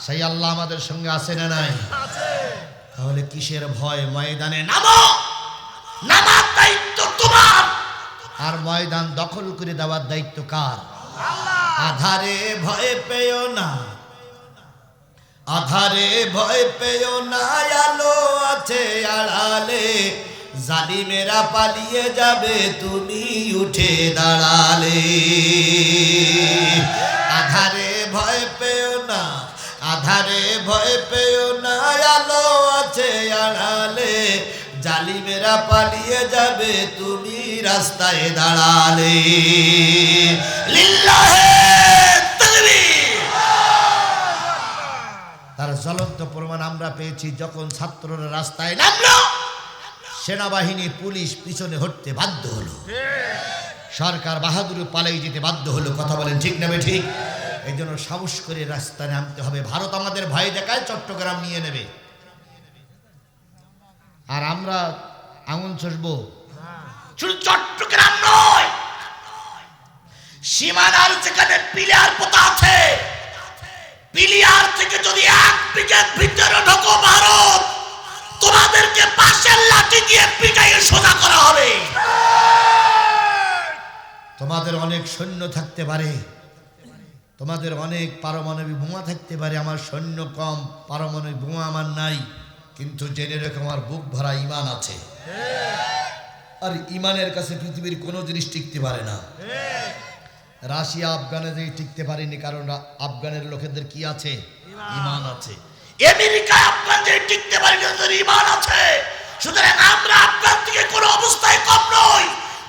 সেই আল্লাহ আমাদের সঙ্গে আছে না নাই? তাহলে কিসের ভয়? ময়দানে নামো, নামার দায়িত্ব তোমার, আর ময়দান দখল করে দেওয়ার দায়িত্ব কার? আধারে ভয় পেও না, আধারে ভয় পেও না, আলো আছে আড়ালে, জালিমেরা পালিয়ে যাবে তুমি উঠে দাঁড়ালে। আধারে ভয় পেও না, আধারে ভয় পেও না, আলো আছে আড়ালে, জালিমেরা পালিয়ে যাবে তুমি রাস্তায় দাঁড়ালে। লিল্লাহে তাকবীর। তার জ্বলন্ত প্রমাণ আমরা পেয়েছি যখন ছাত্ররা রাস্তায় নামলো, সেনাবাহিনী পুলিশ পিছনে হটতে বাধ্য হলো, সরকার বাহাদুর পালিয়ে যেতে বাধ্য হলো। কথা বলেন ঠিক না ঠিক? এই জন্য সাহস করে রাস্তায় নামতে হবে। ভারত আমাদের ভয় দেখায় চট্টগ্রাম নিয়ে নেবে, আর আমরা আঙুল চষবো। শুধু চট্টগ্রাম নয়, সীমানার যেখানে পিলিয়ার পোতা আছে, পিলিয়ার থেকে যদি 1 বিঘের ভিতরে ঢোকো ভারত, তোমাদেরকে পাশের লাঠি দিয়ে পিটাইয়ে সোজা করা হবে। তোমাদের অনেক সৈন্য থাকতে পারে, তোমাদের অনেক পারমাণবিক বোমা থাকতে পারে, আমার সৈন্য কম, পারমাণবিক বোমা আমার নাই, কিন্তু জেনে রেখো আমার বুক ভরা ঈমান আছে, আর ঈমানের কাছে পৃথিবীর কোনো জিনিস টিকতে পারে না। রাশিয়া আফগানে যে টিকতে পারেনি, কারণ আফগানের লোকেদের কি আছে? ঈমান আছে। আমেরিকা আফগান যে টিকতে পারেনি, তাদের ঈমান আছে। সুতরাং আমরা আফগান থেকে কোনো অবস্থায় কম নই।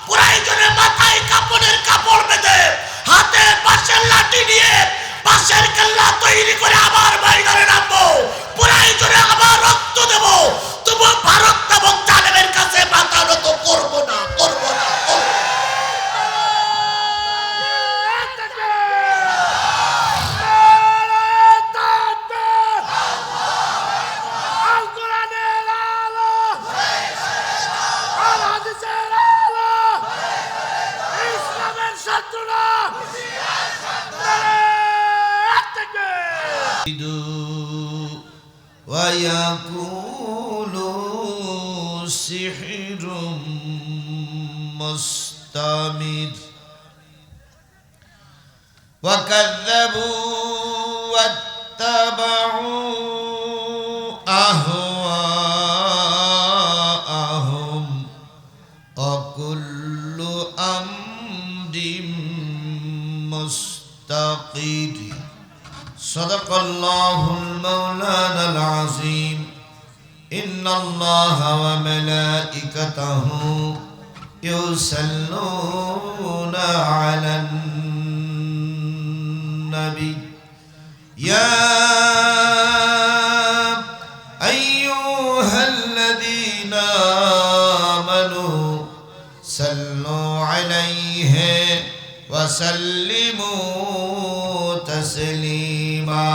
প্রয়োজনে মাথায় কাপড়ের কাপড় বেঁধে, হাতে পাশের লাঠি নিয়ে পাশের কেল্লা তৈরি করে আবার ময়দানে নামবো, প্রয়োজনে আবার রক্ত দেব, তবু ভারত এবং জালেমের কাছে মাথা নত করবো না, করবো না, করবো না। ويقولوا سحر مستمر وكذبوا واتبعوا أهواءهم وكل أمر مستقر صدق الله المولانا العظيم إن الله وملائكته يصلون على النبي يا أيها الذين آمنوا صلوا عليه وسلموا تسليما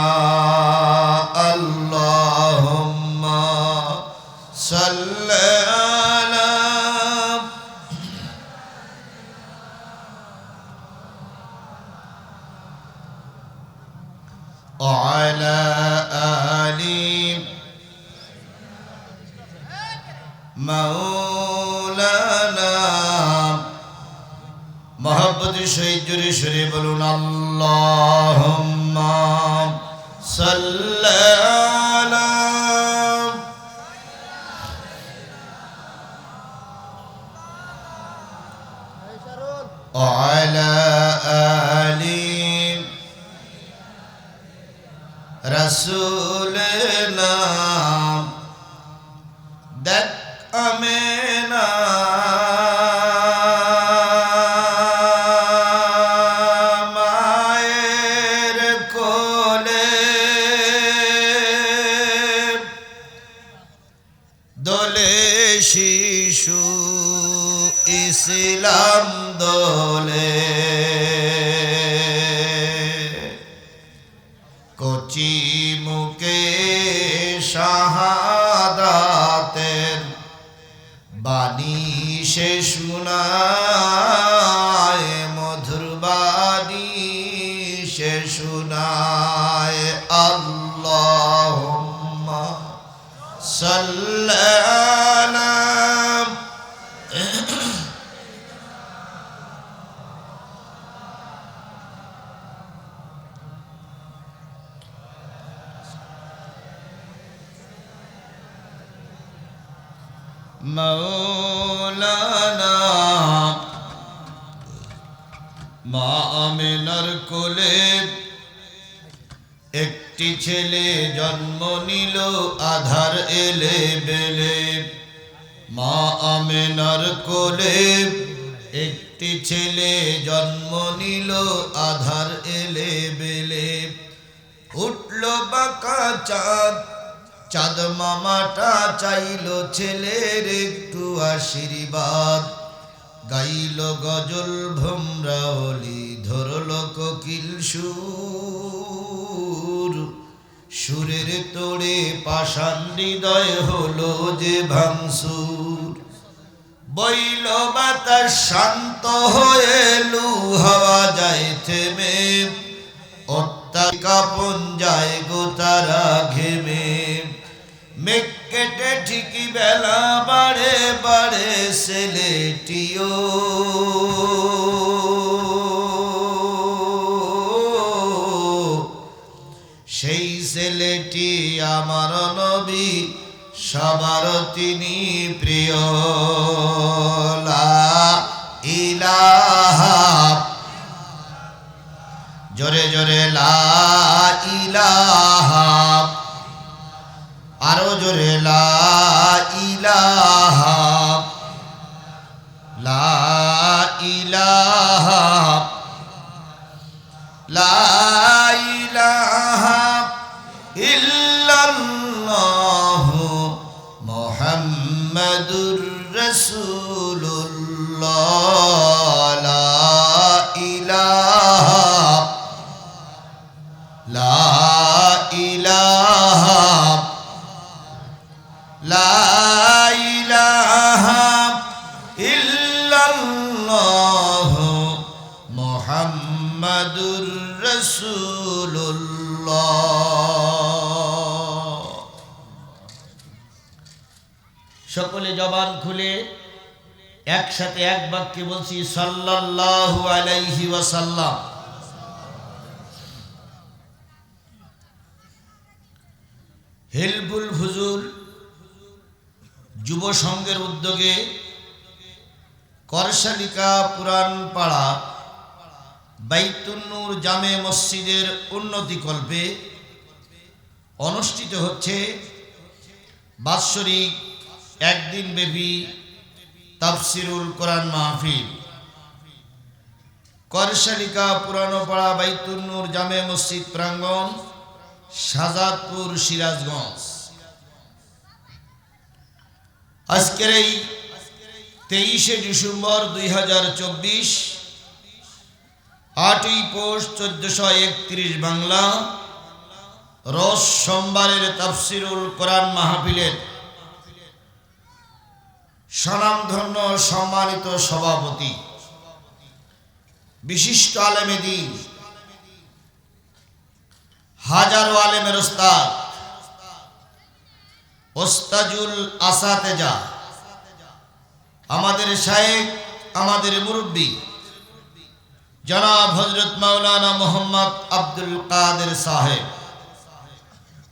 اللهم صل على وعلى آل مولانا محبت شهيد جري بلون اللهم صل على وعلى آل رسولنا دك أمنا শিশু ইসলাম দোলে কচি মুখে শাহাদাতের বাণী সে শোনায়, মধুর বাণী সে শোনায়। আল্লাহ মাওলানা মা আমিনার কোলে একটি ছেলে জন্ম নিল আধার এলে বেলে। মা আমিনার কোলে একটি ছেলে জন্ম নিল আধার এলে বেলে। উঠল বাঁকা চাঁদ, চাঁদ মামাটা চাইল ছেলের একটু আশীর্বাদ। গাইল গজল ভোমরাওলি, ধরল কোকিল সুর। সুরের তোড়ে পাষাণ হৃদয় হলো যে ভাঙসুর। বইল বাতাস শান্ত হয়ে লু হাওয়া যায় থেমে। কাপন যায় গো তারা ঘেমে। মেঘ কেটে ঠিকই বেলা বাড়ে বাড়ে ছেলেটিও। সেই ছেলেটি আমার নবী, সবার তিনি প্রিয়। লা ইলাহা, জোরে জোরে লা ইলাহা, আরো জোরে লা ইলাহা, লা ইলাহা, লা ইলাহা ইল্লাল্লাহু মুহাম্মাদুর রাসূলুল্লাহ। লা ইলাহা, লা ইলাহা, লা ইলাহা ইল্লাল্লাহু মুহাম্মাদুর রাসূলুল্লাহ। সকলে জবান খুলে একসাথে এক বাক্যে বলছি সাল্লাল্লাহু আলাইহি ওয়াসাল্লাম। হেলফুল ফুজুল যুব সংঘের উদ্যোগে করশালিকা পুরান পাড়া বাইতুন নূর জামে মসজিদের উন্নতিকল্পে অনুষ্ঠিত হচ্ছে বাৎসরিক একদিন ব্যাপী তাফসিরুল কোরআন মাহফিল। করশালিকা পুরানো পাড়া বাইতুন নূর জামে মসজিদ প্রাঙ্গণ, শাহজাদপুর, সিরাজগঞ্জ। আজকের এই 23শে ডিসেম্বর 2024, 8ই পৌষ 1431 বাংলা, রোজ সোমবারের তাফসিরুল কোরআন মাহফিলের স্বনামধন্য সম্মানিত সভাপতি, বিশিষ্ট আলেমে দ্বীন, হাজারো আলেমের ওস্তাদ, ওস্তাজুল আসাতেজা, আমাদের শায়েখ, আমাদের মুরব্বী জনাব হযরত মাওলানা মোহাম্মদ আব্দুল কাদের সাহেব,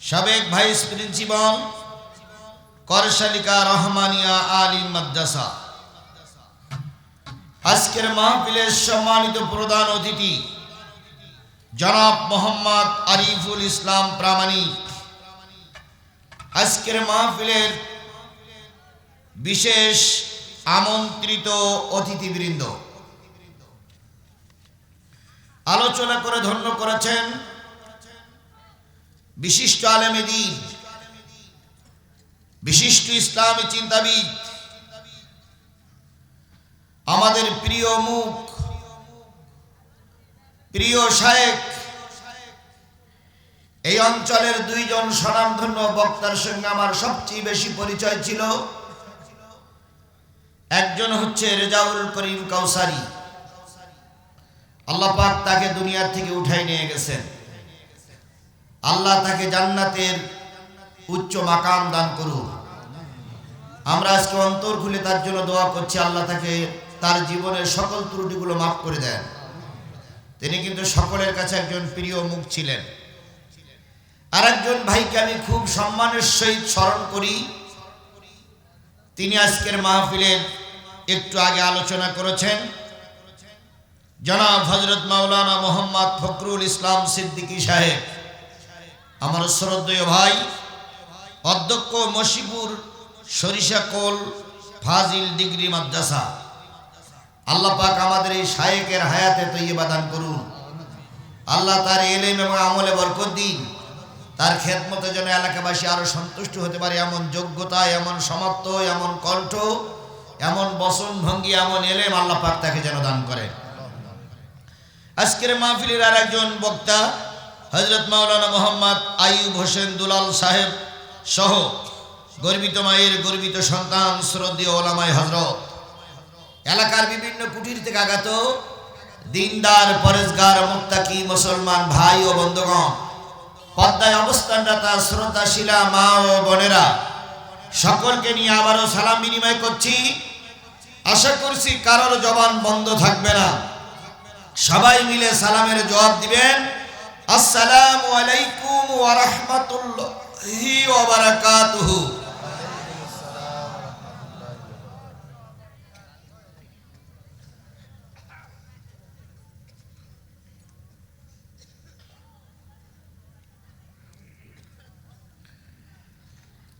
সাবেক ভাইস প্রিন্সিপাল, করশালিকা রহমানিয়া আলিম মাদ্রাসা। আজকের মাহফিলের সম্মানিত প্রধান অতিথি জনাব মোহাম্মদ আরিফুল ইসলাম প্রামাণিক। আজকের মাহফিলের বিশেষ আমন্ত্রিত অতিথিবৃন্দ, আলোচনা করে ধন্য করেছেন বিশিষ্ট আলেমে দ্বীন, বিশিষ্ট ইসলামী চিন্তাবিদ, আমাদের প্রিয় মুখ, প্রিয় শায়েখ। এই অঞ্চলের দুইজন স্বনামধন্য বক্তার সঙ্গে আমার সবচেয়ে বেশি পরিচয় ছিল। একজন হচ্ছে রেজাউল করিম কাউসারি, আল্লাহ পাক তাকে দুনিয়ার থেকে উঠাই নিয়ে গেছেন। আল্লাহ তাকে জান্নাতের উচ্চ মাকাম দান করুন। আমরা আজকে অন্তর খুলে তার জন্য দোয়া করছি, আল্লাহ তাকে তার জীবনের সকল ত্রুটিগুলো মাফ করে দেন। তিনি কিন্তু সকলের কাছে একজন প্রিয় মুখ ছিলেন। আর একজন ভাইকে আমি খুব সম্মানের সহিত স্মরণ করি, তিনি আজকের মাহফিলের একটু আগে আলোচনা করেছেন। জনাব হযরত মাওলানা মোহাম্মদ ফখরুল ইসলাম সিদ্দিকী সাহেব, আমার শ্রদ্ধেয় ভাই, অধ্যক্ষ মশিপুর সরিষাকোল ফাজিল ডিগ্রি মাদ্রাসা। আল্লাহ পাক আমাদের এই শায়েখের হায়াতে তৈয়বা দান করুন। আল্লাহ তার ইলম এবং আমলে বরকত দিন। তার খেদমতে যেন এলাকাবাসী আরো সন্তুষ্ট হতে পারে এমন যোগ্যতা, এমন সামর্থ্য, এমন কণ্ঠ, এমন বচন ভঙ্গি, এমন ইলম আল্লাহ পাক তাকে যেন দান করেন। আজকের মাহফিলের আর একজন বক্তা হযরত মাওলানা মোহাম্মদ আইয়ুব হোসেন দুলাল সাহেব সহ গর্বিত মায়ের গর্বিত সন্তান শ্রদ্ধেয় ওলামায়ে হযরত, এলাকার বিভিন্ন কুটির থেকে আগত দিনদার পরেজগার মুত্তাকি মুসলমান ভাই ও বন্ধুগণ, পর্দায় অবস্থানরত শ্রদ্ধাশীলা মা ও বোনেরা, সকলকে নিয়ে আবারও সালাম বিনিময় করছি। আশা করছি কারোর জবান বন্ধ থাকবে না। সবাই মিলে সালামের জবাব দিবেন, আসসালামু আলাইকুম ওয়া রাহমাতুল্লাহি ওয়া বারাকাতুহু।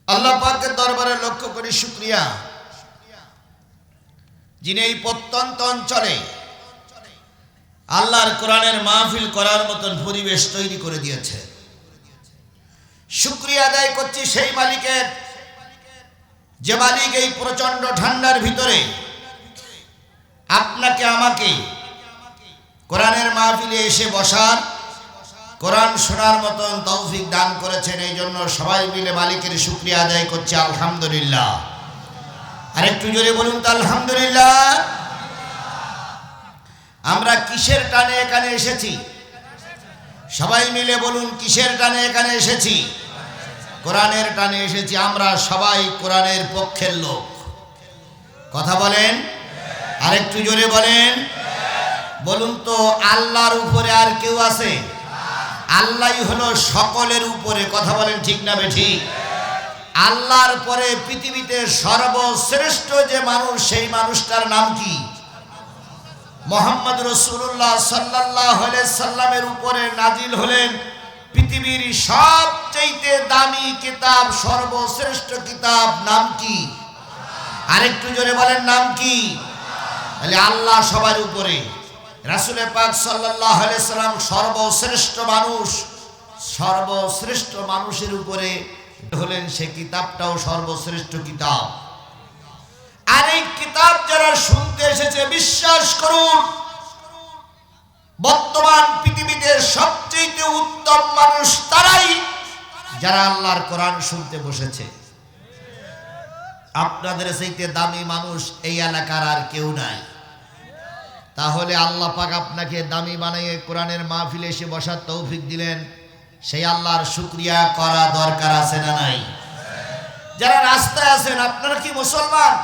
আল্লাহ পাকের দরবারে লক্ষ্য করি শুকরিয়া, যিনি এই প্রত্যন্ত অঞ্চলে আল্লাহর কোরআনের মাহফিল করার মতন পরিবেশ তৈরি করে দিয়েছে। শুকরিয়া আদায় করছি সেই মালিকের, যে মালিক এই প্রচন্ড ঠান্ডার ভিতরে আপনাকে আমাকে কোরআনের মাহফিলে এসে বসার, কোরআন শোনার মতন তৌফিক দান করেছেন। এই জন্য সবাই মিলে মালিকের শুকরিয়া আদায় করছে আলহামদুলিল্লাহ। আরেকটু জোরে বলুন তো আলহামদুলিল্লাহ। আমরা কিসের টানে এখানে এসেছি? সবাই মিলে বলুন, কিসের টানে এখানে এসেছি? কোরআনের টানে এসেছি। আমরা সবাই কোরআনের পক্ষের লোক। কথা বলেন, আরেকটু জোরে বলেন। বলুন তো, আল্লাহর উপরে আর কেউ আছে? আল্লাহই হলো সকলের উপরে। কথা বলেন, ঠিক না বেঠিক? আল্লাহর পরে পৃথিবীতে সর্বশ্রেষ্ঠ যে মানুষ, সেই মানুষটার নাম কি? মুহাম্মদ রাসূলুল্লাহ সাল্লাল্লাহু আলাইহি সাল্লামের উপরে নাজিল হলেন পৃথিবীর সবচেয়ে দামি কিতাব, সর্বশ্রেষ্ঠ কিতাব। নাম কি? আরেকটু জোরে বলেন, নাম কি? তাহলে আল্লাহ সবার উপরে। রাসূল পাক সাল্লাল্লাহু আলাইহি সাল্লাম সর্বশ্রেষ্ঠ মানুষ, সর্বশ্রেষ্ঠ মানুষের উপরে হলেন, সে কিতাবটাও সর্বশ্রেষ্ঠ কিতাব। আর এই কিতাব যারা শুনতে এসেছে, বিশ্বাস করুন, বর্তমান পৃথিবীতে সবচেয়ে উত্তম মানুষ তারাই যারা আল্লাহর কোরআন শুনতে বসেছে। আপনাদের চাইতে দামি মানুষ এই এলাকার আর কেউ নাই। তাহলে আল্লাহ পাক আপনাকে দামি বানিয়ে কোরআনের মাহফিলে এসে বসার তৌফিক দিলেন, সেই আল্লাহর শুকরিয়া করা দরকার আছে না নাই? যারা রাস্তায় আছেন, আপনারা কি মুসলমান?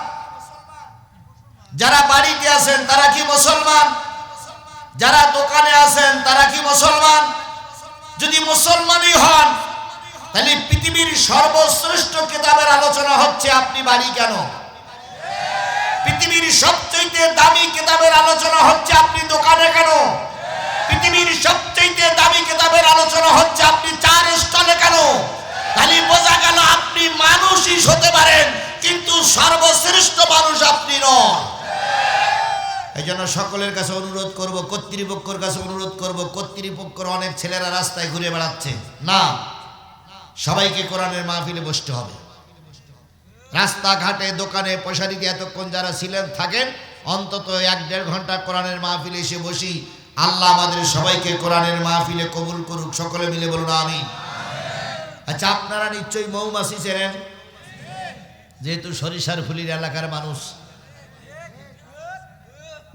যারা বাড়িতে আছেন, তারা কি মুসলমান? যারা দোকানে আছেন, তারা কি মুসলমান? যদি মুসলমানই হন, তাহলে পৃথিবীর সর্বশ্রেষ্ঠ কিতাবের আলোচনা হচ্ছে, আপনি বাড়ি কেন? পৃথিবীর সবচেয়ে দামি কিতাবের আলোচনা হচ্ছে, আপনি দোকানে কেন? পৃথিবীর সবচেয়ে দামি কিতাবের আলোচনা হচ্ছে, আপনি চার স্টলে কেন? তাহলে বোঝা গেল আপনি মানুষই হতে পারেন, কিন্তু সর্বশ্রেষ্ঠ মানুষ আপনি নন। এই জন্য সকলের কাছে অনুরোধ করব, কর্তৃপক্ষের কাছে অনুরোধ করব, কর্তৃপক্ষের অনেক ছেলেরা রাস্তায় ঘুরে বেড়াচ্ছে না, সবাইকে কোরআনের মাহফিলে বসতে হবে। রাস্তাঘাটে দোকানে পয়সা দিতে এতক্ষণ যারা ছিলেন থাকেন, অন্তত 1-1.5 ঘন্টা কোরআনের মাহফিলে এসে বসি। আল্লাহ আমাদের সবাইকে কোরআনের মাহফিলে কবুল করুক। সকলে মিলে বলুন আমিন। আচ্ছা, আপনারা নিশ্চয়ই মৌমাছি চেনেন, যেহেতু সরিষার ফুলির এলাকার মানুষ।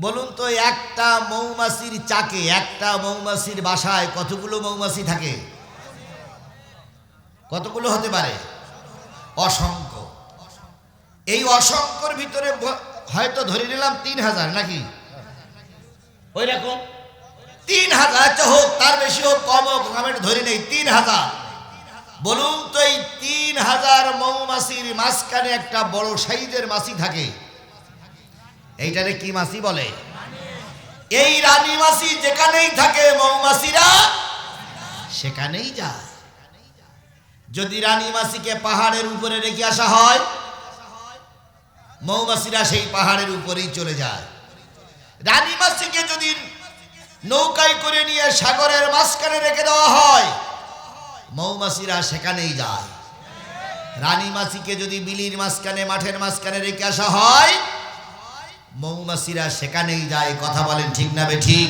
বলুন তো, একটা মৌমাছির চাকে, একটা মৌমাছির বাসায় কতগুলো মৌমাছি থাকে? কতগুলো হতে পারে? অসংখ্য। এই অসংখ্যর ভিতরে হয়তো ধরে নিলাম 3000, নাকি ওই রকম 3000। আচ্ছা, হোক, তার বেশি হোক কম হোক, আমি ধরে নেই 3000। বলুন তো এই 3000 মৌমাছির মাঝখানে একটা বড় সাইজের মাছি থাকে, এইটারে কি মাছি বলে? এই রানী মাছি যেখানেই থাকে মৌমাছিরা সেখানেই যায়। যদি রানী মাছিকে পাহাড়ের উপরে রেখে আসা হয়, মৌমাছিরা সেই পাহাড়ের উপরেই চলে যায়। রানী মাছিকে যদি নৌকায় করে নিয়ে সাগরের মাঝখানে রেখে দেওয়া হয়, মৌমাছিরা সেখানেই যায়। রানী মাছিকে যদি বিলির মাঝখানে মাঠের মাঝখানে রেখে আসা হয়, মৌমাছিরা সেখানেই যায়। কথা বলেন ঠিক না বেঠিক?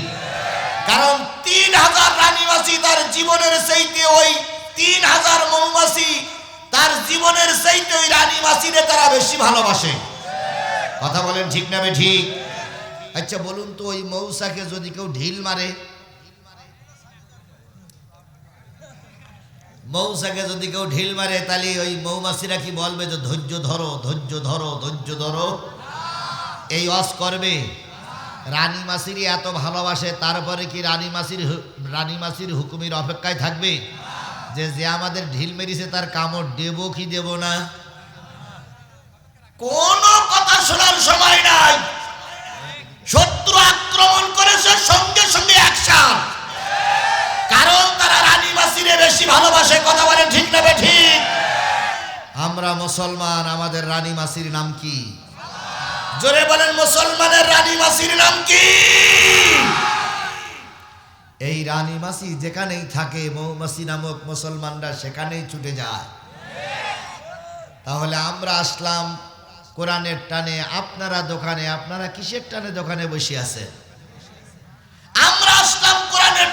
কারণ 3000 রানী মাছি তার জীবনের চাইতে ওই 3000 মৌমাছি তার জীবনের চাইতে ওই রানী মাছিরে তারা বেশি ভালোবাসে। কথা বলেন ঠিক না বেঠিক? আচ্ছা বলুন তো ওই মৌসাকে যদি কেউ ঢিল মারে, মৌসাকে যদি কেউ ঢিল মারে, তাহলে ওই মৌমাছিরা কি বলবে যে ধৈর্য ধরো, ধৈর্য ধরো, ধৈর্য ধরো? এই ওয়াজ করবে? রানী মাছিরই এত ভালোবাসে, তারপরে কি রানী মাছির হুকুমের অপেক্ষায় থাকবে যে আমাদের ঢিল মেরেছে তার কামড় দেব কি দেব না? কোন কথা শোনার সময় নাই। শত্রু আক্রমণ করেছে, সঙ্গে সঙ্গে অ্যাকশন। কারণ তারা রানী মাছিরে বেশি ভালোবাসে। কথা বলেন ঠিক না বেঠিক? আমরা মুসলমান, আমাদের রানী মাছির নাম কি? জোরে বলেন, মুসলমানের রানী মাছির নাম কি? এই রানী মাছি যেখানেই থাকে, মৌমাছি নামক মুসলমানরা সেখানেই ছুটে যায়। তাহলে আমরা আসলাম কোরআনের টানে, আপনারা দোকানে, আপনারা কিসের টানে দোকানে বসে আছেন? আমরা আসলাম কোরআনের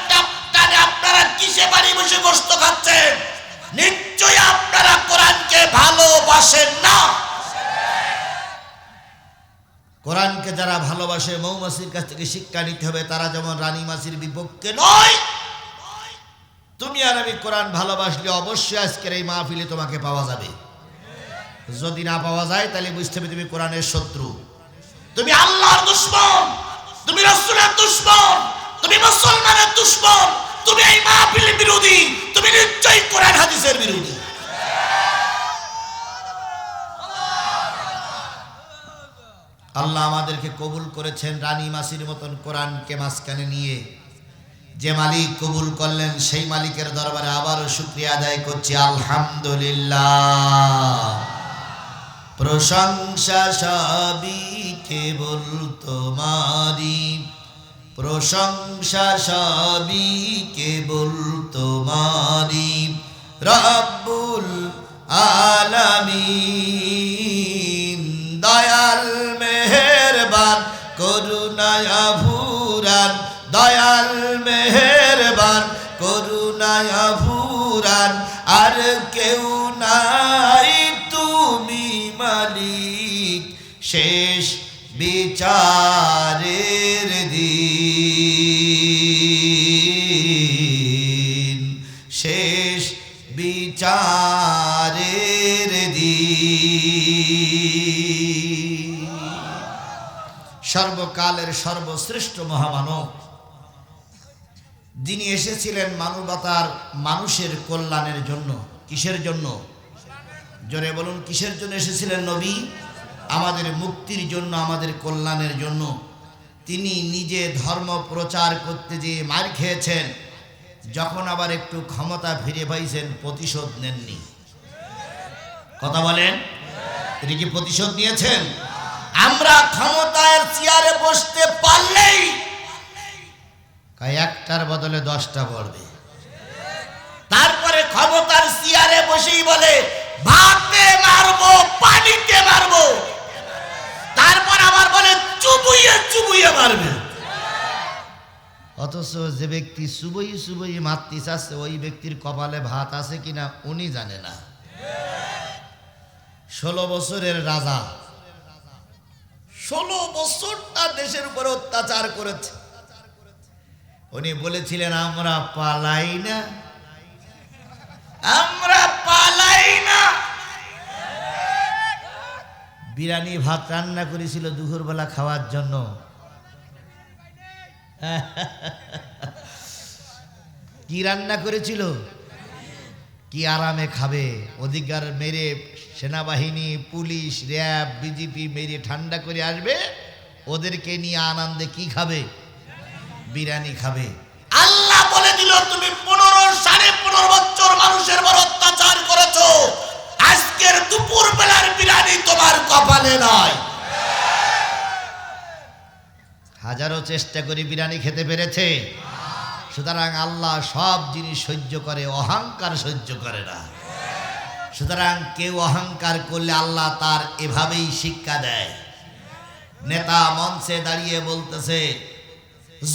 টানে, আপনারা কিসে বাড়ি বসে গোশত খাচ্ছেন? নিশ্চয়ই আপনারা কোরআনকে ভালোবাসেন না। কোরআনকে যারা ভালোবাসে, মৌমাছির কাছ থেকে শিক্ষা নিতে হবে। তারা যেমন রানী মাছির বিপক্ষে নয়। তুমি আর আমি কোরআন ভালোবাসলে অবশ্যই আজকের এই মাহফিলে তোমাকে পাওয়া যাবে। যদি না পাওয়া যায় তাহলে বুঝতে হবে তুমি কোরআনের শত্রু, তুমি আল্লাহর দুশমন, তুমি রাসূলের দুশমন, তুমি মুসলমানের দুশমন, তুমি এই মাহফিলের বিরোধী, তুমি নিশ্চয়ই কোরআন হাদিসের বিরোধী। আল্লাহ আমাদেরকে কবুল করেছেন রানী মাছির মতন কোরআনকে মাঝখানে নিয়ে। যে মালিক কবুল করলেন সেই মালিকের দরবারে আবারও শুকরিয়া আদায় করছি, আলহামদুলিল্লাহ। প্রশংসা সবই কেবল তোমারি, প্রশংসা সবই কেবল তোমারি, রব্বুল আলামিন। দয়াল মেহেরবান করুণায় ভুরান, দয়াল মেহেরবান করুণায় ভুরান, আর কেউ নাই তুমি মালিক শেষ বিচারের দিন, শেষ বিচারের দিন। সর্বকালের সর্বশ্রেষ্ঠ মহামানব যিনি এসেছিলেন মানবতার মানুষের কল্যাণের জন্য। কিসের জন্য? জোরে বলুন, কিসের জন্য এসেছিলেন নবী? আমাদের মুক্তির জন্য, আমাদের কল্যাণের জন্য। তিনি নিজে ধর্ম প্রচার করতে যেয়ে মার খেয়েছেন, যখন আবার একটু ক্ষমতা ফিরে পাইছেন প্রতিশোধ নেননি। কথা বলেন, তিনি কি প্রতিশোধ নিয়েছেন? আমরা ক্ষমতার চেয়ারে বসতে পারলেই একটার বদলে 10টা পড়বে। তারপরে ক্ষমতার চেয়ারে বসেই বলে ভাতে মারবো, পানিতে মারবো, তারপর আবার বলে চুবুইয়ে চুবুইয়ে মারবে। অথচ যে ব্যক্তি চুবুই চুবুই মারতে চাচ্ছে ওই ব্যক্তির কপালে ভাত আছে কিনা উনি জানে না। 16 বছরের রাজা 16 বছরটা দেশের উপর অত্যাচার করেছে। উনি বলেছিলেন আমরা পালাই না, আমরা পালাই না। বিরিয়ানি ভাত রান্না করেছিল দুপুরবেলা খাওয়ার জন্য। কি রান্না করেছিল? কি আরামে খাবে, অধিকার মেরে সেনাবাহিনী, পুলিশ, র্যাব, বিজেপি মেরে ঠান্ডা করে আসবে, ওদেরকে নিয়ে আনন্দে কি খাবে? বিরিয়ানি খাবে। আল্লাহ বলে দিল, তুমি 15.5 বছর মানুষের বড় অত্যাচার করেছো, আজকের দুপুর বেলার বিরিয়ানি তোমার কপালে নয়। হাজারো চেষ্টা করে বিরিয়ানি খেতে পেরেছে। সুতরাং আল্লাহ সব জিনিস সহ্য করে, অহংকার সহ্য করে না। সুতরাং কেউ অহংকার করলে আল্লাহ তার এভাবেই শিক্ষা দেয়। নেতা মঞ্চে দাঁড়িয়ে বলতেছে,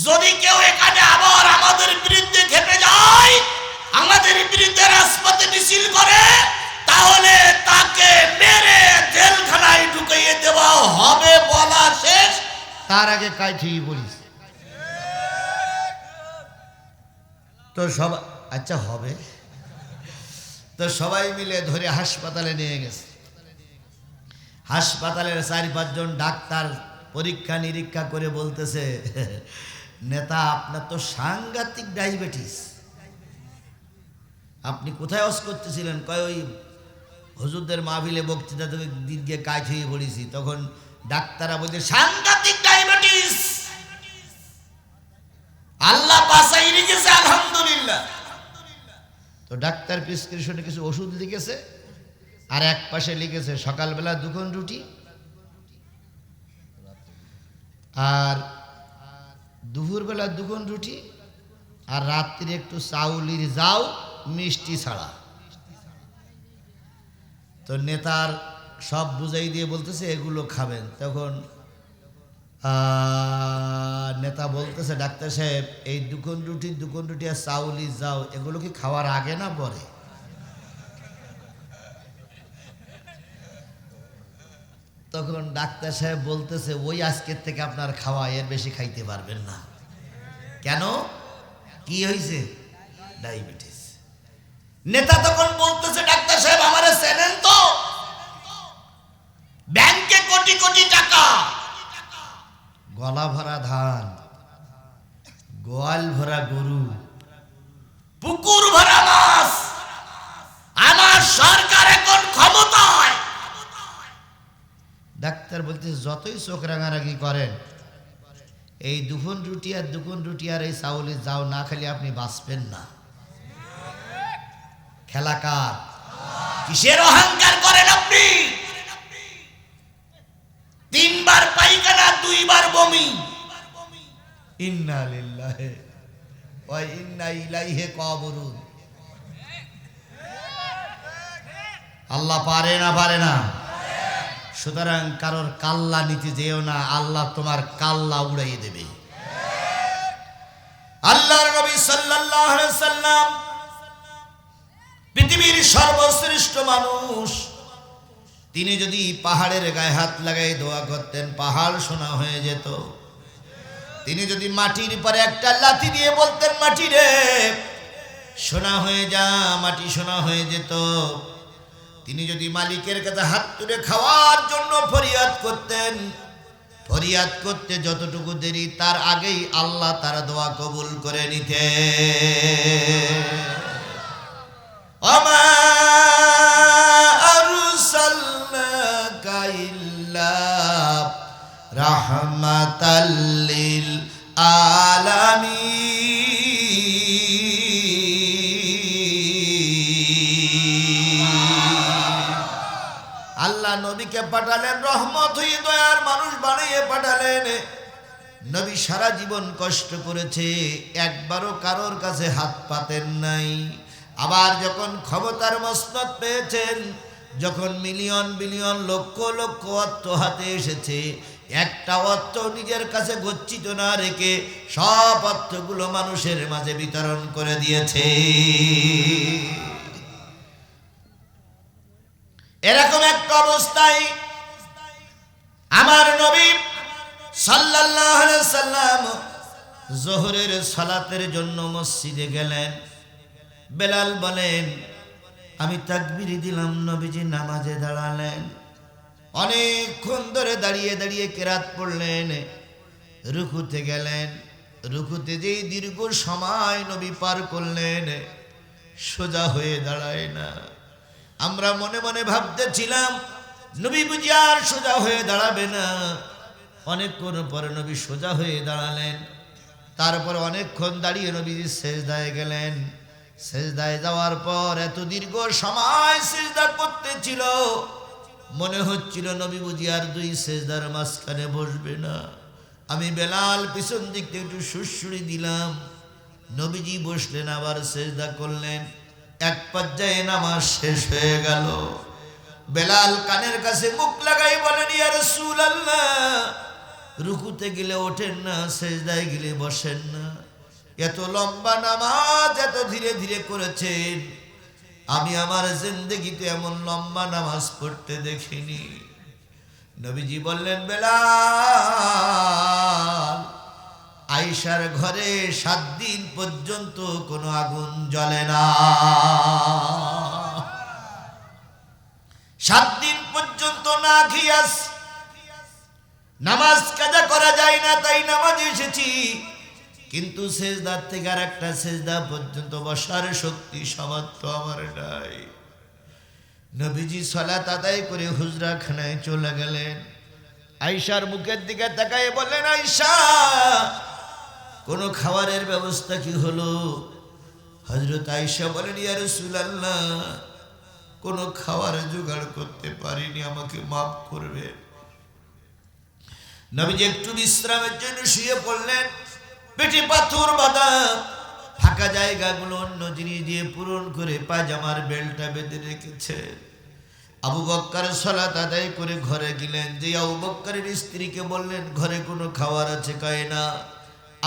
যদি কেউ এখানে আবার আমাদের বিরুদ্ধে খেপে যায়, আমাদের বিরুদ্ধে রাজপথে মিছিল করে, তাহলে তাকে মেরে জেলখানায় ঢুকিয়ে দেওয়া হবে। বলা শেষ, তার আগে কাইঠি বলিস তো সবাই, আচ্ছা হবে তো সবাই মিলে ধরে হাসপাতালে নিয়ে গেছে। হাসপাতালের 4-5 জন ডাক্তার পরীক্ষা নিরীক্ষা করে বলতেছে, নেতা আপনার তো সাংঘাতিক ডায়াবেটিস, আপনি কোথায় অস করতেছিলেন? কয় ওই হুজুরদের মাহফিলে বক্তৃতা থেকে দীর্ঘে কাজ হয়ে পড়েছি। তখন ডাক্তাররা বলছে সাংঘাতিক ডায়াবেটিস, আল্লাহ বাঁচাই রেখেছে আলহামদুলিল্লাহ। তো ডাক্তার প্রেসক্রিপশনে কিছু ওষুধ লিখেছে, আর এক পাশে লিখেছে সকালবেলা 2 কোণ রুটি, আর দুপুরবেলা 2 কোণ রুটি, আর রাত্রে একটু চাউলির যাও মিষ্টি ছাড়া। তো নেতার সব বুঝাই দিয়ে বলতেছে এগুলো খাবেন। তখন নেতা বলতেছে, ডাক্তার সাহেব এই 2 কোণ রুটি আর চাউলি যাও এগুলো কি খাওয়ার আগে না পরে? তখন ডাক্তার সাহেব বলতেছে, ওই আজকের থেকে আপনার খাওয়া, এর বেশি খাইতে পারবেন না। কেন, কি হয়েছে? ডায়াবেটিস। নেতা তখন বলতেছে, ডাক্তার সাহেব আমারে চেনেন তো? ব্যাংকে কোটি কোটি টাকা, গলা ভরা ধান, গোয়াল ভরা গরু, পুকুর ভরা মাছ, আমার সরকার এখন ক্ষমতায়। ডাক্তার বলতেছে, যতই চোখ রাঙারাঙি করেন, এই 2 কোণ রুটি আর এই চাউলে যাও না খেলে আপনি বাঁচবেন না। খেলা কার? কিসের অহংকার করেন আপনি? 3 বার পায়খানা, 2 বার বমি। ইন্না লিল্লাহি ওয়া ইন্না ইলাইহি রাজিউন। আল্লাহ পারে না? পারে না। সুতরাং কারোর কাল্লা নিতে যেও না, আল্লাহ তোমার কাল্লা উড়াইয়ে দেবে। আল্লাহর নবী সাল্লাল্লাহু আলাইহি ওয়াসাল্লাম পৃথিবীর সর্বশ্রেষ্ঠ মানুষ। তিনি যদি পাহাড়ের গায়ে হাত লাগাই দোয়া করতেন, পাহাড় সোনা হয়ে যেত। তিনি যদি মাটির পরে একটা লাথি দিয়ে বলতেন, মাটি রে সোনা হয়ে যা, মাটি সোনা হয়ে যেত। তিনি যদি মালিকের কাছে হাত তুলে খাওয়ার জন্য ফরিয়াদ করতেন, ফরিয়াদ করতে যতটুকু দেরি, তার আগেই আল্লাহ তার দোয়া কবুল করে নিতে। আমা আরসালনাকা ইল্লা রাহমাতাল লিল আলামিন। আল্লাহ নবীকে পাঠালেন রহমত হয়ে, দয়ার মানুষ বানিয়ে পাঠালেন। নবী সারা জীবন কষ্ট করেছে, একবারও কারোর কাছে হাত পাতেন নাই। আবার যখন ক্ষমতার মসনদ পেয়েছেন, যখন মিলিয়ন বিলিয়ন লক্ষ লক্ষ অর্থ হাতে এসেছে, একটা অর্থ নিজের কাছে গচ্ছিত না রেখে সব অর্থগুলো মানুষের মাঝে বিতরণ করে দিয়েছে। এরকম একটা অবস্থায় আমার নবী সাল্লাল্লাহু আলাইহি সাল্লাম যোহরের সালাতের জন্য মসজিদে গেলেন। বেলাল বলেন, আমি তাকবীর দিলাম, নবীজি নামাজে দাঁড়ালেন। অনেকক্ষণ ধরে দাঁড়িয়ে দাঁড়িয়ে কেরাত পড়লেন। রুকুতে গেলেন, রুকুতে যেই দীর্ঘ সময় নবী পার করলেন, সোজা হয়ে দাঁড়ায় না। আমরা মনে মনে ভাবতেছিলাম নবী বুঝি আর সোজা হয়ে দাঁড়াবে না। অনেকক্ষণ পরে নবী সোজা হয়ে দাঁড়ালেন। তারপর অনেকক্ষণ দাঁড়িয়ে নবীজি সেজদায় গেলেন। সেজদায় যাওয়ার পর এত দীর্ঘ সময় সেজদা করতেছিল, মনে হচ্ছিল নবী বুঝি আর দুই সেজদার মাঝখানে বসবে না। আমি বেলাল পিছন দিক থেকে একটু সুড়সুড়ি দিলাম। নবীজি বসলেন, আবার সেজদা করলেন। এক পর্যায়ে নামাজ শেষ হয়ে গেল। বেলাল কানের কাছে মুখ লাগাই বলেন, ইয়া রাসূলুল্লাহ, রুকুতে গেলে ওঠেন না, সেজদায় গেলে বসেন না। এত লম্বা নামাজ এত ধীরে ধীরে করেছেন, আমি আমার জিন্দেগিতে এমন লম্বা নামাজ পড়তে দেখিনি। নবীজি বললেন, বেলাল, আয়েশার ঘরে 7 দিন পর্যন্ত কোনো আগুন জ্বলে না। 7 দিন পর্যন্ত না খেয়ে নামাজ কাজা করা যায় না, তাই নামাজ এসেছি। কিন্তু সেজদার থেকে আর একটা সেজদা পর্যন্ত বসার শক্তি সামর্থ্য আমার নাই। নবীজি সালাত আদায় করে হুজরাখানায় চলে গেলেন। আয়েশার মুখের দিকে তাকায় বললেন, আয়েশা, কোনো খাবারের ব্যবস্থা কি হলো? হযরত আয়েশা বলেন, ইয়া রাসূলুল্লাহ, কোনো খাবার জোগাড় করতে পারিনি, আমাকে মাফ করবে। নবীজি একটু বিশ্রামের জন্য শুয়ে পড়লেন। পেটে পাথর বাঁধা, ফাঁকা জায়গাগুলো অন্য জিনিস দিয়ে পূরণ করে পায়জামার বেল্টটা বেঁধে রেখেছে। আবু বকর সালাত আদায় করে ঘরে গেলেন। যে আবু বকরের স্ত্রীকে বললেন, ঘরে কোনো খাবার আছে? কয় না।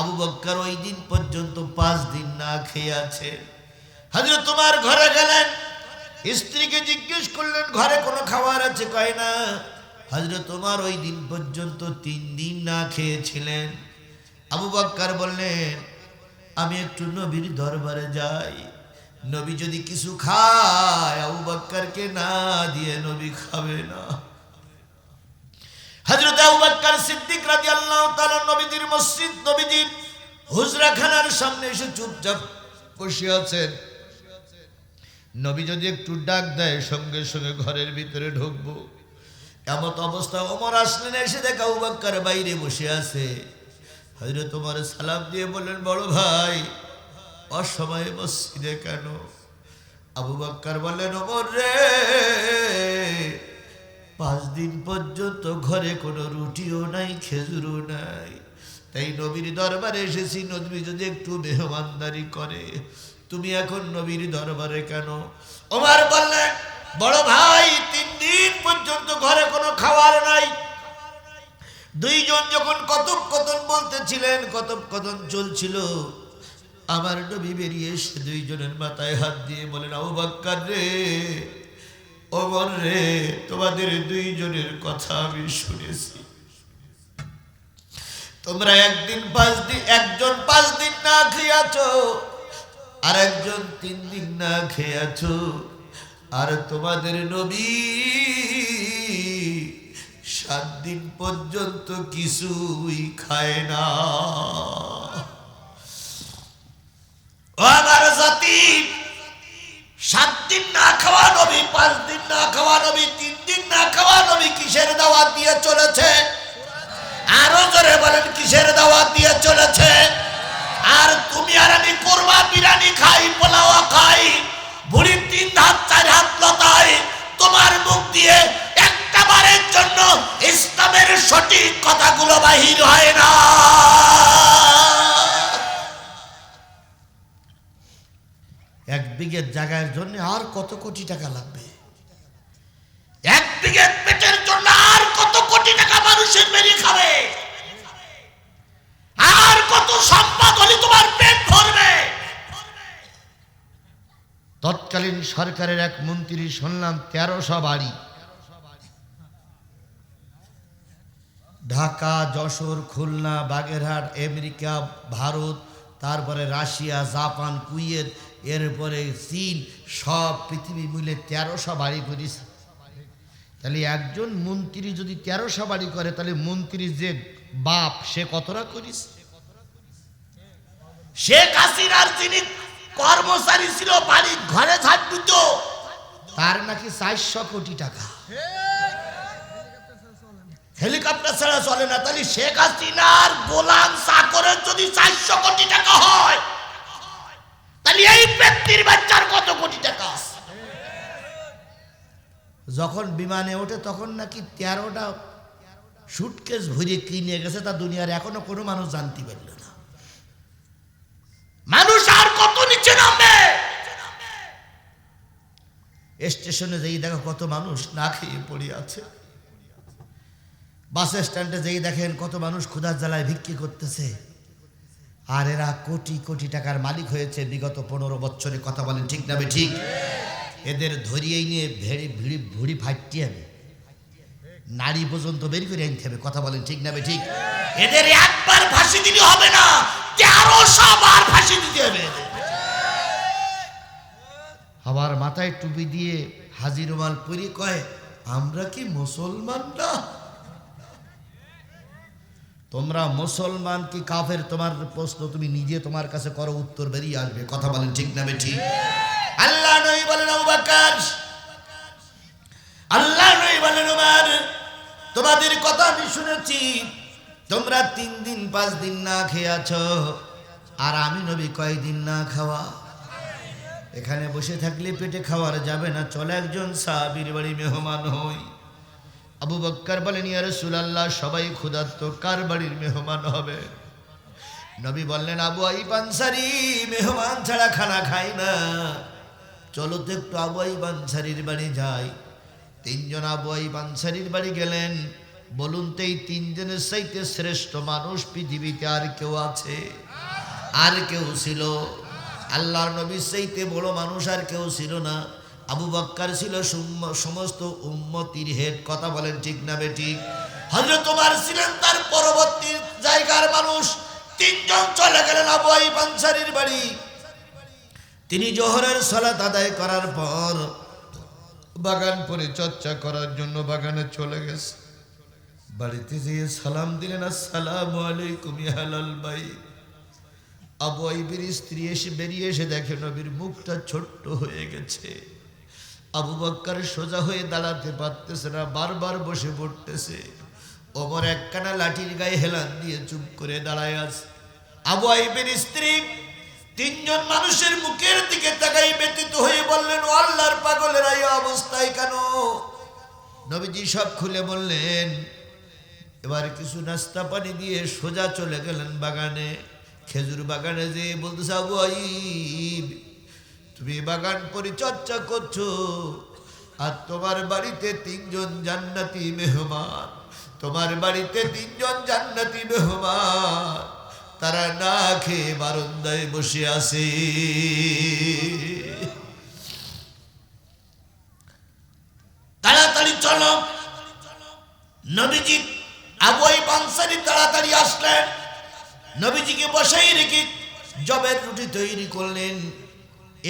আবু বকর ওই দিন পর্যন্ত 5 দিন না খেয়ে আছে। হযরত তোমার ঘরে গেলেন, স্ত্রীকে জিজ্ঞেস করলেন, ঘরে কোনো খাবার আছে? কয় না। হযরত তোমার ওই দিন পর্যন্ত 3 দিন না খেয়েছিলেন। আবু বকর বললেন, আমি একটু নবীর দরবারে যাই, নবী যদি কিছু খায় আবু বকরকে না দিয়ে নবী খাবে না। হযরত আবু বকর সিদ্দিক রাদিয়াল্লাহু তাআলা নবীজির মসজিদ, নবীজির হুজরাখানার সামনে এসে চুপচাপ বসে আছেন। নবী যদি একটু ডাক দেয় সঙ্গে সঙ্গে ঘরের ভিতরে ঢুকবো। এমত অবস্থা ওমর আসলেন, এসে দেখে আবু বকর বাইরে বসে আছে। হযরত ওমর সালাম দিয়ে বললেন, বড় ভাই, অসময়ে মসজিদে কেন? আবু বকর বললেন, ওমর রে, 5 দিন পর্যন্ত ঘরে কোনো রুটিও নাই, খেজুরও নাই, তাই নবীর দরবারে এসেছি। নবী যদি একটু মেহমানদারি করে, তুমি এখন নবীর দরবারে কেন? ওমর বললেন, বড় ভাই, 3 দিন পর্যন্ত ঘরে কোনো খাবার নাই। দুইজন যখন কথোপকথন বলতেছিলেন, কথোপকথন চলছিল, আমার নবী বেরিয়ে এসে দুইজনের মাথায় হাত দিয়ে বলেন, আবু বকর রে, ওমর রে, তোমাদের দুইজনের কথা আমি শুনেছি। তোমরা একজন 5 দিন না খেয়ে আছো, আর একজন 3 দিন না খেয়ে আছো। আর তোমাদের নবী 7 দিন পর্যন্ত কিছুই খায় না। আমার জাতি, 7 দিন না খাওয়া নবী, 5 দিন না খাওয়া নবী, 3 দিন না খাওয়া নবী কিসের দাওয়াত দিয়ে চলেছে? আরো জোরে বলেন, কিসের দাওয়াত দিয়ে চলেছে? আর তুমি আর আমি কোরমা বিরিয়ানি খাই, পোলাও খাই, বুড়ি 3 হাত 4 হাত লতায়, তোমার মুখ দিয়ে একটা বারের জন্য ইসলামের সঠিক কথাগুলো বাহির হয় না। এক বিঘে জায়গার জন্য আর কত কোটি টাকা লাগবে? 1 বিঘে পেটের জন্য আর কত কোটি টাকা মানুষের মেরে খাবে? আর কত সম্পদ হলে তোমার পেট ভরবে? তৎকালীন সরকারের এক মন্ত্রী শুনলাম 1300 বাড়ি, ঢাকা, যশোর, খুলনা, বাগেরহাট, আমেরিকা, ভারত, তারপরে রাশিয়া, জাপান, কুয়েত, এরপরে চীন, সব পৃথিবী মিলে 1300 বাড়ি করেছে। তাহলে একজন মন্ত্রী যদি 1300 বাড়ি করে, তাহলে মন্ত্রী যে বাপ, সে কতটা করিস? শেখ হাসিনার যিনি কর্মচারী ছিল, বাড়ির ঘরে ঝাড় দিত, তার নাকি 400 কোটি টাকা। হেলিকপ্টার ছাড়া চলে না। তাহলে শেখ হাসিনার গোলাম চাকরের যদি 400 কোটি টাকা হয়, তাহলে এই ব্যক্তির বাচ্চার কত কোটি টাকা আছে? যখন বিমানে ওঠে তখন নাকি 13টা সুটকেস ভরে কিনে গেছে, তা দুনিয়ার এখনো কোনো মানুষ জানতে পারল না। মানুষ আর কত নিচে নামবে? স্টেশনে যেই দেখো কত মানুষ না খেয়ে পড়ে আছে, বাস স্ট্যান্ডে যেই দেখেন কত মানুষ ক্ষুধার জ্বালায় ভিক্ষি করতেছে। আর এরা কোটি কোটি টাকার মালিক হয়েছে বিগত 15 বছরে। কথা বলেন ঠিক না বে ঠিক? এদের ধরিয়েই নিয়ে ভুড়ি ফাটতে হবে, নারী পর্যন্ত বের করে আনতে হবে। কথা বলেন ঠিক না বে ঠিক? এদের একবার ফাঁসি দিলে হবে না, 1300 বার ফাঁসি দিতে হবে। আবার মাথায় টুপি দিয়ে হাজি রুমাল পরে কয় আমরা কি মুসলমান না? তোমরা মুসলমান কি কাফের? তোমার প্রশ্ন তুমি নিজে তোমার কাছে করো, উত্তর বেরিয়ে আসবে। কথা বলেন ঠিক না বে ঠিক? আল্লাহ নবী বলেন আবু বকর, আল্লাহ নবী বলেন ওমর, তোমাদের কথা আমি শুনেছি, তোমরা 3 দিন 5 দিন না খেয়ে আছো, আর আমি নবী কয়দিন না খাওয়া। এখানে বসে থাকলে পেটে খাওয়ার যাবে না, চলে একজন সাহাবীর বাড়ি মেহমান হই। আবু বকর বলেন ইয়া রাসূলুল্লাহ, সবাই ক্ষুধার্ত, কার বাড়ির মেহমান হবে? নবী বললেন আবু আইয়ুব আনসারী মেহমান ছাড়া খানা খায় না, চলো তো একটু আবু আইয়ুব আনসারীর বাড়ি যাই। 3 জন আবু আইয়ুব আনসারীর বাড়ি গেলেন। বলুন তো এই 3 জনের চাইতে শ্রেষ্ঠ মানুষ পৃথিবীতে আর কেউ আছে? আর কেউ ছিল? আল্লাহর নবীর চাইতে বড় মানুষ আর কেউ ছিল না। আবু বকর ছিল সমস্ত উম্মতির হেড। কথা বলেন ঠিক না বে ঠিক? হযরত ওমর ছিলেন তার পরবর্তী জায়গার মানুষ। 3 জন চলে গেলেন আবু আইয়ুব আনসারীর বাড়ি। তিনি জোহরের সালাত আদায় করার পর বাগান পরিচর্যা করার জন্য বাগানে চলে গেছে। বাড়িতে যেয়ে সালাম দিলেন, আসসালামু আলাইকুম ইয়া আহলাল বাইত। আবু আইয়ুবের স্ত্রী এসে বেরিয়ে এসে দেখে নবীর মুখটা ছোট্ট হয়ে গেছে। আবু বকর সোজা হয়ে দাঁড়াতে পারতেছে না, বারবার বসে পড়তেছে। ওমর একখানা লাঠির গায়ে হেলান দিয়ে চুপ করে দাঁড়ায় আছে। আবু আইয়ুবের স্ত্রী 3 জন মানুষের মুখের দিকে তাকাই ব্যতীত হয়ে বললেন, ও আল্লাহর পাগলেরা এই অবস্থায় কেন? নবীজি সব খুলে বললেন। এবার কিছু নাস্তা পানি দিয়ে সোজা চলে গেলেন বাগানে। খেজুর বাগানে যে বলতেছে, আবু আইয়ুব তুমি বাগান পরিচর্যা করছো, আর তোমার বাড়িতে 3 জন জান্নাতি মেহমান, তোমার বাড়িতে 3 জন জান্নাতি মেহমান, তারা না খেয়ে বারান্দায় বসে আছে। তাড়াতাড়ি চলো। নবীজি আবু আইয়ুব আনসারী তাড়াতাড়ি আসলেন। নবীজিকে বসাই রেখে জবের রুটি তৈরি করলেন,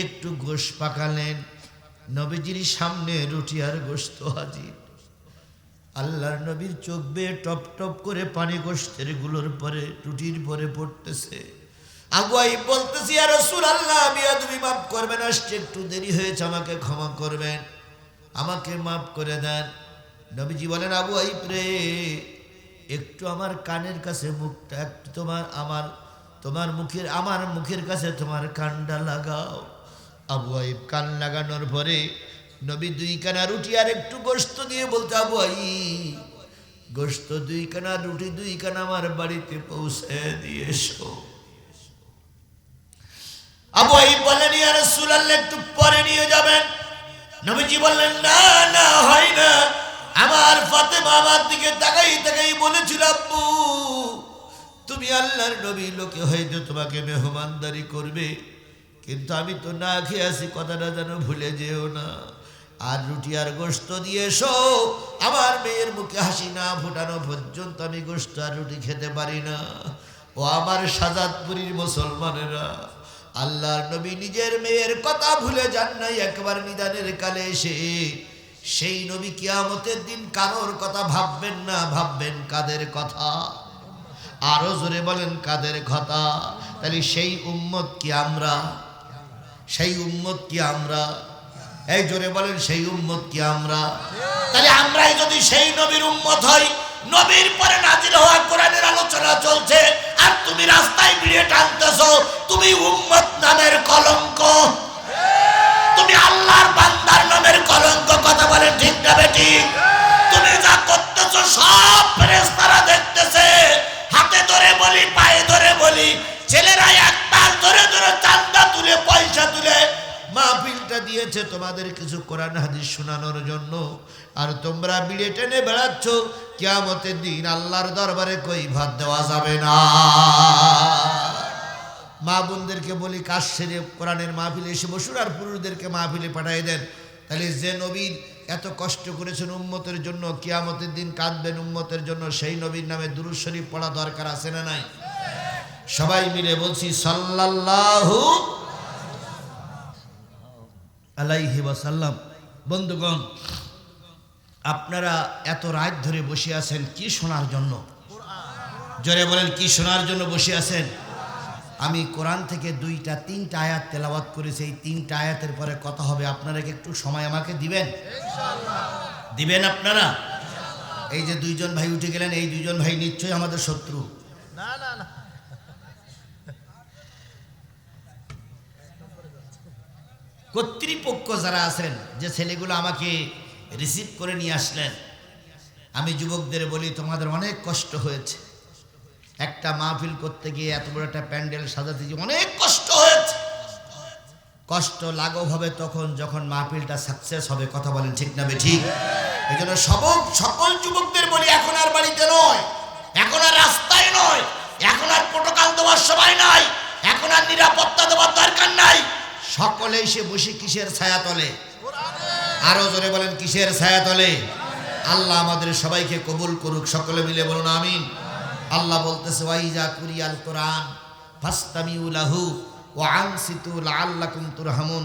একটু গোশত পাকালেন। নবীজির সামনে রুটি আর গোশত হাজির। আল্লাহর নবীর চোখ বেয়ে টপ টপ করে পানি গোশতের গুলোর পরে রুটির পরে পড়তেছে। আবু আইয়ুব বলতেছি, ইয়া রাসূলুল্লাহ বিয়াদবি মাফ করবেন, আসতে একটু দেরি হয়েছে, আমাকে ক্ষমা করবেন, আমাকে মাফ করে দেন। নবীজি বলেন, আবু আইয়ুব রে, একটু আমার কানের কাছে মুখটা একটু আমার মুখের কাছে তোমার কানটা লাগাও। আবু আইয়ুব কান লাগানোর পরে নবী 2 কানা রুটি আর একটু গোশত দিয়ে বলতে, আবু আইয়ুব গোশত 2 কানা রুটি 2 কানা আমার বাড়িতে পৌঁছে দিয়ে এসো। আবু আইয়ুব বললেন, ইয়া রাসূলুল্লাহ একটু পরে নিয়ে যাবেন। নবীজি বললেন, না না হয় না। আমার ফাতেমা আমার দিকে তাকাই তাকাই বলেছিল, আব্বু তুমি আল্লাহর নবী, লোকে হয়তো তোমাকে মেহমানদারি করবে, কিন্তু আমি তো না খেয়ে আছি, কথাটা যেন ভুলে যেও না। আর রুটি আর গোশত দিয়ে এসো, আমার মেয়ের মুখে হাসি না ফোটানো পর্যন্ত আমি গোশত আর রুটি খেতে পারি না। ও আমার শাহজাদপুরীর মুসলমানেরা, আল্লাহর নবী নিজের মেয়ের কথা ভুলে যান নাই। একবার নিদানের কালে এসে সেই নবী কিয়ামতের দিন কারোর কথা ভাববেন না, ভাববেন কাদের কথা? আরো জোরে বলেন কাদের কথা? তাহলে সেই উম্মত কি আমরা? সেই উম্মত কি আমরা? এই জোরে বলেন, সেই উম্মত কি আমরা? তাহলে আমরাই যদি সেই নবীর উম্মত হই, নবীর পরে নাজিল হওয়া কোরআনের আলোচনা চলছে আর তুমি রাস্তায় ভিড়ে টানতেছো, তুমি উম্মত নামের কলঙ্ক, তুমি আল্লাহর বান্দার নামের কলঙ্ক। কথা বলেন ঠিক না বেঠিক? তুমি যা করতেছো সব ফেরেশতারা দেখতেছে। হাতে ধরে বলি, পায়ে ধরে বলি, ছেলেরা একবার ধরে ধরে চান্দা তুলে, পয়সা তুলে মাহফিলটা দিয়েছে তোমাদের কিছু কোরআন হাদিস শোনানোর জন্য, আর তোমরা বিড়ে টেনে বেড়াচ্ছ। কিয়ামতের দিন আল্লাহর দরবারে কই ভাত দেওয়া যাবে না। মা বোনদেরকে বলি, কাজ সেরে কোরআনের মাহফিলে এসে বসুন, আর পুরুষদেরকে মাহফিলে পাঠিয়ে দেন। তাহলে যে নবীর এত কষ্ট করেছেন উম্মতের জন্য, কিয়ামতের দিন কাঁদবেন উম্মতের জন্য, সেই নবীর নামে দুরূদ শরীফ পড়া দরকার আছে না নাই? সবাই মিলে বলছি সাল্লাল্লাহু আলাইহি ওয়াসাল্লাম। বন্ধুগণ, আপনারা এত রাত ধরে বসে আছেন কি শোনার জন্য? জোরে বলেন, কি শোনার জন্য বসে আছেন? আমি কোরআন থেকে 2-3টা আয়াত তেলাওয়াত করেছি। এই 3টা আয়াতের পরে কথা হবে। আপনারা কি একটু সময় আমাকে দিবেন? দিবেন আপনারা? এই যে 2জন ভাই উঠে গেলেন, এই 2জন ভাই নিশ্চয়ই আমাদের শত্রু। না না না, কর্তৃপক্ষ যারা আছেন, যে ছেলেগুলো আমাকে রিসিভ করে নিয়ে আসলেন, আমি যুবকদের বলি, তোমাদের অনেক কষ্ট হয়েছে। একটা মাহফিল করতে গিয়ে এত বড় একটা প্যান্ডেল সাজাতে গিয়ে অনেক কষ্ট হয়েছে। কষ্ট লাঘব হবে তখন যখন মাহফিলটা সাকসেস হবে। কথা বলেন ঠিক না বেঠিক? এই জন্য সকল যুবকদের বলি, এখন আর বাড়িতে নয়, এখন আর রাস্তায় নয়, এখন আর প্রোটোকল দেওয়ার সময় নাই, এখন আর নিরাপত্তা দেওয়ার দরকার নাই। সকলে এসে বসে কিসের ছায়া তলে? আরো জোরে বলেন, কিসের ছায়া তলে? আল্লাহ আমাদের সবাইকে কবুল করুক। সকলে মিলে বলুন আমিন। আল্লাহ বলতেছে, ওয়াইজা কুরিয়াল কোরআন ফাসতামিউ লাহু ওয়া আনসিতু লাআল্লাকুম তুরহামুন।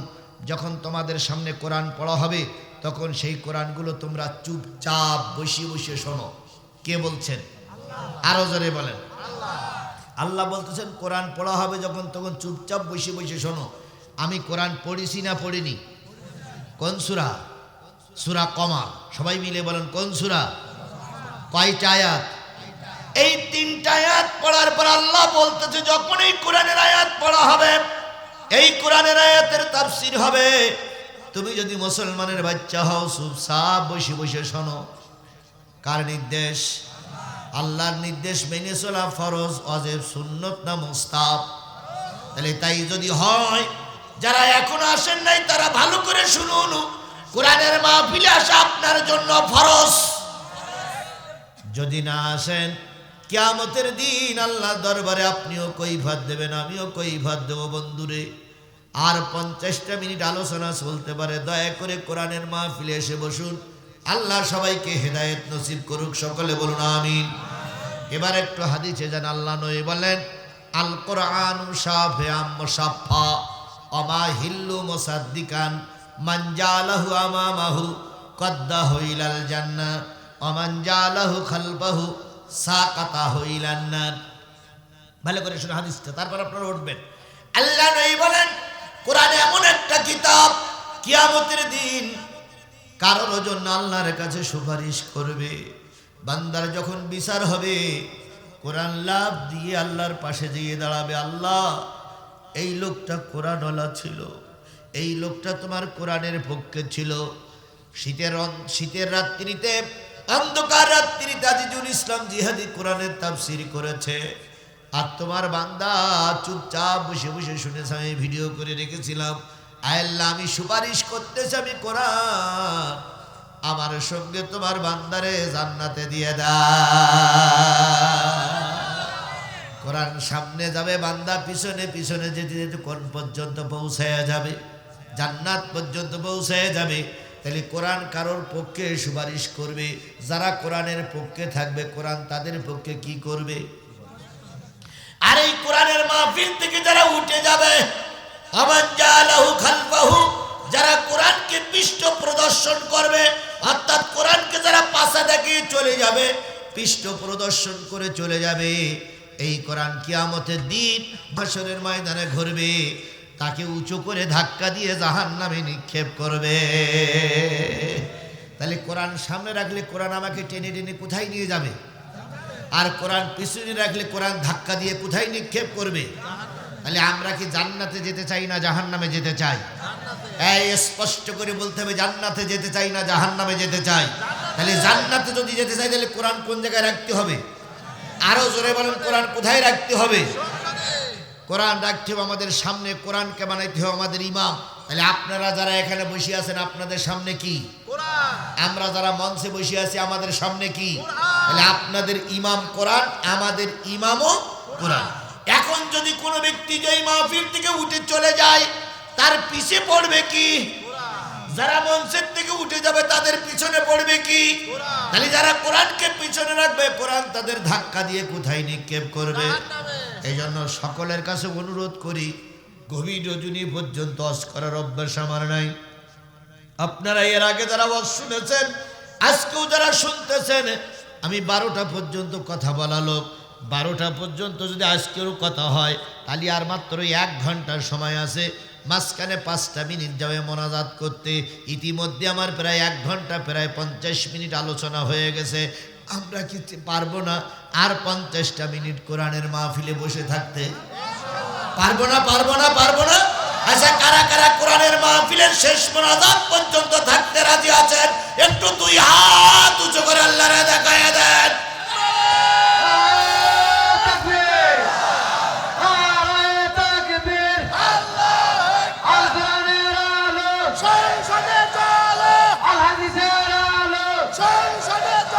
যখন তোমাদের সামনে কোরআন পড়া হবে, তখন সেই কোরআনগুলো তোমরা চুপচাপ বসে বসে শোনো। কে বলছেন? আরো জোরে বলেন। আল্লাহ বলতেছেন, কোরআন পড়া হবে যখন, তখন চুপচাপ বসে বসে শোনো। আমি কোরআন পড়িছি না পড়িনি? কোন সূরা? সূরা কমার। সবাই মিলে বলেন, কোন সূরা? কয়টা আয়াত? এই 3টা আয়াত পড়ার পর আল্লাহ বলতেছে, যখন এই কোরআনের আয়াত পড়া হবে, এই কোরআনের আয়াতের তাফসীর হবে, তুমি যদি মুসলমানের বাচ্চা হও, চুপচাপ বসে বসে শোনো। কার নির্দেশ? আল্লাহর নির্দেশ মেনে চলা ফরজ, ওয়াজিব, সুন্নত না মুস্তাহাব? তাহলে তাই যদি হয়, যারা এখন আসেন নাই তারা ভালো করে শুনুন, কোরআনের মাহফিলে আসা আপনার জন্য ফরজ। যদি না আসেন, কিয়ামতের দিন আল্লাহর দরবারে আপনিও কৈফিয়ত দেবেন, আমিও কৈফিয়ত দেব। বন্ধুরে, আর 50টা মিনিট আলোচনা চলতে পারে। দয়া করে কোরআনের মাহফিলে এসে বসুন। আল্লাহ সবাইকে হেদায়েত নসিব করুক। সকলে বলুন আমিন। এবার একটু হাদিসে যান। আল্লাহ নবী বলেন, আল কোরআনু শাফিআম মুশাফফা ওমা হিল্লু মুসাদ্দিকান মান জালাহু আমামাহু কদ্দাহু ইলাল জান্নাহ ওয়া মান জালাহু খালফাহু সাকাতাহু ইলান নার। ভালো করে শুনে হাদিসটা, তারপর আপনারা উঠবেন। আল্লাহ নবী বলেন, কোরআন এমন একটা কিতাব, কিয়ামতের দিন কারোর জন্য আল্লাহর কাছে সুপারিশ করবে। বান্দার যখন বিচার হবে, কোরআন লাভ দিয়ে আল্লাহর পাশে গিয়ে দাঁড়াবে। আল্লাহ, এই লোকটা কোরআনওয়ালা ছিল, এই লোকটা তোমার কোরআনের পক্ষে ছিল। শীতের রাত্রিতে, অন্ধকার রাত্রিতে আজিজুল ইসলাম জিহাদি কোরআনের তাফসীর করেছে, আর তোমার বান্দা চুপচাপ বসে বসে শুনেছে। আমি ভিডিও করে রেখেছিলাম। আল্লাহ, আমি সুপারিশ করতেছি, আমি কোরআন আমার সঙ্গে তোমার বান্দারে জান্নাতে দিয়ে দাও। কোরআন সামনে যাবে, বান্দা পিছনে পিছনে যেতে যেতে কোন পর্যন্ত পৌঁছায়া যাবে? জান্নাত পর্যন্ত পৌঁছায়া যাবে। তাহলে কোরআন কারোর পক্ষে সুপারিশ করবে। যারা কোরআনের পক্ষে থাকবে, কোরআন তাদের পক্ষে কি করবে? আর এই কোরআনের মাহফিল থেকে যারা উঠে যাবে, আমান জালাহু খালফাহু, যারা কোরআনকে পৃষ্ঠ প্রদর্শন করবে, অর্থাৎ কোরআনকে যারা পাশা দেখিয়ে চলে যাবে, পৃষ্ঠ প্রদর্শন করে চলে যাবে, এই কোরআন কিয়ামতের দিন হাশরের ময়দানে ঘুরবে। তাকে উঁচু করে ধাক্কা দিয়ে জাহান্নামে নিক্ষেপ করবে। তাহলে কোরআন সামনে রাখলে কোরআন আমাকে টেনে টেনে কোথায় নিয়ে যাবে, আর কোরআন পিছনে রাখলে কোরআন ধাক্কা দিয়ে কোথায় নিক্ষেপ করবে। তাহলে আমরা কি জান্নাতে যেতে চাই না জাহান্নামে যেতে চাই? এই স্পষ্ট করে বলতে হবে, জান্নাতে যেতে চাই না জাহান্নামে যেতে চাই। তাহলে জান্নাতে যদি যেতে চাই তাহলে কোরআন কোন জায়গায় রাখতে হবে? আরো জোরে বলেন, কোরআন কোথায় রাখতে হবে? কোরআন রাখতে হবে আমাদের সামনে, কোরআনকে বানাইতে হবে আমাদের ইমাম। তাহলে আপনারা যারা এখানে বসে আছেন আপনাদের সামনে কি কোরআন, আমরা যারা মঞ্চে বসে আছি আমাদের সামনে কি কোরআন। তাহলে আপনাদের ইমাম কোরআন, আমাদের ইমামও কোরআন। এখন যদি কোনো ব্যক্তি যে মাহফিল থেকে উঠে চলে যায় তার পিছে পড়বে কি কোরআন, যারা মঞ্চের থেকে উঠে যাবে তাদের পিছনে পড়বে কি কোরআন। তাহলে যারা কোরআনকে পিছনে রাখবে কোরআন তাদের ধাক্কা দিয়ে কোথায় নিক্ষেপ করবে। এই জন্য সকলের কাছে অনুরোধ করি, গভীর রজনী পর্যন্ত ওয়াজ করার অভ্যাস আমার নাই। আপনারা এর আগে যারা ওয়াজ শুনেছেন, আজকেও যারা শুনতেছেন, আমি 12টা পর্যন্ত কথা বলা লোক। 12টা পর্যন্ত যদি আজকেও কথা হয় তাহলে আর মাত্র 1 ঘন্টার সময় আছে। মাঝখানে 5টা মিনিট যাবে মোনাজাত করতে। ইতিমধ্যে আমার প্রায় 1 ঘন্টা প্রায় 50 মিনিট আলোচনা হয়ে গেছে। আমরা কি পারবো না আর 50টা মিনিট কোরআনের মাহফিলে বসে থাকতে? পারবো না, পারবো না, পারবো না। আচ্ছা, কারা কারা কোরআনের মাহফিলের শেষ মোনাজাত পর্যন্ত থাকতে রাজি আছেন? একটু 2 হাত উঁচু করে আল্লাহরে দেখায় দেন।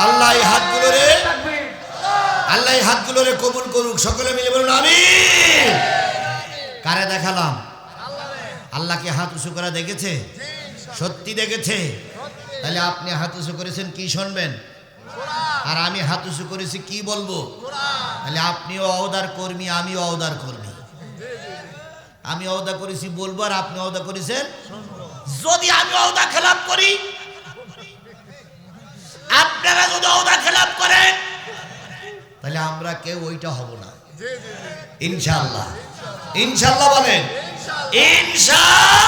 আল্লাহ এই হাতগুলোরে কবুল করুক। সকলে মিলে বলুন আমিন। কারে দেখালাম? আল্লাহকে হাত উঁচু করা দেখেছে? সত্যি দেখেছে? তাহলে আপনি হাত উঁচু করেছেন কি শুনবেন, আর আমি হাত উঁচু করেছি কি বলবো। তাহলে আপনিও ওহদার কর্মী, আমিও ওহদার কর্মী। আমি ওহদা করেছি বলবো, আর আপনি ওহদা করেছেন। যদি আমি ওহদা খেলাপ করি, আপনারা যদি ওহদা খেলাপ করেন, তাহলে আমরা কেউ ওইটা হব না ইনশাআল্লাহ। ইনশাআল্লাহ বলেন ইনশাআল্লাহ।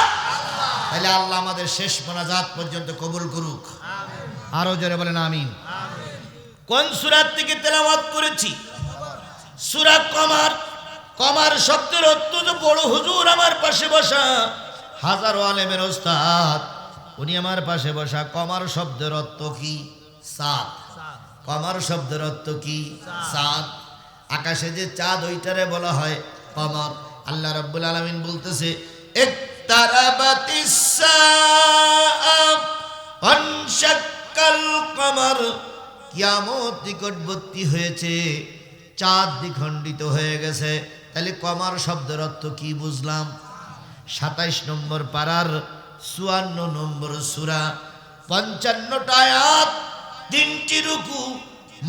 তাহলে আল্লাহ আমাদের শেষ মোনাজাত পর্যন্ত কবুল করুক। আরো জোরে বলেন আমিন। কোন সূরা থেকে তেলাওয়াত করেছি? সূরা কমার। কমার শব্দের অর্থ তো বড় হুজুর আমার পাশে বসা, হাজারো আলেমের ওস্তাদ, উনি আমার পাশে বসা। কমার শব্দের অর্থ কি? চাঁদ। কমার শব্দের অর্থ কি? চাঁদ। আকাশে যে চাঁদ ওইটারে বলা হয় কমার। আল্লাহ রাব্বুল আলামিন বলতেছে, ইকতারাবাতিস সাআ ওয়ানশাক্কাল কমার, কিয়ামত নিকটবর্তী হয়েছে, চাঁদ দ্বিখণ্ডিত হয়ে গেছে। তাহলে কমার শব্দের অর্থ কি বুঝলাম? 27 নম্বর পারার 54 নম্বর সূরা, 55টা আয়াত, 3টি রুকু,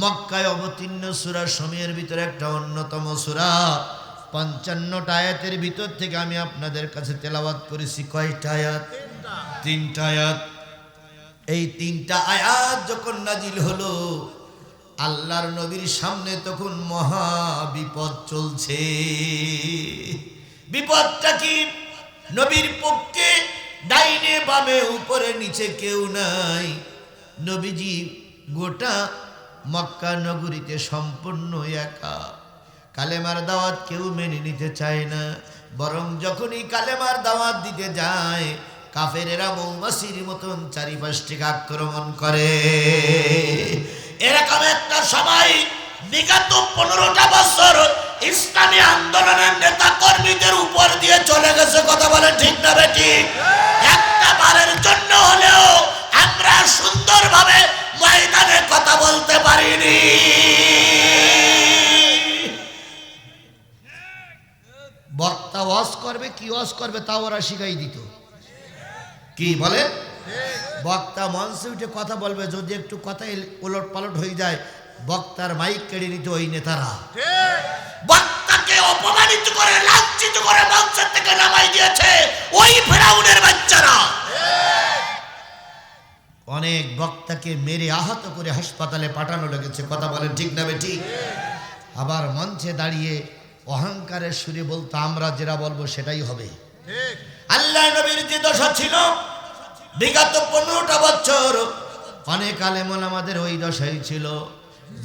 মক্কায় অবতীর্ণ সূরা সময়ের ভিতরে একটা অন্যতম সূরা। 55টা আয়াতের ভিতর থেকে আমি আপনাদের কাছে তেলাওয়াত করেছি কয়টা আয়াত? 3টা আয়াত। এই 3টা আয়াত যখন নাজিল হলো, আল্লাহর নবীর সামনে তখন মহা বিপদ চলছে। বিপদটা কি? নবীর পক্ষে ডাইনে বামে উপরে নিচে কেউ নাই। নবীজি গোটা মক্কা নগরীতে সম্পূর্ণ একা। কালেমার দাওয়াত কেউ মেনে নিতে চায় না, বরং যখনই কালেমার দাওয়াত দিতে যায় কাফেরেরা মৌমাছির মতন চারিপাশ থেকে আক্রমণ করে। এরকম একটা সময় বিগত 15টা বছর ইসলামী আন্দোলনের নেতা কর্মীদের উপর দিয়ে চলে গেছে। কথা বলেন ঠিক না বেঠিক? একটা বারের জন্য হলেও আমরা সুন্দরভাবে ময়দানে কথা বলতে পারিনি। বক্তা ওয়াজ করবে, কি ওয়াজ করবে তা ওরা শিখাই দিত। কি বলে? বক্তা মঞ্চে উঠে কথা বলবে, যদি একটু কথা উলট পালট হয়ে যায় বক্তার মাইক কেড়ে নিত ওই নেতারা। বক্তাকে অপমানিত করে লাঞ্ছিত করে মঞ্চের থেকে নামাই দিয়েছে ওই ফেরাউনের বাচ্চারা। অনেক বক্তাকে মেরে আহত করে হাসপাতালে পাঠানো লেগেছে। কথা বলেন ঠিক না বেঠিক? আবার মঞ্চে দাঁড়িয়ে অহংকারের সুরে বলতো, আমরা যেটা বলবো সেটাই হবে। আল্লাহ নবীর যে দশা ছিল বিগত 15টা বছর, অনেক আলেম ওলামাদের ওই দশাই ছিল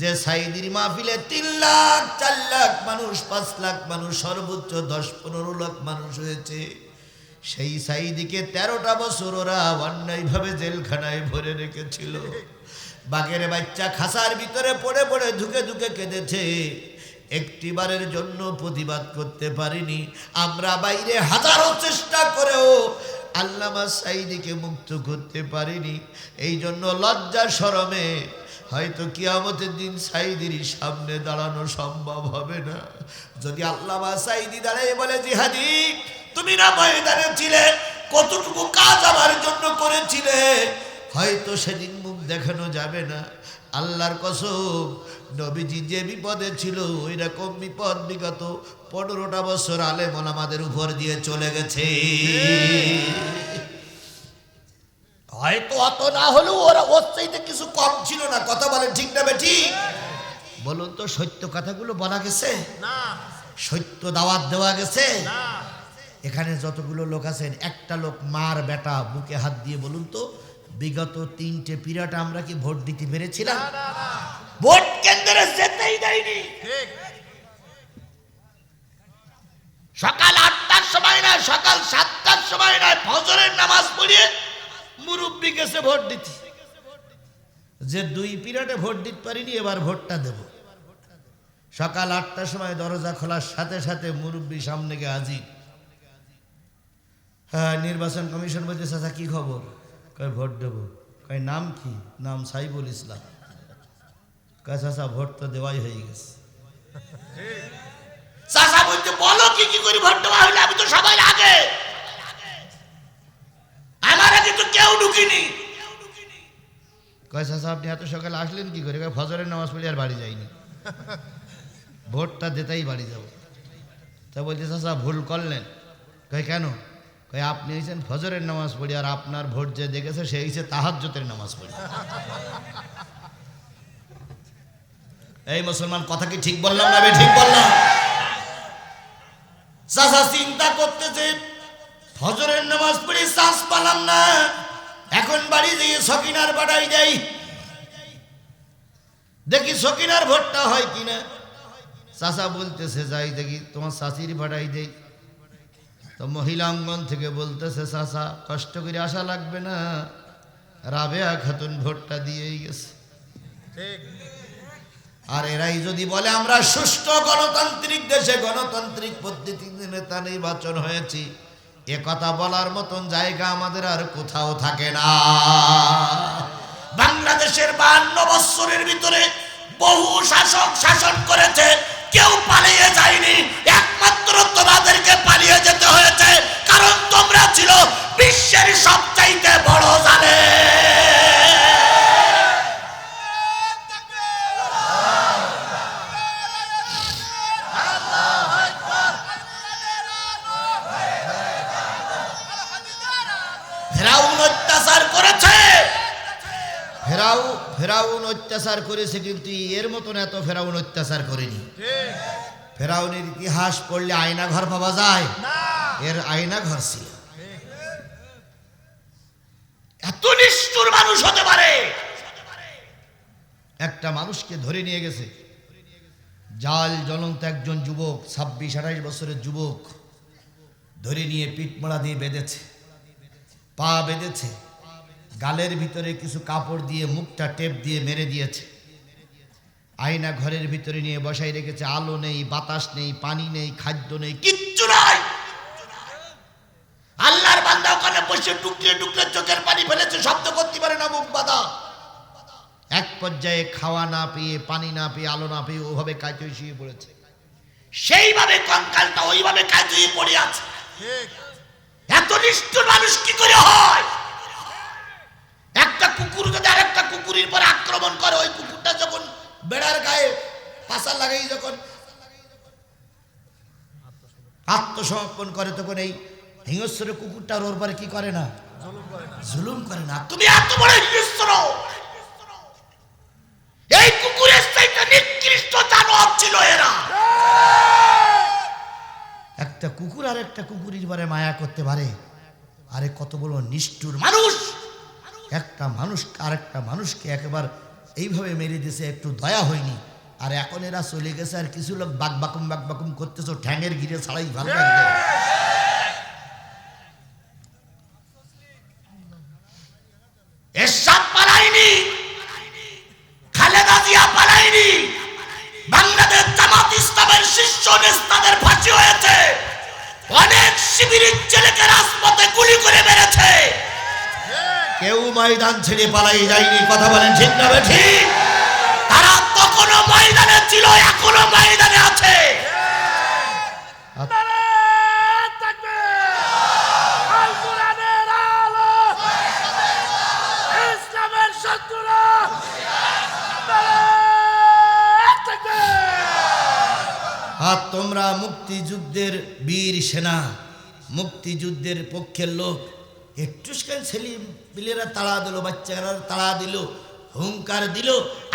যে সাইদির মাহফিলে 3 লাখ 4 লাখ মানুষ, 5 লাখ মানুষ, সর্বোচ্চ 10-15 লাখ মানুষ হয়েছে। সেই সাইদিকে 13টা বছর ওরা অন্যায়ভাবে জেলখানায় ভরে রেখেছিল। বাঘের বাচ্চা খাসার ভিতরে পড়ে পড়ে ধুকে ধুকে কেঁদেছে, একটিবারের জন্য প্রতিবাদ করতে পারিনি আমরা। বাইরে হাজারো চেষ্টা করেও আল্লামা সাইদিকে মুক্ত করতে পারিনি। এই জন্য লজ্জা শরমে হয়তো কিয়ামতের দিন সাইদির সামনে দাঁড়ানো সম্ভব হবে না। যদি আল্লামা সাইদি দাঁড়ায় বলে, জিহাদি তুমি না ময়দানে ছিলে, কতটুকু কাজ আমার জন্য করেছিলে, হয়তো সেদিন মুখ দেখানো যাবে না। আল্লাহর কসম, নবীজি যে বিপদে ছিল ওই রকম বিপদ বিগত 15টা বছর আলেম ওলামাদের উপর দিয়ে চলে গেছে। হয়তো অত না হলেও ওরা ওর চাইতে কিছু কম ছিল না। কথা বলেন ঠিক না বেঠিক? বলুন তো, সত্য কথাগুলো বলা গেছে না? সত্য দাওয়াত দেওয়া গেছে না? এখানে যতগুলো লোক আছেন, একটা লোক মার বেটা বুকে হাত দিয়ে বলুন তো, বিগত 3টে পিরিয়ড আমরা কি ভোট দিতে পেরেছিলাম? ভোট কেন্দ্রে যেতেই দেয়নি। সকাল 8টার সময় না, সকাল 7টার সময় না, ফজরের নামাজ পড়িয়ে মুরব্বি গেছে ভোট দিতে। যে 2 পিরিয়ডে ভোট দিতে পারিনি, এবার ভোটটা দেব। সকাল 8টার সময় দরজা খোলার সাথে সাথে মুরব্বি সামনে গিয়ে হাজির। হ্যাঁ, নির্বাচন কমিশন বলছে, চাচা কি খবর? কয় ভোট দেব। কয় নাম কি? নাম সাইবুল ইসলাম। কয় চাচা ভোট তো দেওয়াই হয়ে গেছে। চাচা বলছে, বলো কি কি করে ভোট দেওয়া হইলো? আমি তো সবাই আগে, আমার আগে তো কেউ ঢুকিনি। কয় চাচা আপনি এত সকালে আসলেন কি করে? কয় ফজরের নামাজ পড়ে আর বাড়ি যাইনি, ভোটটা দিতেই বাড়ি যাব। তা বলছে চাচা ভুল করলেন। কয় কেন? কয় আপনি হয়েছেন ফজরের নামাজ পড়ি, আর আপনার ভোট যে দেখেছে সে হয়েছে তাহাজ্জুদের নামাজ পড়ি। এই মুসলমান, কথা কি ঠিক বললাম না? ঠিক বললাম? চাচা চিন্তা করতেছে, ফজরের নামাজ পড়ি চান্স পালাম না, এখন বাড়ি দিয়ে সকিনার বাড়াই যাই, দেখি সকিনার ভোটটা হয় কিনা। চাচা বলতেছে, যাই দেখি তোমার চাচির বাড়াই দেই। তো মহিলা অঙ্গন থেকে বলতেছে, চাচা কষ্ট করে আসা লাগবে না, রাবেয়া খাতুন ভোটটা দিয়েই গেছে। আর এরাই যদি বলে আমরা সুষ্ঠু গণতান্ত্রিক দেশে গণতান্ত্রিক পদ্ধতিতে নেতা নির্বাচন হয়েছি, এ কথা বলার মতন জায়গা আমাদের আর কোথাও থাকে না। বাংলাদেশের 52 বছরের ভিতরে বহু শাসক শাসন করেছে, কেউ পালিয়ে যায়নি। একমাত্র তোমাদেরকে পালিয়ে যেতে হয়েছে, কারণ তোমরা ছিল বিশ্বের সবচাইতে বড় জালেম। ফেরাউন অত্যাচার করেছে, ফেরাউন অত্যাচার করেছে, কিন্তু এর মতন এত ফেরাউন অত্যাচার করেনি। ফেরাউনের ইতিহাস পড়লে আয়না ঘর পাওয়া যায়, এর আয়না ঘর ছিল। এত নিষ্ঠুর মানুষ হতে পারে? একটা মানুষকে ধরে নিয়ে গেছে, জাল জ্বলন্ত একজন যুবক, 26-28 বছরের যুবক, ধরে নিয়ে পিঠমোড়া দিয়ে বেঁধেছে, পা বেঁধেছে, গালের ভিতরে কিছু কাপড় দিয়ে মুখটা টেপ দিয়ে মেরে দিয়েছে, আয়না ঘরের ভিতরে নিয়ে বসাই রেখেছে। আলো নেই, বাতাস নেই, পানি নেই, খাদ্য নেই, কিচ্ছু নাই। আল্লাহর বান্দা ওখানে বসে টুকরে টুকরে চোখের পানি ফেলেছে, শব্দ করতে পারে না, মুখ বাঁধা। এক পর্যায়ে খাওয়া না পেয়ে, পানি না পেয়ে, আলো না পেয়ে ওভাবে কাঁচে শুয়ে পড়েছে। সেইভাবে কঙ্কালটা ওইভাবে কাঁচে পড়ে আছে। এত নিষ্ঠুর মানুষ কি করে হয়? একটা কুকুর যদি আরেকটা কুকুরের পর আক্রমণ করে, ওই কুকুরটা যখন বেড়ার গায়ে পাশা লাগাই যখন আত্মসমর্পণ করে, তখন এই হিংস্র কুকুরটা ওর পরে কি করে না? জুলুম করে না। তুমি এত বড় হিংস্র, এই কুকুরের চাইতে নিকৃষ্ট জানোয়ার ছিল এরা। একটা কুকুর আর একটা কুকুরের পরে মায়া করতে পারে? আরে কত বড় নিষ্ঠুর মানুষ! একটা মানুষ আরেকটা মানুষকে একেবারে এইভাবে মেরে দিয়েছে, একটু দয়া হয়নি। আর এখন এরা চলে গেছে, আর কিছু লোক বাকবাকুম করতেছো, ঠ্যাঙের ঘিরে ছাড়াই ভালো লাগবে। এরশাদ পালায়নি, খালেদা জিয়া পালায়নি, বাংলাদেশ জামাত ইসলামের শীর্ষ নেতাদের ফাঁসি হয়েছে, অনেক শিবিরের ছেলেকে রাজপথে গুলি করে মেরেছে, কেউ ময়দান ছেড়ে পালাই যায়নি। কথা বলেন ঠিক না ঠিক? তারা তখনো ময়দানে ছিল, এখনো ময়দানে আছে। আর তোমরা মুক্তিযুদ্ধের বীর সেনা, মুক্তিযুদ্ধের পক্ষের লোক, একটু ছেলে পিলেরা তাড়া দিল, বাচ্চারা তাড়া দিল, হুঙ্কার দিল,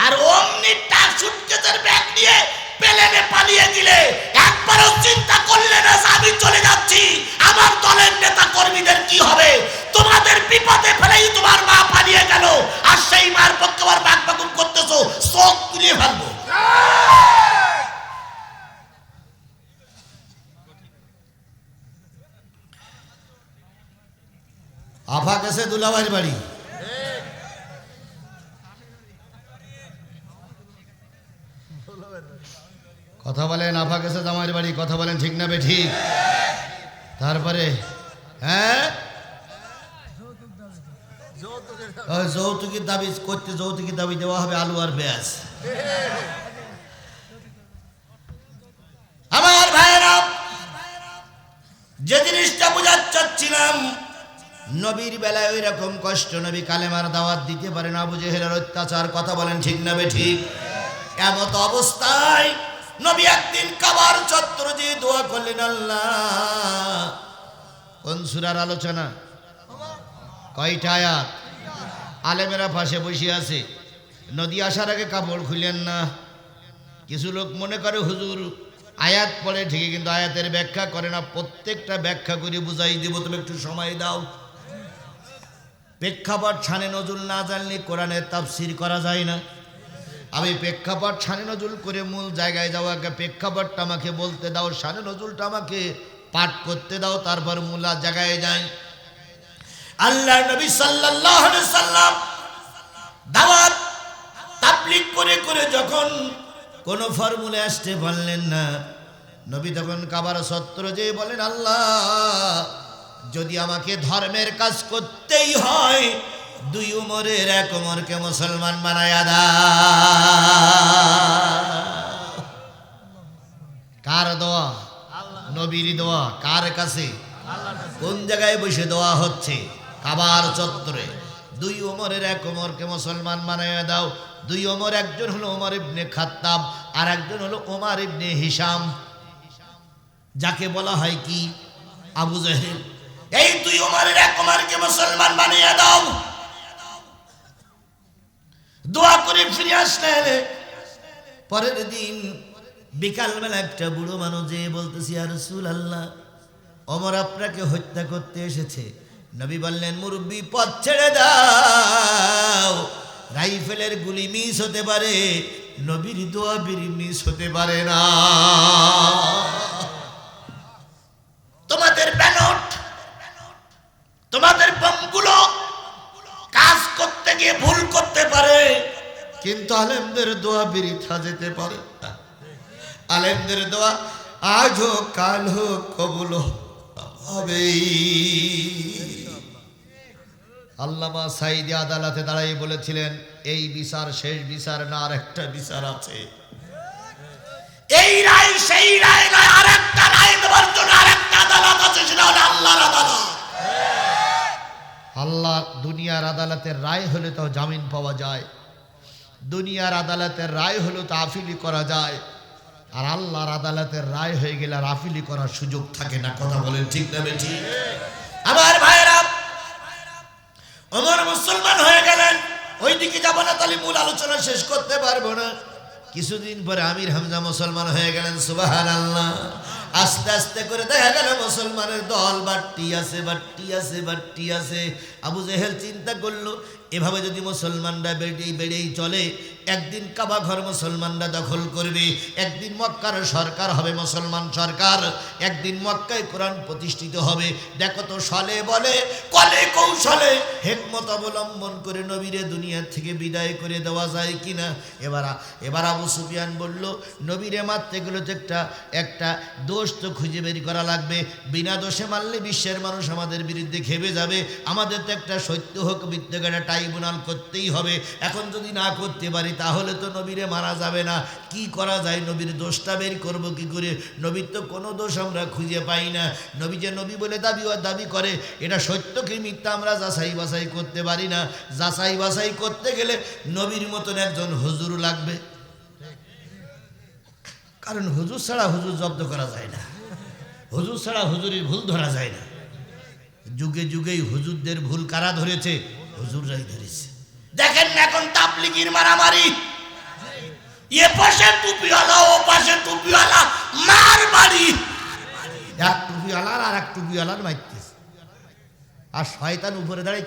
আর অমনি টাক সুটকেসের ব্যাগ নিয়ে প্লেনে পালিয়ে গেলে একবারও চিন্তা করলে না আমি চলে যাচ্ছি, আমার দলের নেতা কর্মীদের কি হবে? তোমাদের বিপদে ফেলেই তোমার মা পালিয়ে গেল, আর সেই মার পক্ষে আবার বাকবাকুম করতেছো, চোখ তুলে ফেলবো। আফা গেছে দুলাভাইয়ের বাড়ি, কথা বলেন। আফা গেছে জামাইয়ের বাড়ি, কথা বলেন ঠিক না ঠিক? তারপরে হ্যাঁ যৌতুকের দাবি করতে, যৌতুকের দাবি দেওয়া হবে আলু আর পেঁয়াজ। আমার ভাইয়েরা, যে জিনিসটা বোঝাতে চাচ্ছিলাম, নবীর বেলায় ওই রকম কষ্ট, নবী কালেমার দাওয়াত দিতে পারে না, আবু জেহেলের অত্যাচার, কথা বলেন ঠিক না ঠিক? এমত অবস্থায় নবী একদিন কাবার চত্বর যে দোয়া করলেন, আল্লাহ। কোন সূরার আলোচনা? কয়টা আয়াত? আলেমেরা পাশে বসে আছে, নদী আসার আগে কাপড় খুলেন না। কিছু লোক মনে করে হুজুর আয়াত পড়ে ঠিকই, কিন্তু আয়াতের ব্যাখ্যা করে না। প্রত্যেকটা ব্যাখ্যা করে বুঝাই দিব, তুমি একটু সময় দাও। প্রেক্ষাপট ছানে নজুল না জানলে কোরআনের তাফসীর করা যায় না। আমি প্রেক্ষাপট ছানে নজুল করে মূল জায়গায় যাও, আগে প্রেক্ষাপটটা আমাকে বলতে দাও, ছানে নজুলটা আমাকে পাঠ করতে দাও, তারপর মূল জায়গায় যাই। আল্লাহ নবী সাল্লাল্লাহু আলাইহি সাল্লাম দাওয়াত তাবলীগ করে করে যখন কোন ফর্মুলে আসতে পারলেন না, নবী তখন কাবার চত্বরে যেয়ে বলেন, আল্লাহ যদি আমাকে ধর্মের কাজ করতেই হয়, দুই উমরের এক উমরকে মুসলমান বানায়া দাও। কার দোয়া? নবীর দোয়া। কার কাছে? কোন জায়গায় বসে দোয়া হচ্ছে? কাবার চত্বরে। দুই উমরের এক উমরকে মুসলমান বানায়া দাও। দুই ওমর, একজন হলো ওমর ইবনে খাত্তাব, আর একজন হলো ওমর ইবনে হিশাম, যাকে বলা হয় কি আবু জেহেল। এই দুই ওমরের এক ওমরকে মুসলমান বানিয়ে দাও। দোয়া করে ফিরে আসলেন। পরের দিন বিকালবেলা একটা বুড়ো মানুষ যে বলতেছি, ইয়া রাসূলুল্লাহ, ওমর আপনাকে হত্যা করতে এসেছে। নবী বললেন, মুরব্বি পথ ছেড়ে দাও, রাইফেলের গুলি মিস হতে পারে, নবীর দোয়া বিরি মিস হতে পারে না। তোমাদের ব্যানট, তোমাদের বমগুলো কাজ করতে গিয়ে ভুল করতে পারে, কিন্তু আলেমদের দোয়া বৃথা যেতে পারে। আলেমদের দোয়া আজ হোক কাল হোক কবুল হবেই। আল্লামা সাঈদী আদালতে দাঁড়াই বলেছিলেন, এই বিচার শেষ বিচার না, আর একটা বিচার আছে। এই রায় সেই রায় নয়, আর একটা রায় দেওয়ার জন্য আরেকটা আদালত আছে, সেটা হলো আল্লাহর আদালত। আল্লাহ দুনিয়ার আদালতের রায় হলে তো জামিন পাওয়া যায়, দুনিয়ার আদালতের রায় হলে তো আপিল করা যায়, আর আল্লাহর আদালতের রায় হয়ে গেলে আর আপিল করার সুযোগ থাকে না। কথা বলেন ঠিক না ঠিক? আমার ভাইয়েরা, ওমর মুসলমান হয়ে গেলেন। ওইদিকে যাবো না, তাহলে মূল আলোচনা শেষ করতে পারবো না। কিছুদিন পরে আমির হামজা মুসলমান হয়ে গেলেন। সুবহানাল্লাহ। আস্তে আস্তে করে দেখা গেল মুসলমানের দল বাড়তি আছে বাড়তি আছে বাড়তি আছে। আবু জেহেল চিন্তা করলো এভাবে যদি মুসলমানরা বেড়েই চলে, একদিন কাবা ঘর মুসলমানরা দখল করবে, একদিন মক্কার সরকার হবে মুসলমান সরকার, একদিন মক্কায় কোরআন প্রতিষ্ঠিত হবে। দেখো তো সলে বলে কলে কৌশলে হিকমত অবলম্বন করে নবীরে দুনিয়া থেকে বিদায় করে দেওয়া যায় কিনা। এবার আবু সুফিয়ান বলল, নবীরে মারতে গেলে তো একটা দোষ তো খুঁজে বের করা লাগবে, বিনা দোষে মারলে বিশ্বের মানুষ আমাদের বিরুদ্ধে খেপে যাবে, আমাদের তো একটা সত্য হোক মিথ্যাকে ট্রাইব্যুনাল করতেই হবে। এখন যদি না করতে পারি তাহলে তো নবীরে মারা যাবে না। কি করা যায়, নবীর দোষটা বের করবো কি করে? নবীর তো কোনো দোষ আমরা খুঁজে পাই না। নবী যে নবী বলে দাবি করে, এটা সত্য কি মিথ্যা আমরা যাচাই বাছাই করতে পারি না। যাচাই বাছাই করতে গেলে নবীর মতন একজন হুজুর লাগবে, কারণ হুজুর ছাড়া হুজুর জব্দ করা যায় না, হুজুর ছাড়া হুজুরের ভুল ধরা যায় না। যুগে যুগেই হুজুরদের ভুল কারা ধরেছে? হুজুররাই ধরেছে। দেখেন না এখন তাবলীগীর মারামারি, এ পাশে টুপিওয়ালা ও পাশে টুপিওয়ালা মার বাড়ি, এক টুপিওয়ালার আর এক টুপিওয়ালার মারতেছে, আর শয়তান উপরে দাঁড়িয়ে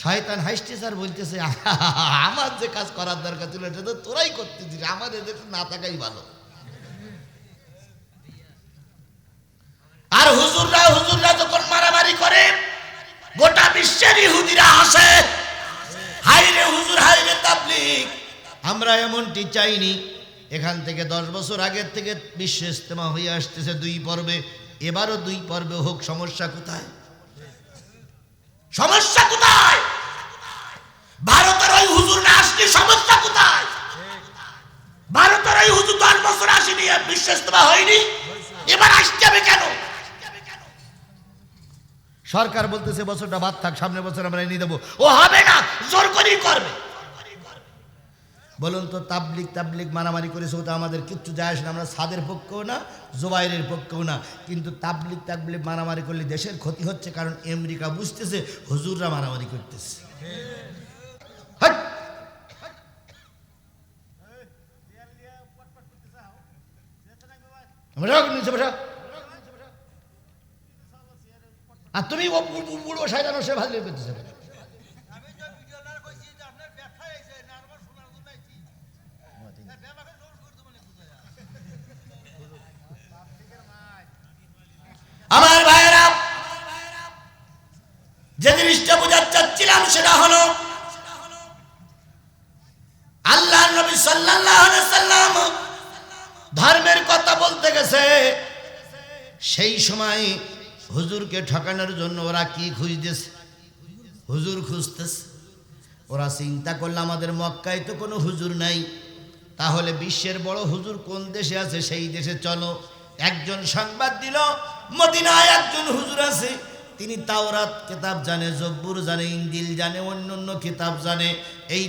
শয়তান হাসতেছে আর বলতেছে আমার যে কাজ করার দরকার ছিল এটা তো তোরাই করতেছিস, আমাদের দেশে না থাকাই ভালো। আর হুজুররা যখন মারামারি করে গোটা বিশ্বের ইহুদিরা হাসে, হাইরে হুজুর হাইরে তাবলীগ। আমরা এমনটি চাইনি। এখান থেকে 10 বছর আগের থেকে বিশ্ব ইজতেমা হয়ে আসতেছে 2 পর্বে, এবারও 2 পর্বে হোক। সমস্যা কোথায়? সমস্যা কোথায়? ভারতের ওই হুজুর না আসলে সমস্যা কোথায়? ভারতের ওই হুজুর 10 বছর আসেনি, বিশ্ব ইজতেমা হয়নি, এবার আসতে হবে কেন? সরকার বলতেছে বছরটা বাদ থাক, সামনের বছর আমরা নিয়ে দেবো। ও হবে না, জোর করেই করবে। বলুন তো তাবলীগ মারামারি করেছে, ওটা আমাদের কিচ্ছু যায় আসে না, আমরা সাদের পক্ষেও না জোবাইরের পক্ষেও না। কিন্তু তাবলীগ মারামারি করলে দেশের ক্ষতি হচ্ছে, কারণ আমেরিকা বুঝতেছে হুজুররা মারামারি করতেছে। আর তুমি বুড়ো শয়তান সে ভালো করতেছে। আমার ভাইয়েরা, যে জিনিসটা বোঝাতে চাচ্ছিলাম সেটা হলো আল্লাহ নবী সাল্লাল্লাহু আলাইহি সাল্লাম ধর্মের কথা বলতে গেছে, সেই সময় হুজুরকে ঠকানোর জন্য ওরা কি খুঁজতেছে? হুজুর খুঁজতেছে। ওরা চিন্তা করলে আমাদের মক্কায় তো কোনো হুজুর নাই, তাহলে বিশ্বের বড় হুজুর কোন দেশে আছে সেই দেশে চলো। একজন সংবাদ দিল মদিনায় একজন হুজুর আছে, তিনি তাওরাত কিতাব জানে, জব্বুর জানে, ইনজিল জানে, অন্যান্য কিতাব জানে, এই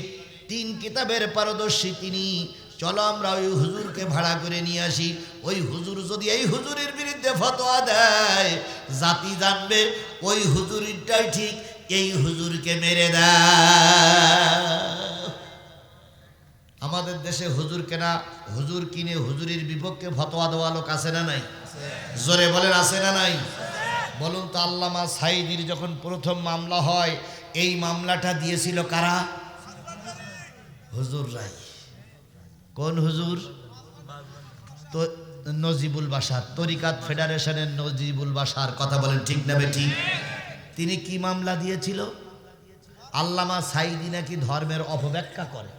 3 কিতাবের পারদর্শী তিনি। চলো আমরা ওই হুজুরকে ভাড়া করে নিয়ে আসি। ওই হুজুর যদি এই হুজুরের বিরুদ্ধে ফতোয়া দেয়, জাতি জানবে ওই হুজুরটাই ঠিক, এই হুজুরকে মেরে দেয়। আমাদের দেশে হুজুর কিনে হুজুরের বিপক্ষে ফতোয়া দেওয়া লোক আছে না নাই? জোরে বলেন আছে না নাই? বলুন তো, আল্লামা সাঈদীর যখন প্রথম মামলা হয়, এই মামলাটা দিয়েছিল কারা? হুজুররাই। কোন হুজুর? তো নজিবুল বাশার, তরিকাত ফেডারেশনের নজিবুল বাশার। কথা বলেন ঠিক না বেঠিক? তিনি কি মামলা দিয়েছিল? আল্লামা সাঈদী নাকি ধর্মের অপব্যাখ্যা করে।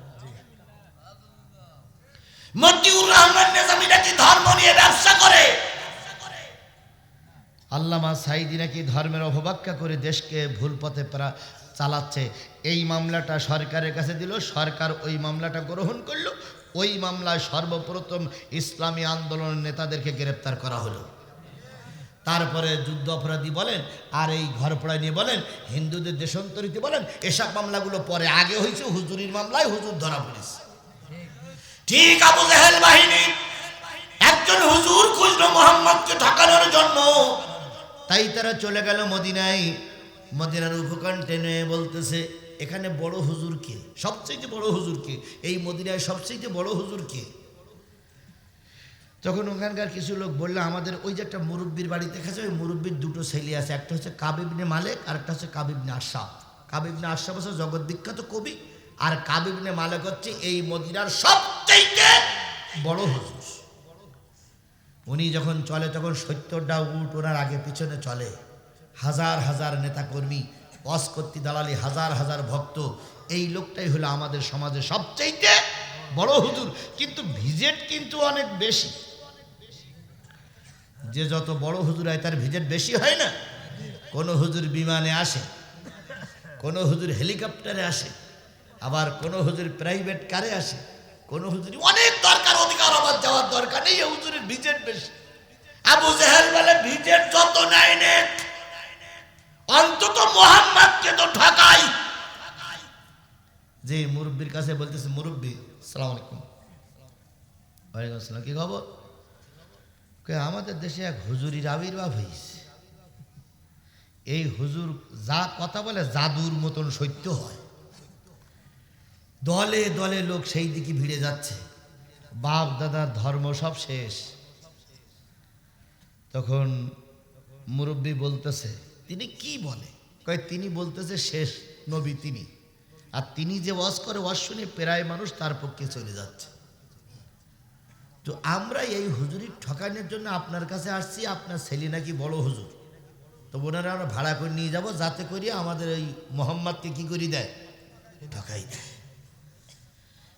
মতিউর রহমান নিজামী নাকি ধর্ম নিয়ে ব্যবসা করে। আল্লামা সাঈদী নাকি ধর্মের অপব্যাখ্যা করে দেশকে ভুল পথে চালাচ্ছে। এই মামলাটা সরকারের কাছে দিল, সরকার ওই মামলাটা গ্রহণ করলো। ওই মামলায় সর্বপ্রথম ইসলামী আন্দোলনের নেতাদেরকে গ্রেপ্তার করা হলো। তারপরে যুদ্ধ অপরাধী বলেন, আর এই ঘরপড়া নিয়ে বলেন, হিন্দুদের দেশান্তরিতে বলেন, এসব মামলাগুলো পরে। আগে হয়েছে হুজুরির মামলায় হুজুর ধরা পড়েছে। ঠিক আবু জেহেল বাহিনী একজন হুজুর খুঁজলো মুহাম্মদকে ঠকানোর জন্য, তাই তারা চলে গেল মদিনায়। মদিনার উপকণ্ঠে নিয়ে বলতেছে, এখানে বড় হুজুর কে? সবচেয়ে বড় হুজুর কে? এই মদিনায় সবচেয়ে বড় হুজুর কে? তখন ওখানকার কিছু লোক বললো, আমাদের ওই যে একটা মুরব্বির বাড়ি দেখেছে, ওই মুরব্বির দুটো ছেলে আছে, একটা হচ্ছে কাব ইবনে মালেক আর একটা হচ্ছে কাব ইবনে আশরাফ। কাব ইবনে আশরাফ হচ্ছে জগৎ বিখ্যাত কবি, আর কাব ইবনে মালেক হচ্ছে এই মদিনার সবচেয়ে বড় হুজুর। উনি যখন চলে তখন 70টা উট ওনার আগে পিছনে চলে, হাজার হাজার নেতাকর্মী, ওয়াজ করতে দালালি, হাজার হাজার ভক্ত। এই লোকটাই হলো আমাদের সমাজে সবচেয়ে বড় হুজুর, কিন্তু ভিজিট কিন্তু অনেক বেশি। যে যত বড় হুজুর হয় তার ভিজিট বেশি হয় না? কোনো হুজুর বিমানে আসে, কোনো হুজুর হেলিকপ্টারে আসে, আবার কোনো হুজুর প্রাইভেট কারে আসে, কোনো হুজুর অনেক দরকার, অধিকার আবার যাওয়ার দরকার নেই, এই হুজুরের ভিজিট বেশি। আবু জেহেল বলে ভিজিট যত নাই নেক, অন্তত মুহাম্মদকে তো ঠকাই। যে মুরব্বির কাছে বলতেছে, মুরব্বি আসসালামু আলাইকুম। ওয়ালাইকুম আসসালাম, কি খবর? আমাদের দেশে এক হুজুরির আবির্ভাব হয়েছে, এই হুজুর যা কথা বলে জাদুর মতন সত্য হয়। দলে দলে লোক সেই দিকে ভিড়ে যাচ্ছে, বাপ দাদার ধর্ম সব শেষ। তখন মুরব্বি বলতেছে, তিনি কি বলে? কয় তিনি বলতেছে শেষ নবী তিনি, আর তিনি যে ওয়াজ করে ওয়াজ শুনে প্রায় মানুষ তার পক্ষে চলে যাচ্ছে। তো আমরা এই হুজুরির ঠকানোর জন্য আপনার কাছে আসছি, আপনার ছেলে নাকি বড় হুজুর, তো ওনারা আমরা ভাড়া করে নিয়ে যাব, যাতে করি আমাদের এই মোহাম্মদকে কি করে দেয়, ঠকাই দেয়।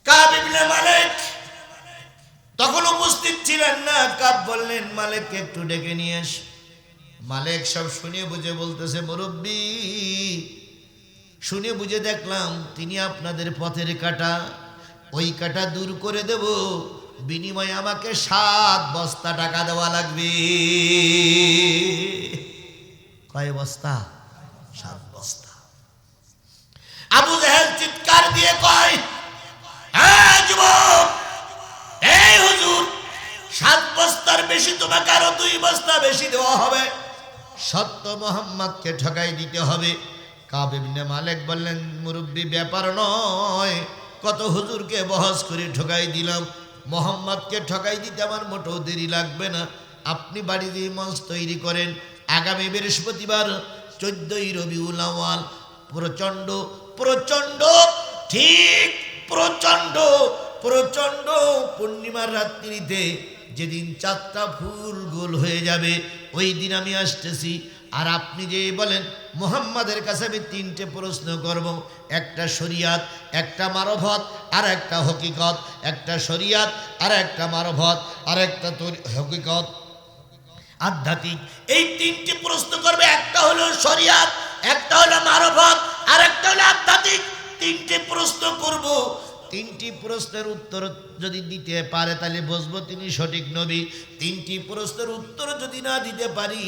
কাব ইবনে মালিক তখন উপস্থিত ছিলেন না। কাব বললেন, মালিককে একটু ডেকে নিয়ে এস। মালিক সব শুনে বুঝে বলতেছে, মুরব্বি শুনে বুঝে দেখলাম তিনি আপনাদের পথের কাঁটা, ওই কাঁটা দূর করে দেব, বিনিময়ে আমাকে 7 বস্তা টাকা দেওয়া লাগবে। কয় বস্তা? 7 বস্তা। আবু জেহেল চিৎকার দিয়ে কয়, হ্যাঁ যুবক, এই হুজুর 7 বস্তার বেশি তোমাকে আরো 2 বস্তা বেশি দেওয়া হবে, সত্য মোহাম্মদকে ঠকাই দিতে হবে। কাব ইবনে মালিক বললেন, মুরব্বি ব্যাপার নয়, কত হুজুরকে বহস করে ঠকাই দিলাম, মোহাম্মদকে ঠকাই দিতে আমার মোটেও দেরি লাগবে না। আপনি বাড়ি দিয়ে মঞ্চ তৈরি করেন, আগামী বৃহস্পতিবার 14ই রবিউল আউয়াল, প্রচণ্ড প্রচণ্ড ঠিক প্রচণ্ড প্রচণ্ড পূর্ণিমার রাত্রিতে যেদিন 4টা ফুল গোল হয়ে যাবে, ওই দিন আমি আসতেছি। আর আপনি যে বলেন মুহাম্মাদের কাছে আমি 3টে প্রশ্ন করব, একটা শরিয়াত, একটা মারফত, আর একটা হকিকত। একটা শরিয়াত, আর একটা মারফত, আর একটা হকিকত আধ্যাত্মিক। এই 3টে প্রশ্ন করবে, একটা হলো শরিয়াত, একটা হলো মারফত, আর একটা হলো আধ্যাত্মিক। 3টে প্রশ্ন করব। 3টি প্রশ্নের উত্তর যদি দিতে পারে তাহলে বুঝবো তিনি সঠিক নবী। 3টি প্রশ্নের উত্তর যদি না দিতে পারি,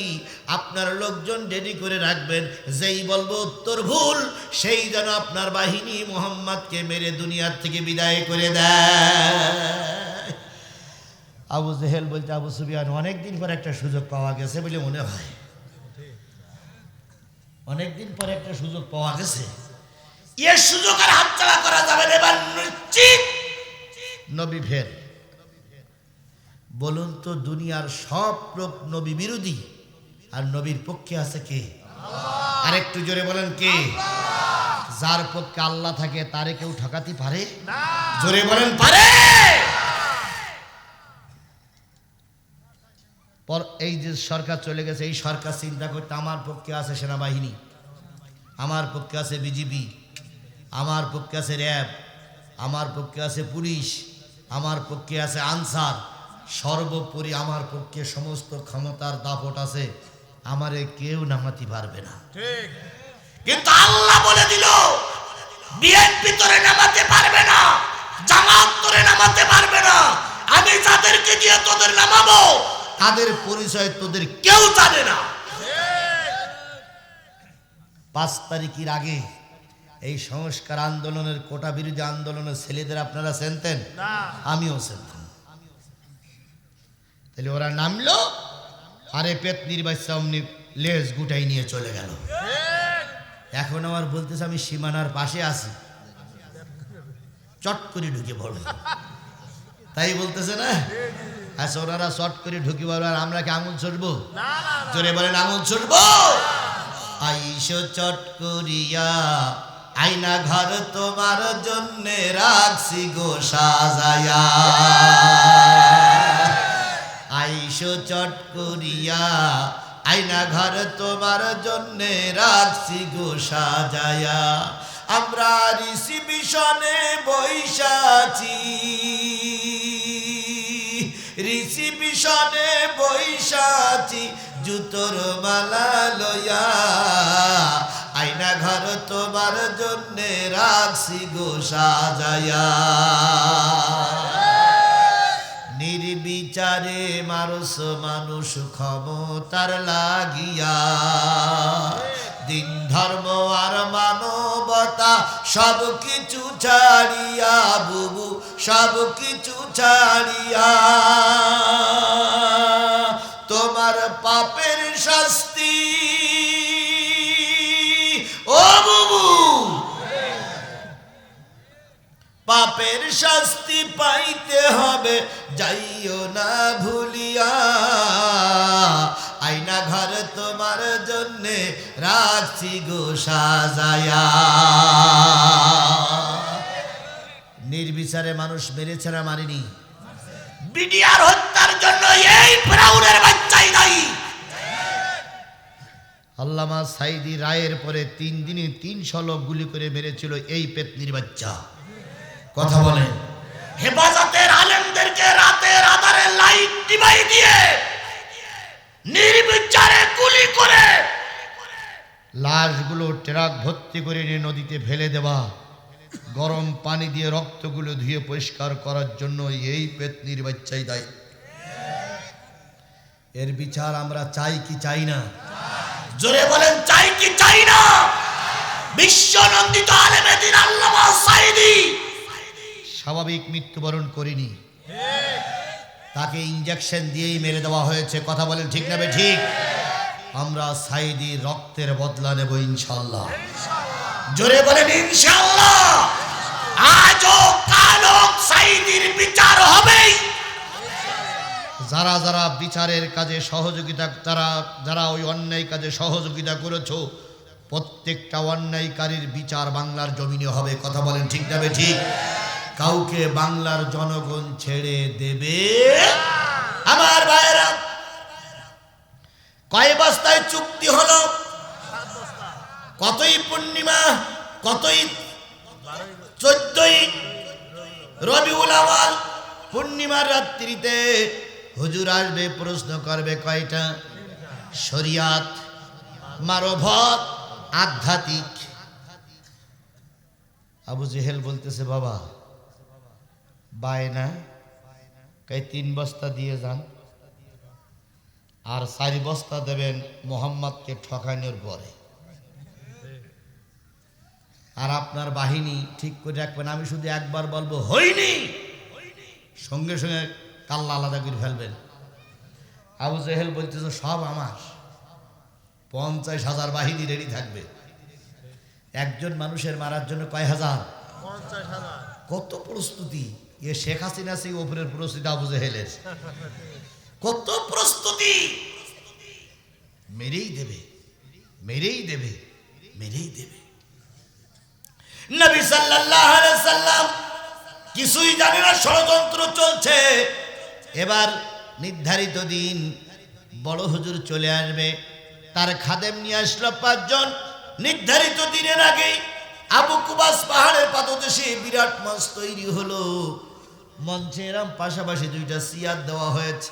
আপনার লোকজন রেডি করে রাখবেন, যেই বলবো উত্তর ভুল সেই যেন আপনার বাহিনী মুহাম্মদকে মেরে দুনিয়ার থেকে বিদায় করে দেয়। আবু জেহেল বলতে, আবু সুফিয়ান অনেকদিন পর একটা সুযোগ পাওয়া গেছে বলে মনে হয়, অনেকদিন পর একটা সুযোগ পাওয়া গেছে, এর সুযোগ আর হাতছাড়া করা যাবে না। এবার নিশ্চিত নবী ফের। বলুন তো, দুনিয়ার সব লোক নবী বিরোধী, আর নবীর পক্ষে আছে কে? আর একটু জোরে বলেন কে? যার পক্ষে আল্লাহ থাকে তারে কেউ ঠকাতে পারে? জোরে বলেন পারে? এই যে সরকার চলে গেছে, এই সরকার চিন্তা করতে আমার পক্ষে আছে সেনাবাহিনী, আমার পক্ষে আছে বিজিবি, আমার পক্ষে আছে র্যাব, আমার পক্ষে আছে পুলিশ, আমার পক্ষে আছে আনসার, সর্বোপরি আমার পক্ষে সমস্ত ক্ষমতার দাপট আছে, আমারে কেউ নামাতে পারবে না। কিন্তু আল্লাহ বলে দিল, বিএনপি তোরে নামাতে পারবে না, জামাত তোরে নামাতে পারবে না, আমি যাদেরকে দিয়ে তোদের নামাবো তাদের পরিচয় তোদের কেউ জানে না। 5 তারিখের আগে এই সংস্কার আন্দোলনের, কোটা বিরোধী আন্দোলনের ছেলেদের আপনারা চিনতেন? আমিও চিনতাম। তাহলে ওরা নামলো, আরে পেট নির্বাচন অমনি লেজ গুটাই নিয়ে চলে গেল। এখন আমার বলতেছে আমি সীমানার পাশে আছি, চট করে ঢুকে পড়বে, তাই বলতেছে না? আচ্ছা ওনারা শর্ট করে ঢুকি বলবো আর আমরা কি আঙুল ছুটবো? জোরে বলেন আঙুল ছুটবো? আইসো চট করিয়া আয়না ঘর তোমার জন্যে রাখছি গো সাজায়া। আইসো চট করিয়া আয়না ঘর তোমার জন্যে রাখছি গো সাজায়া। আমরা রিসিপশনে বৈশাছি, রিসিপশনে বৈশাছি জুতোর মালা লইয়া। আয়না ঘর তোমার জন্যে রাখছি গো সাজায়া। নির্বিচারে মানুষ মানুষ ক্ষমতার লাগিয়া। দিন ধর্ম আর মানবতা সব কিছু ছাড়িয়া বুবু সব কিছু ছাড়িয়া। তোমার পাপের শাস্তি ও বুবু, পাপের শাস্তি পাইতে হবে যাইও না ভুলিয়া। আয়না ঘর তোমার জন্যে রাখছি গো সাজায়া। নির্বিচারে মানুষ মেরেছে না মারিনি? বিডিআর হত্যার জন্য এই ফিরাউনের বাচ্চাই দায়ী। আল্লামা সাইদি রায়ের পরে 3 দিনে 300 লোক গুলি করে মেরেছিল এই পেতনির বাচ্চা। কথা বলেন। হেফাজতের আলেমদেরকে রাতের আধারে লাইট ডিভাই দিয়ে নির্বিচারে গুলি করে লাশগুলো ট্রাক ভর্তি করে নিয়ে নদীতে ফেলে দেওয়া, গরম পানি দিয়ে রক্তগুলো ধুয়ে পরিষ্কার করার জন্য এই পেতনির বাচ্চাই দায়ী। এর বিচার আমরা চাই কি চাই না? জোরে বলেন চাই কি চাই না? বিশ্ব নন্দিত আলেমে দ্বীন আল্লামা সাইদি স্বাভাবিক মৃত্যুবরণ করেনি, তাকে ইনজেকশন দিয়েই মেরে দেওয়া হয়েছে। কথা বলেন ঠিক না ঠিক? আমরা সাইদি রক্তের বদলা নেব ইনশাআল্লাহ। জোরে বলেন ইনশাআল্লাহ। আজও কালো সাইদির বিচার হবেই। যারা যারা বিচারের কাজে সহযোগিতা, যারা ওই অন্যায় কাজে সহযোগিতা করেছো, প্রত্যেকটা অন্যায়কারীর বিচার বাংলার জমিনে হবে। কথা বলেন ঠিক না ঠিক? কাউকে বাংলার জনগণ ছেড়ে দেবে? আমার ভাইরা, কয় বস্তায় চুক্তি হলো? কতই পূর্ণিমা, কতই 14ই রবিউল আউয়াল পূর্ণিমার রাত্রিতে হুজুর আসবে, প্রশ্ন করবে কয়টা? শরিয়াত, মানবত, আধ্যাত্মিক। আবু জেহেল বলতেছে বাবা বায়না কই 3 বস্তা দিয়ে যান আর 4 বস্তা দেবেন মোহাম্মদকে ঠকানোর পরে, আর আপনার বাহিনী ঠিক করে রাখবেন। আমি শুধু একবার বলবো হয়নি, সঙ্গে সঙ্গে কাল্লা আলাদা করে ফেলবেন। আবু জেহেল বলতেছে সব আমার, 50,000 বাহিনী রেডি থাকবে। একজন মানুষের মারার জন্য কয় হাজার? 50,000। কত প্রস্তুতি! এ শেখ হাসিনা সেই ওপরের প্রস্তুতি আবু জেহেলের। কত প্রস্তুতি! মেরেই দেবে, মেরেই দেবে, মেরেই দেবে। নবী সাল্লাল্লাহু আলাইহি সাল্লাম কিছুই জানে না, ষড়যন্ত্র চলছে। এবার নির্ধারিত দিন বড় হুজুর চলে আসবে, তার খাদেম নিয়ে আসলো 5 জন। নির্ধারিত দিনের আগেই আবু কুবাস পাহাড়ের পাদদেশে বিরাট মঞ্চ তৈরি হলো। মঞ্চে এরম পাশাপাশি 2টা চেয়ার দেওয়া হয়েছে,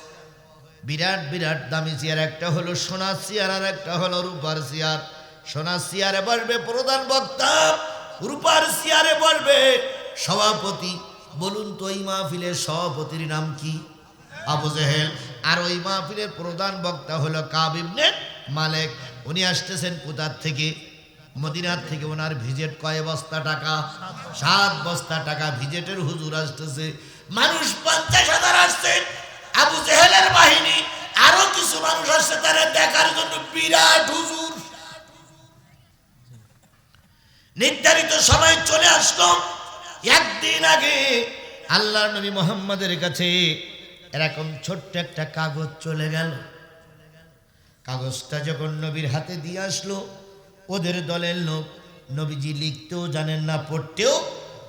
বিরাট বিরাট দামি চেয়ার। একটা হলো সোনার চেয়ার আর একটা হলো রূপার চেয়ার। সোনার চেয়ারে বসবে প্রধান বক্তা, রূপার চেয়ারে বসবে সভাপতি। বলুন তো এই মাহফিলের সভাপতির নাম কি? আবু জেহেল। আর ওই মাহফিলের প্রধান বক্তা হলো কাব ইবনে মালিক। উনি আসতেছেন কোথার থেকে? মদিনার থেকে। ওনার ভিজিট কয় বস্তা টাকা? 7 বস্তা টাকা ভিজিটের হুজুর আসতেছে। মানুষ 50,000 আসছে। আবু জেহেলের বাহিনী আরো কিছু মানুষ আসছে তারা দেখার জন্য। বিরাট হুজুর। নির্ধারিত সময় চলে আসলো। একদিন আগে আল্লাহর নবী মুহাম্মদের কাছে এরকম ছোট্ট একটা কাগজ চলে গেল। কাগজটা যখন নবীর হাতে দিয়ে আসলো, ওদের দলের লোক, নবীজি লিখতেও জানেন না, পড়তেও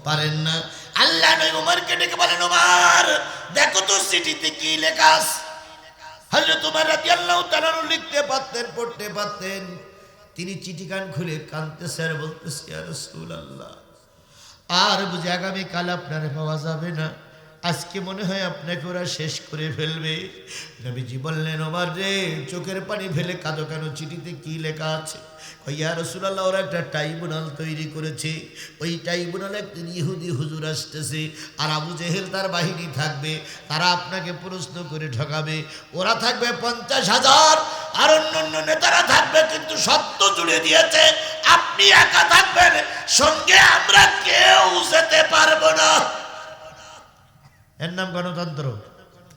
পারেন না। আল্লাহ নবী ওমরকে ডেকে বলেন, ওমর দেখো তো চিঠিতে কি লেখা আছে। হযরত ওমর রাদিয়াল্লাহু তাআলা লিখতে পারতেন, পড়তে পারতেন। তিনি চিঠিখান খুলে কাঁদতেছে আর বলতেছে, ইয়া রাসূলুল্লাহ, আর বুঝে আগামীকাল আপনারে পাওয়া যাবে না, আজকে মনে হয় আপনাকে ওরা শেষ করে ফেলবে। নবীজি বললেন, ওমর রে, চোখের পানি ফেলে কাঁদো কেন? চিঠিতে কি লেখা আছে? ইয়া রাসূলুল্লাহ, ওরা একটা ট্রাইব্যুনাল তৈরি করেছে, ওই ট্রাইব্যুনালে একজন ইহুদি হুজুর আসতেছে, আর আবু জেহেল তার বাহিনী থাকবে, তারা আপনাকে প্রশ্ন করে ঠকাবে। ওরা থাকবে 50,000 আর অন্য নেতারা থাকবে, কিন্তু সত্য জুড়ে দিয়েছে আপনি একা থাকবেন, সঙ্গে আমরা কেউ যেতে পারবো না। এর নাম গণতন্ত্র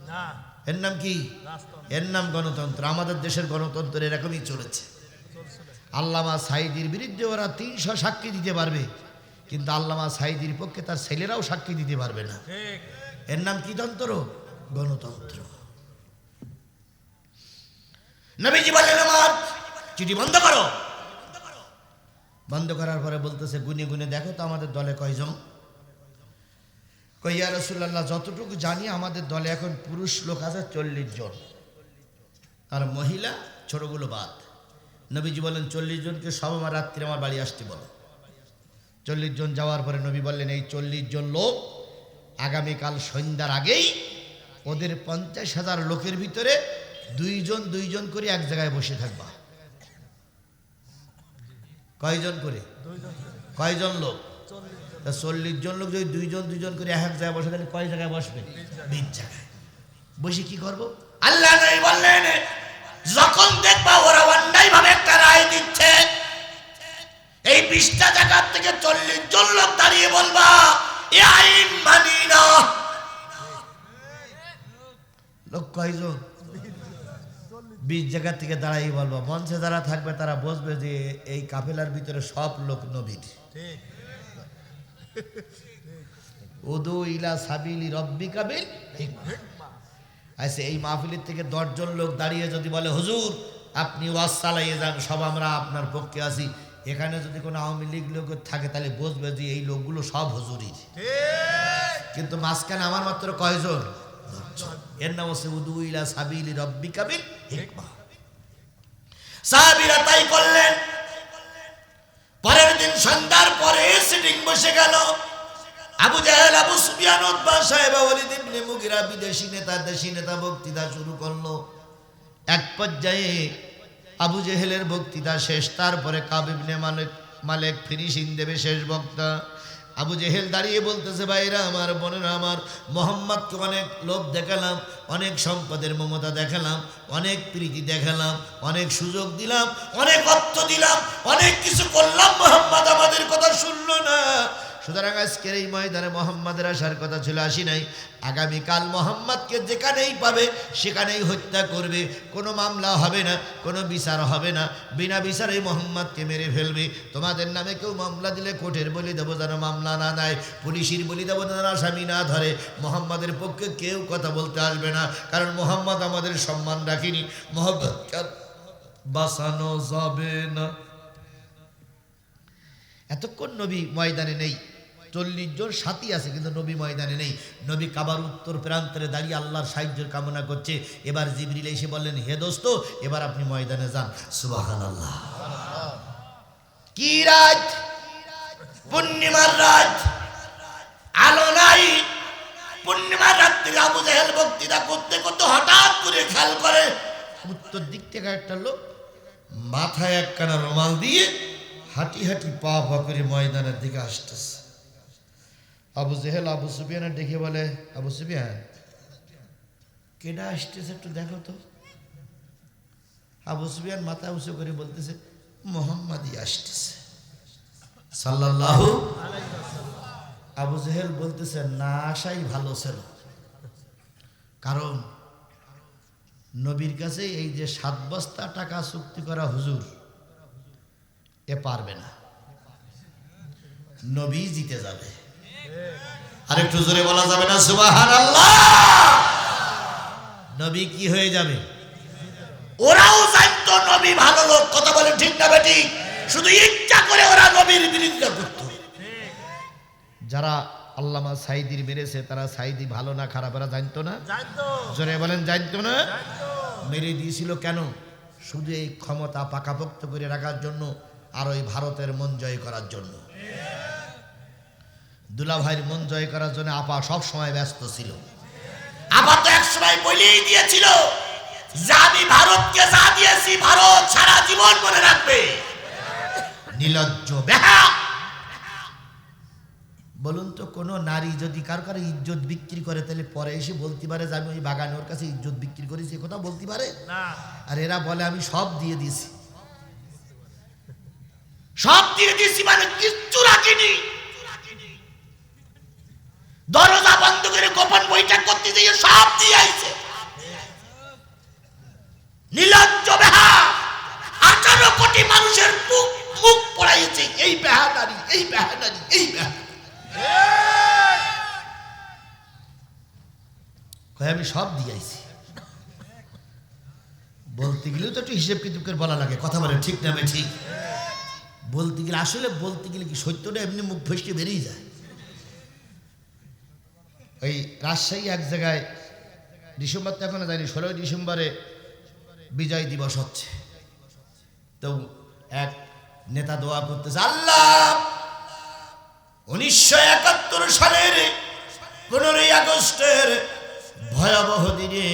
না, এর নাম কি? এর নাম গণতন্ত্র। আমাদের দেশের গণতন্ত্র এরকমই চলেছে। আল্লামা সাঈদীর বিরুদ্ধে ওরা 300 সাক্ষী দিতে পারবে, কিন্তু আল্লামা সাঈদীর পক্ষে তার ছেলেরাও সাক্ষী দিতে পারবে না। এর নাম কি তন্ত্র? গণতন্ত্র। নবীজি বললেন, আমার চিঠি বন্ধ করো। বন্ধ করার পরে বলতেছে, গুনে গুনে দেখো তো আমাদের দলে কয়জন? ইয়া রাসূলুল্লাহ, যতটুকু জানি আমাদের দলে এখন পুরুষ লোক আছে 40 জন, আর মহিলা ছোটগুলো বাদ। নবীজি বলেন, 40 জনকে সব আমার রাত্রে আমার বাড়ি আসতে বলো। 40 জন যাওয়ার পরে নবী বললেন, এই 40 জন লোক আগামীকাল সন্ধ্যার আগেই ওদের 50,000 লোকের ভিতরে 2 জন করে এক জায়গায় বসে থাকবা। কয়জন করে? কয়জন লোক? 40 জন লোক যদি 2 জন করে এক জায়গায় বসে, তাহলে কয় জায়গায় বসবে? 20 জায়গায় বসে কি করবো? আল্লাহ নবী বললেন, যখন দেখবা ওরা অন্যায় ভাবে একটা রায় দিচ্ছে, এই 20টা জায়গা থেকে 40 জন লোক দাঁড়িয়ে বলবা, এ আইন মানি না। লোক কয়জন? 20 জায়গা থেকে দাঁড়াই বলবা। মঞ্চে যারা থাকবে তারা বুঝবে যে এই কাফেলার ভিতরে সব লোক নবীর। উদু ইলা সাবিলি রব্বিকা বিল হিকমা। আচ্ছা, এই মাহফিলের থেকে 10 জন লোক দাঁড়িয়ে যদি বলে, হুজুর আপনি ওয়াজ চালাইয়ে যান, সব আমরা আপনার পক্ষে আছি, এখানে যদি কোনো আওয়ামী লীগ লোক থাকে তাহলে বুঝবে যে এই লোকগুলো সব হুজুরির। কিন্তু মাঝখানে আমার মাত্র কয়জন? এর নাম হচ্ছে উদু ইলা সাবিলি রব্বিকা বিল হিকমা। সাহাবীরা তাই করলেন। পরের দিন সন্ধ্যার পরে সিটিং বসে গেল। আবু জাহেল, আবু সুফিয়ান, উতবা, সাহেবা, ওয়ালিদ ইবনে মুগিরা, দেশি নেতা বক্তৃতা শুরু করলো। এক পর্যায়ে আবু জেহেলের বক্তৃতা শেষ, তারপরে কাব ইবনে মালিক ফিনিশিং দেবে, শেষ বক্তা। আবু জেহেল দাঁড়িয়ে বলতেছে, ভাইরা আমার, বোনেরা আমার, মোহাম্মদকে অনেক লোভ দেখালাম, অনেক সম্পদের মমতা দেখালাম, অনেক প্রীতি দেখালাম, অনেক সুযোগ দিলাম, অনেক অর্থ দিলাম, অনেক কিছু করলাম, মোহাম্মদ আমাদের কথা শুনলো না। সুতরাং আজকের এই ময়দানে মোহাম্মদের আসার কথা ছিল, আসি নাই। আগামীকাল মোহাম্মদকে যেখানেই পাবে সেখানেই হত্যা করবে, কোনো মামলা হবে না, কোনো বিচার হবে না, বিনা বিচারে মোহাম্মদকে মেরে ফেলবে। তোমাদের নামে কেউ মামলা দিলে কোর্টের বলি দেবো যেন মামলা না দেয়, পুলিশের বলি দেবো যেন আসামি না ধরে। মোহাম্মদের পক্ষে কেউ কথা বলতে আসবে না, কারণ মোহাম্মদ আমাদের সম্মান রাখিনি, মোহাম্মদকে বাঁচানো যাবে না। এতক্ষণ নবী ময়দানে নেই, 40 জন সাথী আছে, কিন্তু নবী ময়দানে নেই। নবী কাবার উত্তর প্রান্তরে দাঁড়িয়ে আল্লাহর সাহায্যের কামনা করছে। এবার জিবরিল এসে বললেন, হে দোস্ত, এবার আপনি ময়দানে যান। সুবহানাল্লাহ। কি রাত? পূর্ণিমার রাত, আলো নাই। পূর্ণিমার রাত্রে আবু জাহেল বক্তৃতা করতে করতে হঠাৎ করে খেয়াল করে উত্তর দিক থেকে একটা লোক মাথায় একখানা রুমাল দিয়ে হাঁটি হাঁটি পা পা করে ময়দানের দিকে আসতেছে। আবু জেহেল আবু সুফিয়ানের দেখে বলে, আবু সুফিয়ান, কেডা আসতেছে একটু দেখো তো। আবু সুফিয়ান মাথা উঁচু করে বলতেছে, মুহাম্মাদই আসতেছে সাল্লাল্লাহু আলাইহি ওয়াসাল্লাম। আবু জেহেল বলতেছে, না আসাই ভালো ছিল, কারণ নবীর কাছে এই যে 7 বস্তা টাকা চুক্তি করা হুজুর, এ পারবে না, নবী জিতে যাবে। আরেকটু জোরে বলা যাবে না সুবহানাল্লাহ? নবী কি হয়ে যাবে। ওরাও জানতো নবী ভালো লোক, কথা বলে ঠিক না বেটি? শুধু ইচ্ছা করে ওরা নবীর বিরোধিতা করত। যারা আল্লামা সাইদির মেরেছে তারা সাইদি ভালো না খারাপ এরা জানতো না? জোরে বলেন জানতো না? মেরে দিয়েছিল কেন? শুধু এই ক্ষমতা পাকাপোক্ত করে রাখার জন্য আর ওই ভারতের মন জয় করার জন্য। দুলাভাইয়ের মন জয় করার জন্য আপা সব সময় ব্যস্ত ছিল। আপা তো এক সময় বলেই দিয়েছিল যে আমি ভারতকে যা দিয়েছি ভারত সারা জীবন মনে রাখবে। নির্লজ্জ বেহা। বলুন তো, কোন নারী যদি কারো ইজ্জত বিক্রি করে তাহলে পরে এসে বলতে পারে যে আমি ওই বাগানে ওর কাছে ইজ্জত বিক্রি করেছি, কথা বলতে পারে না? আর এরা বলে আমি সব দিয়ে দিয়েছি। সব দিয়ে দিয়েছি মানে কিচ্ছু রাখিনি। দরজা বন্ধ করে গোপন বৈঠক করতে গিয়ে সব দিয়ে আইছে। নির্লজ্জ বেহা। 18 কোটি মানুষের মুখ পড়াইছে এই বেহা নারী, এই বেহা নারী, এই বেহা। আমি সব দিয়ে আইছি। বলতে গেলেও তো একটু হিসেব কিন্তু বলা লাগে, কথা বলে ঠিক না ঠিক? বলতে গেলে আসলে বলতে গেলে কি সত্যটা এমনি মুখ ফসকে বেরিয়ে যায়। ওই রাজশাহী এক জায়গায় ডিসেম্বর তো এখনো যায়নি, 16 ডিসেম্বরে বিজয় দিবস হচ্ছে। তো এক নেতা দোয়া করতেছে, আল্লাহ 1971 সালের 15ই আগস্টের ভয়াবহ দিনে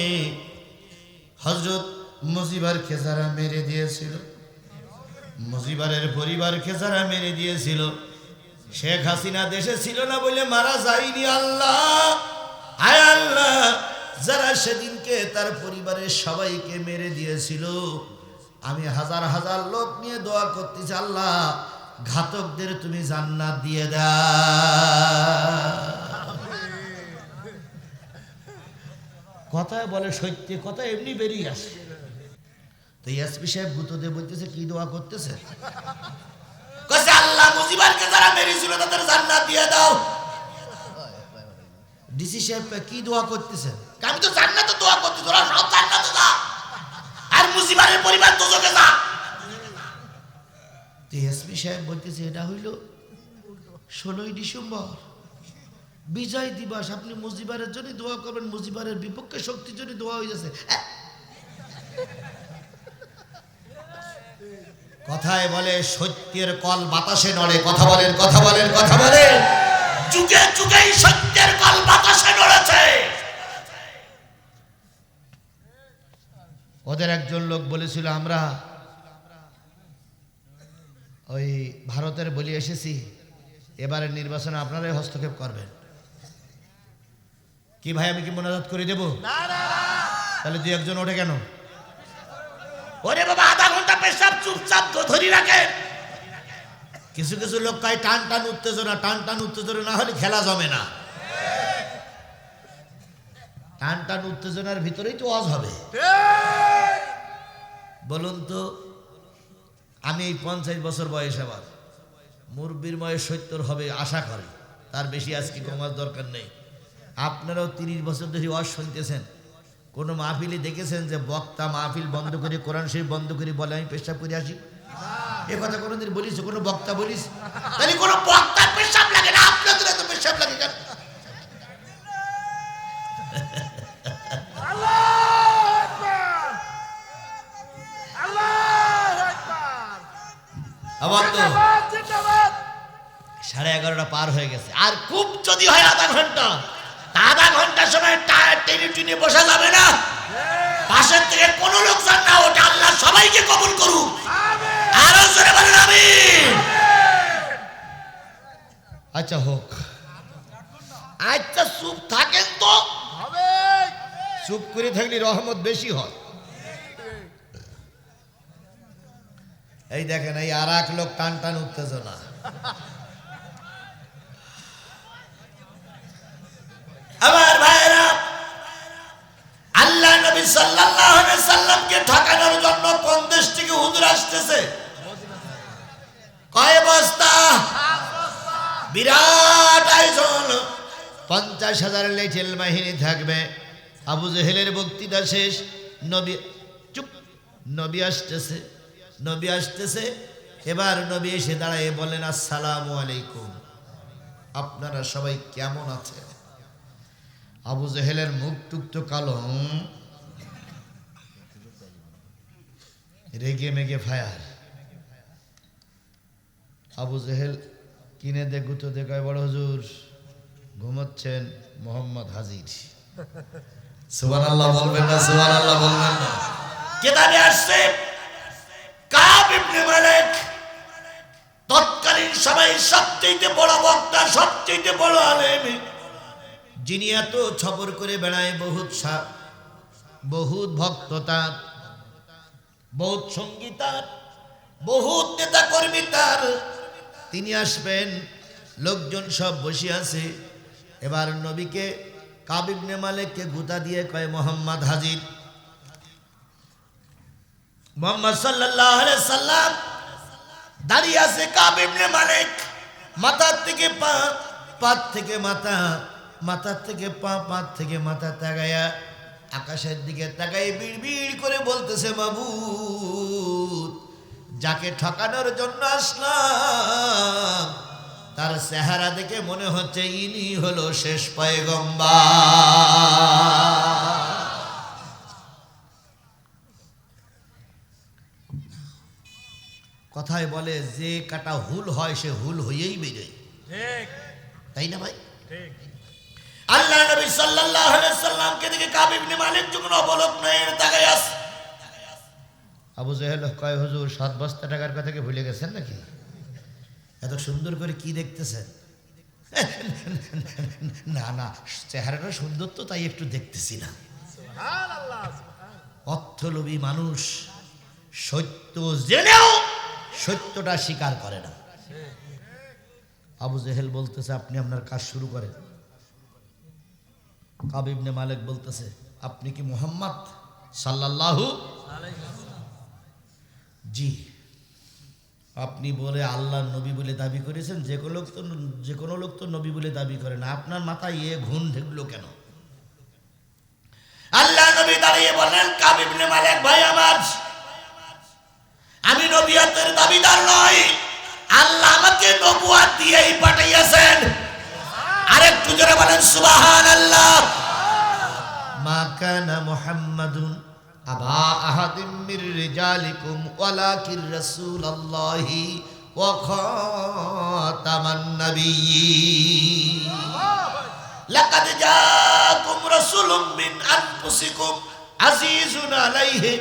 হযরত মুজিবরকে যারা মেরে দিয়েছিল, মুজিবরের পরিবারকে যারা মেরে দিয়েছিল, শেখ হাসিনা দেশে ছিল না বলে মারা যায়নি। আল্লাহ, আয় আল্লাহ, যারা সেদিনকে তার পরিবারের সবাইকে মেরে দিয়েছিল, আমি হাজার হাজার লোক নিয়ে দোয়া করতেছি, আল্লাহ ঘাতকদের তুমি জান্নাত দিয়ে দাও। কথা বলে সত্য, কথা এমনি বেরিয়ে আসে। তো এসপি সাহেব গুতোদের বলতেছে কি দোয়া করতেছে? কইছে আল্লাহ মুজিবরকে যারা মেরেছিল তাদের জান্নাত দিয়ে দাও। ডিসি সাহেব কি দোয়া করতেছে? আমি তো জান্নাতে দোয়া করতেছি, ওরা সব জান্নাতে যা আর মুজিবরের পরিবার দোজখে যা। তো এসপি সাহেব বলতেছে এটা হইল 16ই ডিসেম্বর বিজয় দিবস, আপনি মুজিবরের জন্য দোয়া করবেন, মুজিবরের বিপক্ষে শক্তির জন্য দোয়া হয়ে যাচ্ছে। কথায় বলে সত্যের কল বাতাসে নড়ে, কথা বলেন, কথা বলেন, কথা বলেন। যুগে যুগেই সত্যের কল বাতাসে নড়েছে। ওদের একজন লোক বলেছিল আমরা ওই ভারতের বলি এসেছি, এবারের নির্বাচনে আপনারাই হস্তক্ষেপ করবেন। কি ভাই আমি কি মোনাজাত করে দেব? তাহলে দুই একজন ওঠে কেন? ওরে বাবা, আধা ঘন্টা পেশাব চুপচাপ ধরি রাখে। কিছু কিছু লোক কয় টান টান উত্তেজনা, টান টান উত্তেজনা না হলে খেলা জমে না। টান টান উত্তেজনার ভিতরেই তো ওয়াজ হবে। বলুন তো, আমি এই 50 বছর বয়স, আমার মুরব্বির বয়স 70 হবে আশা করি, তার বেশি আজকে কমার দরকার নেই। আপনারাও 30 বছর ধরে ওয়াজ শুনতেছেন। কোনো মাহফিলে দেখেছেন যে বক্তা মাহফিল বন্ধ করে কোরআন শরীফ বন্ধ করে বলে আমি পেশাব করে আসি? এ কথা কোনোদিন বলিস? কোনো বক্তা বলিস? তাহলে কোনো বক্তার পেশাব লাগে না, আপনাদের এত পেশাব লাগে কেন? আবার তো 11:30 পার হয়ে গেছে, আর খুব যদি হয় আধা ঘন্টা, আধা ঘন্টার সময় টায়ার টেনে টেনে বসা যাবে না। পাশের থেকে কোন লোকজন না ওঠে, আল্লাহ সবাইকে কবুল করুক। আরো জোরে বলেন আমিন। আচ্ছা হোক, আচ্ছা চুপ থাকেন তো, চুপ করে থাকলে রহমত বেশি হয়। এই দেখেন, এই আর এক লোক টান টান উত্তেজনা। আমার ভাইরা, আল্লাহ নবী সাল্লাল্লাহু আলাইহি সাল্লামকে ঠকানোর জন্য কোন দেশ থেকে হুজুর আসতেছে? কয় বস্তা? বিরাট আয়োজন, 50,000 লেটেল বাহিনী থাকবে, আবু জেহেলের বক্তৃতা শেষ, নবী চুপ, নবী আসতেছে। এবার নবী এসে দাঁড়ায় বলেন, আসসালামু আলাইকুম, আপনারা সবাই কেমন আছেন? আবু জেহেলের মুখ টুকটো কালো, রেগে মেগে ফায়ার। আবু জেহেল কিনে দেখু তো দেখায়, বড় হুজুর ঘুমাচ্ছেন, মোহাম্মদ হাজির। সুবহানাল্লাহ বলবেন না? সুবহানাল্লাহ বলবেন না? কেতাবে আসছে কাব ইবনে মালিক তৎকালীন সময়ে সবচেয়ে বড় বক্তা, সবচেয়ে বড় আলেম, যিনি এত ছবর করে বেড়ায়, বহুত ভক্ত তার, বহুত সঙ্গী তার, বহুত নেতা কর্মী তার। তিনি আসবেন, লোকজন সব বসে আছে। এবার নবীকে কাব ইবনে মালিককে গুতা দিয়ে কয়, মোহাম্মদ হাজির। মুহাম্মদ সাল্লাল্লাহু আলাইহি সাল্লাম দাঁড়িয়ে আছে। কাব ইবনে মালিক মাথার থেকে পা, পা থেকে মাথা, মাথার থেকে পা, পা থেকে মাথা তাকায়া আকাশের দিকে তাকাই বিড়বিড় করে বলতেছে, মাবুদ, যাকে ঠকানোর জন্য আসলাম তার চেহারা দেখে মনে হচ্ছে ইনি হলো শেষ পয়গম্বর। কথায় বলে, যে কাটা হুল হয় সে হুল হয়েই বেরোয়, তাই না ভাই? আল্লাহ নবী সাল্লাল্লাহু আলাইহি সাল্লামকে দেখে কাব ইবনে মালিক যখন অবলোক নয়নে তাকায় আছে। আবু জেহেল কয়, হুজুর 7 বস্তা টাকার কথা কি ভুলে গেছেন নাকি? এত সুন্দর করে কি দেখতেছেন? না না, চেহারাটা সুন্দর তো, তাই একটু দেখতেছিলাম। অর্থলোভী মানুষ সত্য জেনেও সত্যটা স্বীকার করে না। আবু জেহেল বলতেছে, আপনি আপনার কাজ শুরু করেন। কাব ইবনে মালিক বলতেছে, আপনি কি মুহাম্মদ সাল্লাল্লাহু আলাইহি ওয়াসাল্লাম? জি। আপনি বলে আল্লাহর নবী বলে দাবি করেছেন, যে কোনো লোক তো নবী বলে দাবি করে না, আপনার মাথায় ঘুণ ঢুকলো কেন? আল্লাহ নবী দাঁড়িয়ে বললেন, কাব ইবনে মালিক ভাই আমার, আমি নবিয়তের দাবিদার নই, আল্লাহ আমাকে নবুয়ত দিয়েই পাঠিয়েছেন। আরেকটু জোরে বলেন সুবহানাল্লাহ। মা কানা মুহাম্মাদুন আবা আহাদিম মির রিজালিকুম ওয়ালাকির রাসূলুল্লাহি ওয়া খাতামান নাবিয়্যিন। লাকাদ জাআকুম রাসূলুম মিন আনফুসিকুম আজিজুন আলাইহি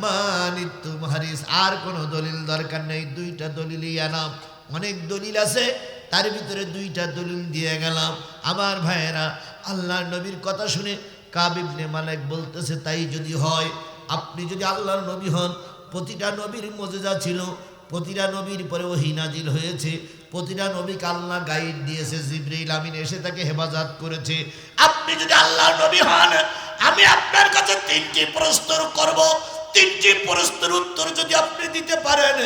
মা আনিতুম হারিস। আর কোনো দলিল দরকার নেই, 2টা দলিলই আনাম। অনেক দলিল আছে, তার ভিতরে 2টা দলিল দিয়ে গেলাম। আমার ভাইয়েরা, আল্লাহর নবীর কথা শুনে কাব ইবনে মালিক বলতেছে, তাই যদি হয়, আপনি যদি আল্লাহর নবী হন, প্রতিটা নবীর মুজিজা ছিল, প্রতিটা নবীর পরে ওহী নাজিল হয়েছে, প্রতিটা নবীকে আল্লাহ গাইড দিয়েছে, জিবরাইল আমিন এসে তাকে হেফাজত করেছে। আপনি যদি আল্লাহর নবী হন, আমি আপনার কাছে 3টি প্রশ্ন করব, 3টি প্রশ্নের উত্তর যদি আপনি দিতে পারেন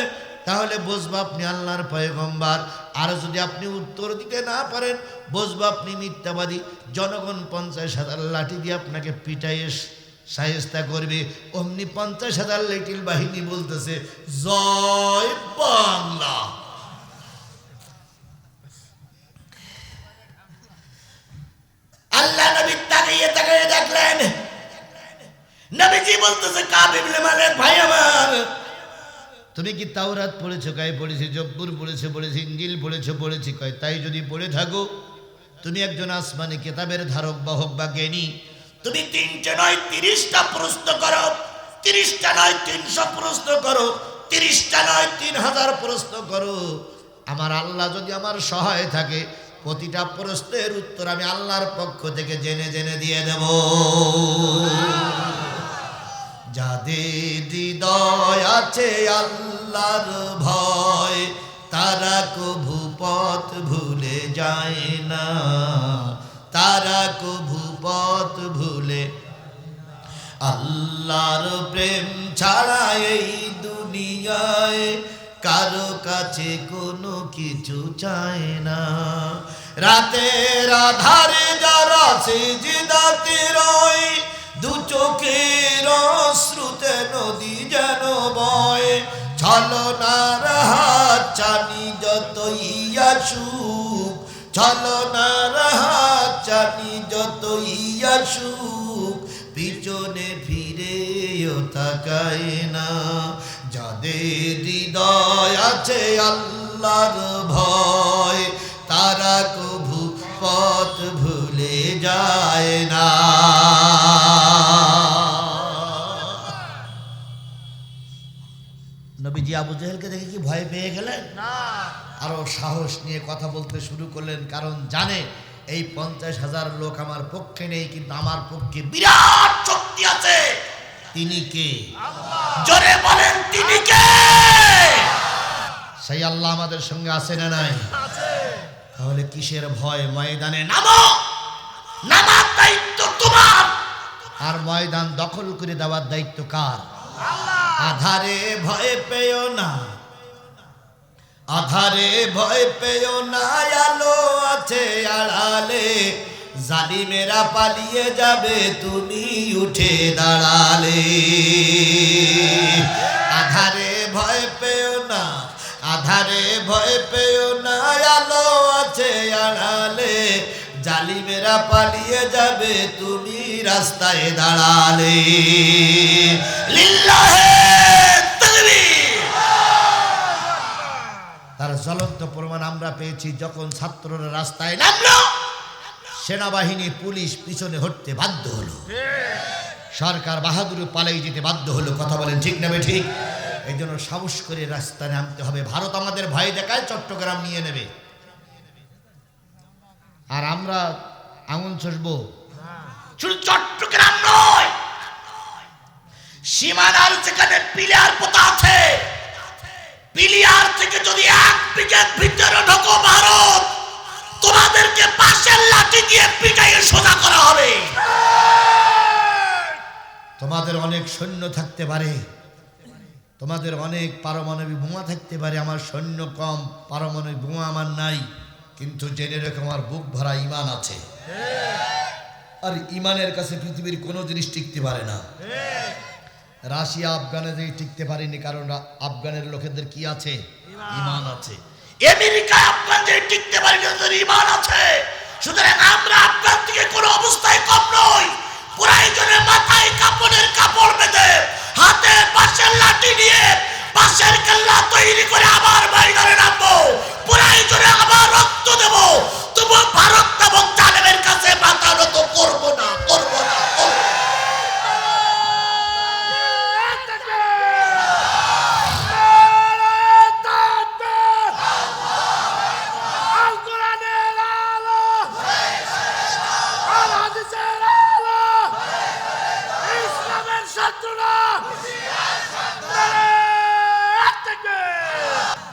তাহলে বুঝবো আপনি আল্লাহর পয়গম্বর। আর যদি আপনি উত্তর দিতে না পারেন, বুঝবো আপনি মিথ্যাবাদী। জনগণ 50,000 লাঠি দিয়ে আপনাকে পিটাইয়ে শায়েস্তা করবে। অমনি 50,000 লিটিল বাহিনী বলতেছে, জয় বাংলা। আল্লাহ নবী তাকিয়ে তাকিয়ে দেখলেন, নবীজি বলতেছে, কাব ইবনে মালিক ভাই আমার, তুমি কি তাওরাত পড়েছো? কয় পড়েছি। জব্বুর পড়েছো? পড়েছি। ইনজিল পড়েছো? পড়েছি। কয় তাই যদি পড়ে থাকো, তুমি একজন আসমানি কিতাবের ধারক বাহক বা জ্ঞানী, তুমি 3টা নয় 30টা প্রশ্ন করো, 30টা নয় 300 প্রশ্ন করো, 30টা নয় 3000 প্রশ্ন করো। আমার আল্লাহ যদি আমার সহায় থাকে, প্রতিটা প্রশ্নের উত্তর আমি আল্লাহর পক্ষ থেকে জেনে জেনে দিয়ে দেব। যাদের হৃদয় আছে আল্লাহর ভয়, তারা কভু পথ ভুলে যায় না, তারা কভু পথ ভুলে। আল্লাহর প্রেম ছাড়া এই দুনিয়ায় কারো কাছে কোনো কিছু চায় না। রাতের আধারে যারা সিজদাতে রয়, দু চোখের অশ্রুতে নদী যেন বয়, ছলনার হাত চানি যতই আসুক, ছলনার হাত চানি যতই আসুক, পিছনে ফিরেও তাকায় না। যাদের হৃদয় আছে আল্লাহর ভয়, তারা কভু পথ ভুলে যায় না। নবীজি আবু জেহেলকে দেখে কি ভয় পেয়ে গেলেন? না, আরো সাহস নিয়ে কথা বলতে শুরু করলেন, কারণ জানে এই 50,000 লোক আমার পক্ষে নেই, কিন্তু আমার পক্ষে বিরাট শক্তি আছে। তিনি কে? জোরে বলেন, তিনি কে? সেই আল্লাহ আমাদের সঙ্গে আছে না নাই? তাহলে কিসের ভয়? ময়দানে নামো, নামার দায়িত্ব তোমার, আর ময়দান দখল করে দেওয়ার দায়িত্ব কার? আধারে ভয় পেও না, আধারে ভয় পেও না, আলো আছে আড়ালে, জালিমেরা পালিয়ে যাবে তুমি উঠে দাঁড়ালে। আধারে ভয় পেও না, আধারে ভয় পেও না, আলো আছে আড়ালে, জালিমেরা পালিয়ে যাবে তুমি রাস্তায় দাঁড়ালে। লিল্লাহে তাকবীর। তার জ্বলন্ত প্রমাণ আমরা পেয়েছি, যখন ছাত্ররা রাস্তায় নামলো, সেনাবাহিনী পুলিশ পিছনে হটতে বাধ্য হলো, সরকার বাহাদুর পালাই যেতে বাধ্য হলো। কথা বলেন ঠিক না ঠিক? এই জন্য সাহস করে রাস্তায় নামতে হবে। ভারত আমাদের ভয় দেখায়, চট্টগ্রাম নিয়ে নেবে, আর আমরা আঙুল চষবো। শুধু চট্টগ্রাম নয়, সীমানার যেখানে পিলিয়ার পোতা আছে, পিলিয়ার থেকে যদি 1 বিঘা ভিতরে ঢোকো ভারত, তোমাদেরকে পাশের লাঠি দিয়ে পিটাইয়ে সোজা করা হবে। তোমাদের অনেক সৈন্য থাকতে পারে, তোমাদের অনেক পারমাণবিক বোমা থাকতে পারে, আমার সৈন্য কম, পারমাণবিক বোমা আমার নাই, কিন্তু জেনে রেখো আমার বুক ভরা ঈমান আছে। আর ঈমানের কাছে পৃথিবীর কোনো জিনিস টিকতে পারে না। রাশিয়া আফগানে যে টিকতে পারেনি, কারণ আফগানের লোকেদের কি আছে? ঈমান আছে। আমেরিকা আফগান যে টিকতে পারেনি, ওদের ঈমান আছে। সুতরাং আমরা আফগান থেকে কোনো অবস্থায় কম নই। প্রয়োজনে মাথায় কাপড়ের কাপড় বেঁধে, হাতে পাশের লাঠি নিয়ে পাশের কেল্লা তৈরি করে আবার ময়দানে নামবো। প্রয়োজনে আবার রক্ত দেব, তবু ভারত নামক জালেমের কাছে মাথা নত করবো না, করবো না, করবো না।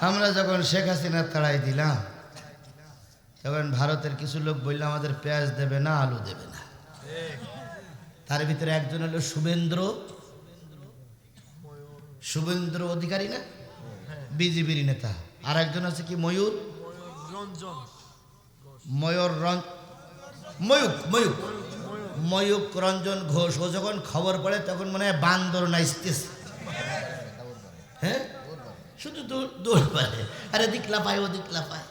আমরা যখন শেখ হাসিনা তাড়াই দিলাম, তখন ভারতের কিছু লোক বলল আমাদের পেঁয়াজ দেবে না, আলু দেবে না। তার ভিতরে একজন হলো শুভেন্দ্র অধিকারী, না বিজেপির নেতা, আর একজন আছে কি ময়ূক রঞ্জন ঘোষ। ও যখন খবর পড়ে তখন মনে হয় বান্দর নাচতেছে, হ্যাঁ, শুধু দৌড় পারে, আরে দিকলা পায়, ও দিকলা পায়,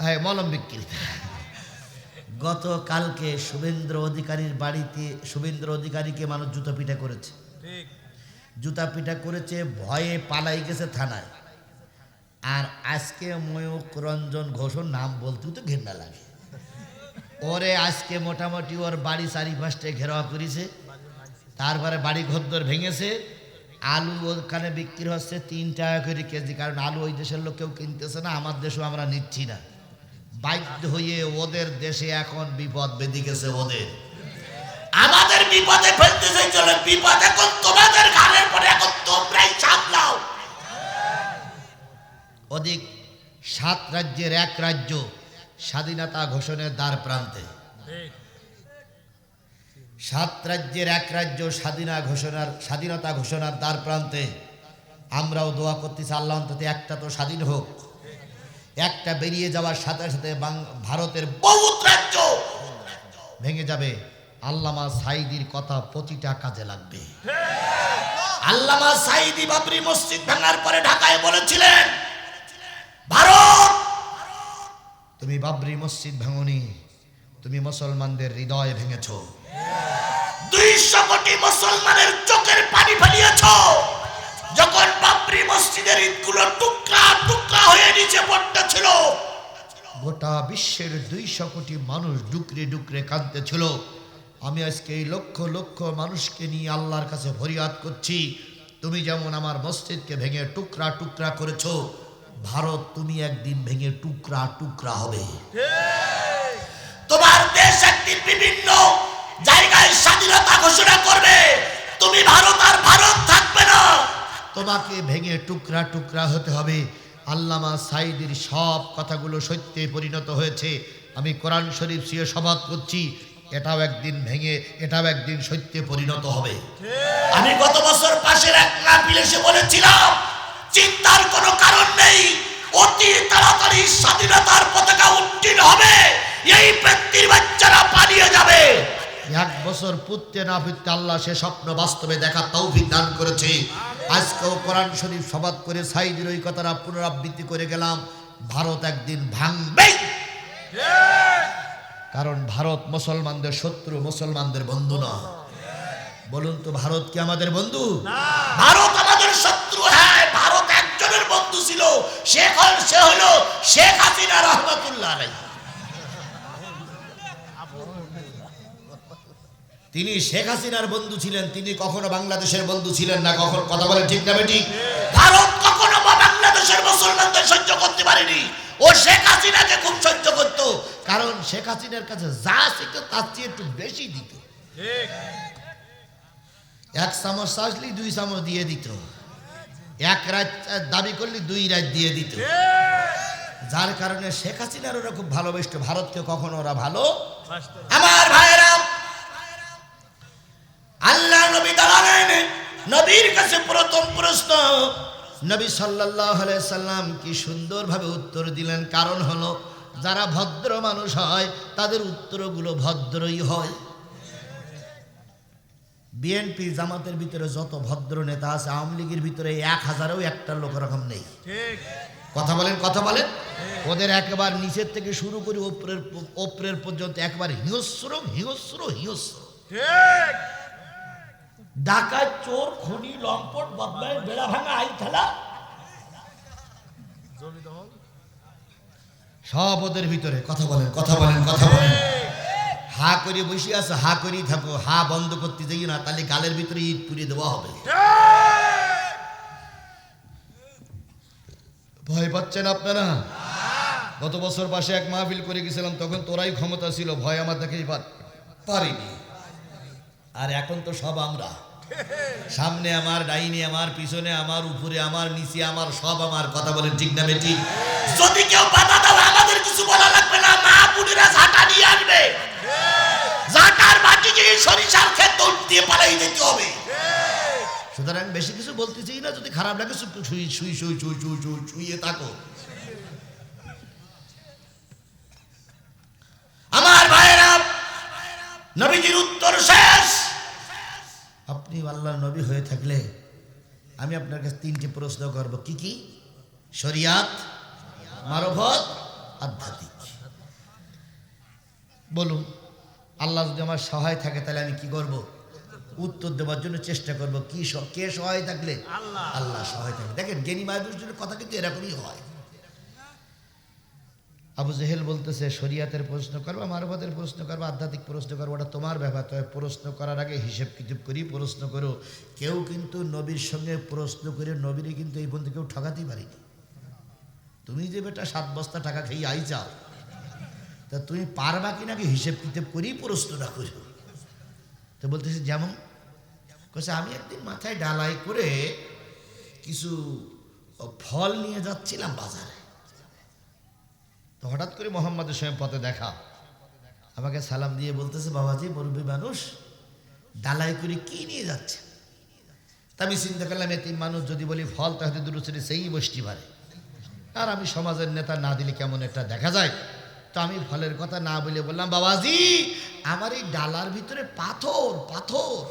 হ্যাঁ, মলম বিক্রি। গতকালকে শুভেন্দ্র অধিকারীর বাড়িতে, শুভেন্দ্র অধিকারীকে মানুষ জুতা পিটা করেছে, জুতা পিটা করেছে, ভয়ে পালাই গেছে থানায়। আর আজকে ময়ূক রঞ্জন ঘোষের নাম বলতে তো ঘেন্না লাগে। ওরে আজকে মোটামুটি ওর বাড়ি চারিপাশে ঘেরাও করেছে, তারপরে বাড়ি ঘরদর ভেঙেছে। আলু ওখানে বিক্রি হচ্ছে 3 টাকা করে কেজি, কারণ আলু ওই দেশের লোক কেউ কিনতেছে না, আমার দেশেও আমরা নিচ্ছি না। বাধ্য হয়ে ওদের দেশে এখন বিপদ বেঁধে গেছে। ওদের আমাদের বিপদে ফেলতেছে, চলে বিপদ এখন তোমাদের ঘাড়ের পরে, এখন তোমরাই সামলাও। ওদিক 7 রাজ্যের 1 রাজ্য স্বাধীনতা ঘোষণের দ্বার প্রান্তে, 7 রাজ্যের 1 রাজ্য স্বাধীনতা ঘোষণার দ্বার প্রান্তে। আমরাও দোয়া করতেছি, আল্লাহ অন্তত একটা তো স্বাধীন হোক। একটা বেরিয়ে যাওয়ার সাথে সাথে ভারতের বহুত রাজ্য ভেঙে যাবে। আল্লামা সাঈদীর কথা প্রতিটা কাজে লাগবে। আল্লামা সাঈদী বাবরি মসজিদ ভাঙার পরে ঢাকায় বলেছিলেন, ভারত তুমি বাবরি মসজিদ ভাঙনি, তুমি মুসলমানদের হৃদয় ভেঙেছো, 200 কোটি মুসলমানের চোখের পানি ফেলিয়েছো। যখন বাবরি মসজিদের ইটগুলো টুকরা টুকরা হয়ে নিচে পড়তেছিল, গোটা বিশ্বের 200 কোটি মানুষ ডুকরে ডুকরে কাঁদতেছিল। আমি আজকে এই লক্ষ লক্ষ মানুষকে নিয়ে আল্লাহর কাছে ফরিয়াদ করছি, তুমি যেমন আমার মসজিদকে ভেঙে টুকরা টুকরা করেছো, ভারত তুমি একদিন ভেঙে টুকরা টুকরা হবে। তোমার দেশ একদিন বিভিন্ন জায়গায় স্বাধীনতা ঘোষণা করবে, তুমি ভারত আর ভারত থাকবে না, তোমাকে ভেঙে টুকরা টুকরা হতে হবে। আল্লামা সাঈদীর সব কথাগুলো সত্যে পরিণত হয়েছে। আমি কোরআন শরীফ দিয়ে শপথ করছি, এটাও একদিন ভেঙে এটাও একদিন সত্যে পরিণত হবে। আমি গত বছর পাশের এক মাহফিলে এসে বলেছিলাম, চিন্তার কোনো কারণ নেই, অতি তাড়াতাড়ি স্বাধীনতার পতাকা উত্তীর্ণ হবে, এই ব্যক্তির বাচ্চারা পালিয়ে যাবে। 1 বছর পুত্তে না ফিরতে আল্লাহ সে স্বপ্ন বাস্তবে দেখা তৌফিক দান করেছে। আজকেও কোরআন শরীফ শপথ করে সাঈদীর ওই কথাটা পুনরাবৃত্তি করে গেলাম, ভারত একদিন ভাঙবে। কারণ ভারত মুসলমানদের শত্রু, মুসলমানদের বন্ধু না। বলুন তো, ভারত কি আমাদের বন্ধু? ভারত আমাদের শত্রু। হ্যাঁ, ভারত একজনের বন্ধু ছিল, সে হলো শেখ হাসিনা রহমাতুল্লাহ আলাইহি। তিনি শেখ হাসিনার বন্ধু ছিলেন, তিনি কখনো বাংলাদেশের বন্ধু ছিলেন না। কখনো কথা বলেন ঠিক না বেটি? ভারত কখনো বাংলাদেশের মুসলমানদের সহ্য করতে পারেনি, ও শেখ হাসিনাকে খুব সহ্য করত। কারণ শেখ হাসিনার কাছে যা ছিল তার চেয়ে একটু বেশি দিত। 1 চামচ চাষলি 2 চামচ দিয়ে দিত, 1 রাত দাবি করলে 2 রাত দিয়ে দিত। যার কারণে শেখ হাসিনার ওরা খুব ভালোবাসত, ভারতকে কখনো ওরা ভালো। আমার ভাইয়েরা, আল্লাহ নবী দাঁড়ালেন, নবীর কাছে প্রথম প্রশ্ন, নবী সাল্লাল্লাহু আলাইহি সাল্লাম কি সুন্দরভাবে উত্তর দিলেন। কারণ হলো, যারা ভদ্র মানুষ হয় তাদের উত্তরগুলো ভদ্রই হয়। বিএনপি জামাতের ভিতরে যত ভদ্র নেতা আছে, আওয়ামী লীগের ভিতরে 1000-এও একটা লোক রকম নেই। কথা বলেন, কথা বলেন। ওদের একেবারে নিচের থেকে শুরু করে ওপরের পর্যন্ত একেবারে হিংস্র হিংস্র হিংস্র। ডাকাত, চোর, খুনি, লম্পট, বদমাইশ, বেড়া ভাঙা, আই খেলা, সব ওদের ভিতরে। কথা বলেন, কথা বলেন, কথা বলেন। হা করে বসে আছে, হা করেই থাকো, হা বন্ধ করতে যাই না, তাহলে গালের ভিতরে ইট পুড়িয়ে দেওয়া হবে। ভয় পাচ্ছেন আপনারা? গত বছর পাশে এক মাহফিল করে গেছিলাম, তখন তোরাই ক্ষমতা ছিল, ভয় আমার দেখেই পারিনি। আর এখন তো সব আমরা, সামনে আমার, ডাইনে আমার, পিছনে আমার, উপরে আমার, নিচে আমার, সব আমার। কথা বলেন ঠিক না বেটি? যদি কেউ বাধা দাও, আমাদের কিছু বলা লাগবে না, মা বুড়িরা ঝাঁটা নিয়ে আসবে, ঝাঁটার মাটি গিয়ে সরিষার ক্ষেত দৌড় দিয়ে পালাই যেতে হবে। সুতরাং বেশি কিছু বলতে চাই না, যদি খারাপ লাগে শুয়ে থাকো। আমার ভাইয়েরা, নবীজির উত্তর শেষ। আপনি আল্লাহর নবী হয়ে থাকলে আমি আপনার কাছে 3টি প্রশ্ন করব। কি কি? শরিয়াত, মারফত, আধ্যাত্মিক। বলুন, আল্লাহ যদি আমার সহায় থাকে তাহলে আমি কি করব? উত্তর দেওয়ার জন্য চেষ্টা করব। কি কে সহায় থাকলে? আল্লাহ সহায় থাকলে। দেখেন, জ্ঞানী মানুষের কথা কিন্তু এরকমই হয়। আবু জেহেল বলতেছে, শরিয়াতের প্রশ্ন করবা, মারফতের প্রশ্ন করবা, আধ্যাত্মিক প্রশ্ন করবো, ওটা তোমার ব্যাপার। তবে প্রশ্ন করার আগে হিসেব কিতাব করি প্রশ্ন করো। কেউ কিন্তু নবীর সঙ্গে প্রশ্ন করে নবীরে কিন্তু এই পর্যন্ত কেউ ঠকাতেই পারিনি। তুমি যে বেটা 7 বস্তা টাকা খেয়ে আই যাও, তা তুমি পারবা কি নাকি হিসেব কিতাব করেই প্রশ্নটা করো। তো বলতেছে, যেমন কইছে, আমি একদিন মাথায় ডালাই করে কিছু ফল নিয়ে যাচ্ছিলাম বাজারে, তো হঠাৎ করে মোহাম্মদের সঙ্গে পথে দেখা, আমাকে সালাম দিয়ে বলতেছে, বাবাজি মুরব্বী মানুষ, ডালাই করে কি নিয়ে যাচ্ছে? তা আমি চিন্তা করলাম, এতিম মানুষ যদি বলি ফল, তাহলে দুটো ছেলে সেই বসতে পারে, আর আমি সমাজের নেতা, না দিলে কেমন একটা দেখা যায়। তো আমি ফলের কথা না বলে বললাম, বাবাজি আমার এই ডালার ভিতরে পাথর পাথর।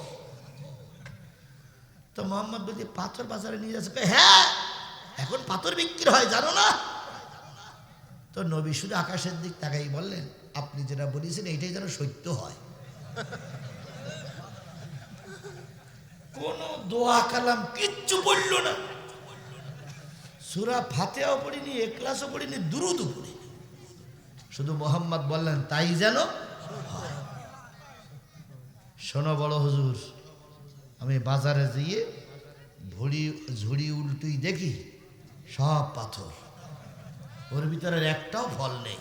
তো মোহাম্মদ বলছে, পাথর বাজারে নিয়ে যাচ্ছে? হ্যাঁ, এখন পাথর বিক্রি হয়, জানো না? তো নবী শুধু আকাশের দিক তাকাই বললেন, আপনি যেটা বলেছেন এইটাই যেন সত্য হয়। কোন দোয়া কালাম কিচ্ছু বলল না, সূরা ফাতিহাও পড়িনি, ইখলাসও পড়িনি, দুরূদও পড়িনি, শুধু মোহাম্মদ বললেন তাই যেন হয়। শোনো বড় হুজুর, আমি বাজারে গিয়ে ঝুড়ি উল্টুই দেখি সব পাথর, ওর ভিতরে একটাও ফল নেই।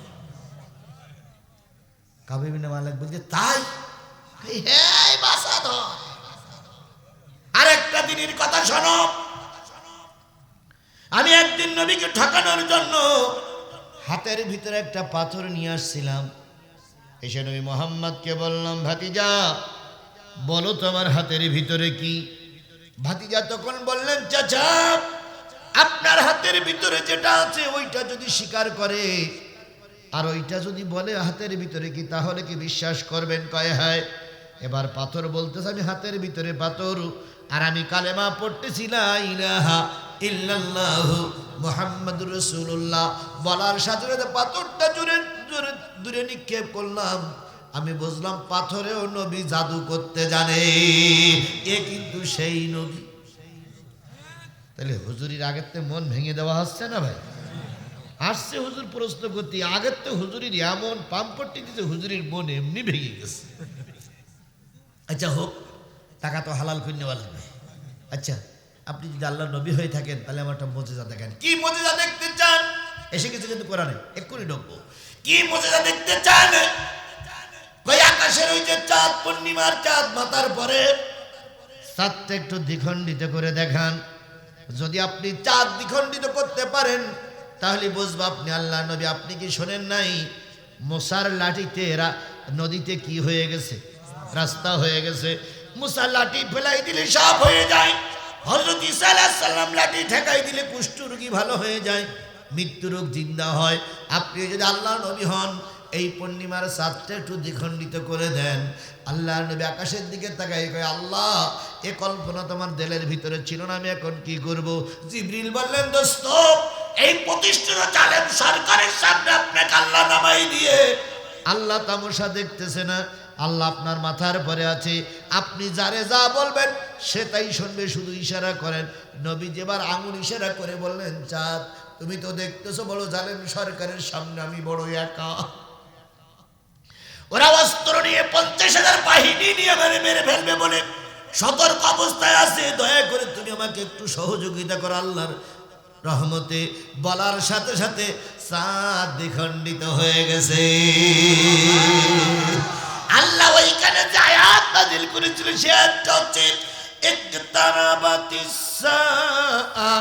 কাব ইবনে মালিক বলছে, তাই? হ্যাঁ বাসাধর। আরেকটা দিনের কথা শোনো, আমি একদিন নবীকে ঠকানোর জন্য হাতের ভিতরে একটা পাথর নিয়ে আসছিলাম। এসে নবী মোহাম্মদকে বললাম, ভাতিজা বলো তোমার হাতের ভিতরে কি? ভাতিজা তখন বললেন, চাচা আপনার হাতের ভিতরে যেটা আছে ওইটা যদি স্বীকার করে আর ওইটা যদি বলে হাতের ভিতরে কি, তাহলে কি বিশ্বাস করবেন? কয় হ্যাঁ। এবার পাথর বলতেছে, আমি হাতের ভিতরে পাথর আর আমি কালেমা পড়তেছি লা ইলাহা ইল্লাল্লাহু মুহাম্মাদুর রাসূলুল্লাহ। বলার সাথে সাথে পাথরটা জোরে জোরে দূরে নিক্ষেপ করলাম। আমি বুঝলাম পাথরেও নবী জাদু করতে জানে, এ কিন্তু সেই নবী। তাহলে হুজুরির আগের তো মন ভেঙে দেওয়া হচ্ছে না ভাই? আসছে হুজুর প্রশ্ন করতে, আগের তো হুজুরির এমন পাম্পটি দিতে হুজুরির মন এমনি ভেঙে গেছে। আচ্ছা হোক, টাকা তো হালাল করে নেওয়া লাগবে। আচ্ছা আপনি যদি আল্লাহ নবী হয়ে থাকেন তাহলে আমার একটা মজেজা দেখেন। কি মজেজা দেখতে চান? এসে গেছে কিন্তু কোরআনে, এক্ষুনি ঢুকবো। কি মজেজা দেখতে চান? ওই আকাশের ওই যে চাঁদ, পূর্ণিমার চাঁদ মাথার পরে চাঁদটা একটু দ্বিখণ্ডিত করে দেখান। যদি আপনি চাঁদ দ্বিখণ্ডিত করতে পারেন তাহলে বুঝবো আপনি আল্লাহ নবী। আপনি কি শোনেন নাই মুসার লাঠিতে নদীতে কি হয়ে গেছে? রাস্তা হয়ে গেছে। মুসা লাঠি ফেলাই দিলে সব হয়ে যায়। হযরত ঈসা আলাইহিস সালাম লাঠি ঠেকাই দিলে কুষ্ঠ রোগী ভালো হয়ে যায়, মৃত্যু রোগ জিন্দা হয়। আপনি যদি আল্লাহ নবী হন, এই পূর্ণিমার চাঁদটা একটু দ্বিখণ্ডিত করে দেন। আল্লাহ নবী আকাশের দিকে তাকাই কয়, আল্লাহ এ কল্পনা তোমার দিলের ভিতরে ছিল না, আমি এখন কি করব? জিবরিল বললেন, দোস্ত এই প্রতিষ্ঠিত জালেম সরকারের সামনে আপনাকে আল্লাহ নামাই দিয়ে আল্লাহ তামাশা দেখতেছে না, আল্লাহ আপনার মাথার পরে আছে। আপনি যারে যা বলবেন সে তাই শুনবে, শুধু ইশারা করেন। নবী যেবার আঙুল ইশারা করে বললেন, চাঁদ তুমি তো দেখতেছো বড় জালেম সরকারের সামনে আমি বড় একা, ওরা অস্ত্র নিয়ে 50,000 বাহিনী নিয়ে মেরে ফেলবে বলে সতর্ক অবস্থায় আছে, দয়া করে তুমি আমাকে একটু সহযোগিতা করো আল্লাহর রহমতে। বলার সাথে সাথে চাঁদ দ্বিখণ্ডিত হয়ে গেছে। আল্লাহ ওইখানে যে আয়াত নাযিল করেছিল সে আয়াতটা হচ্ছে, ইকতারাবাতিস সাআ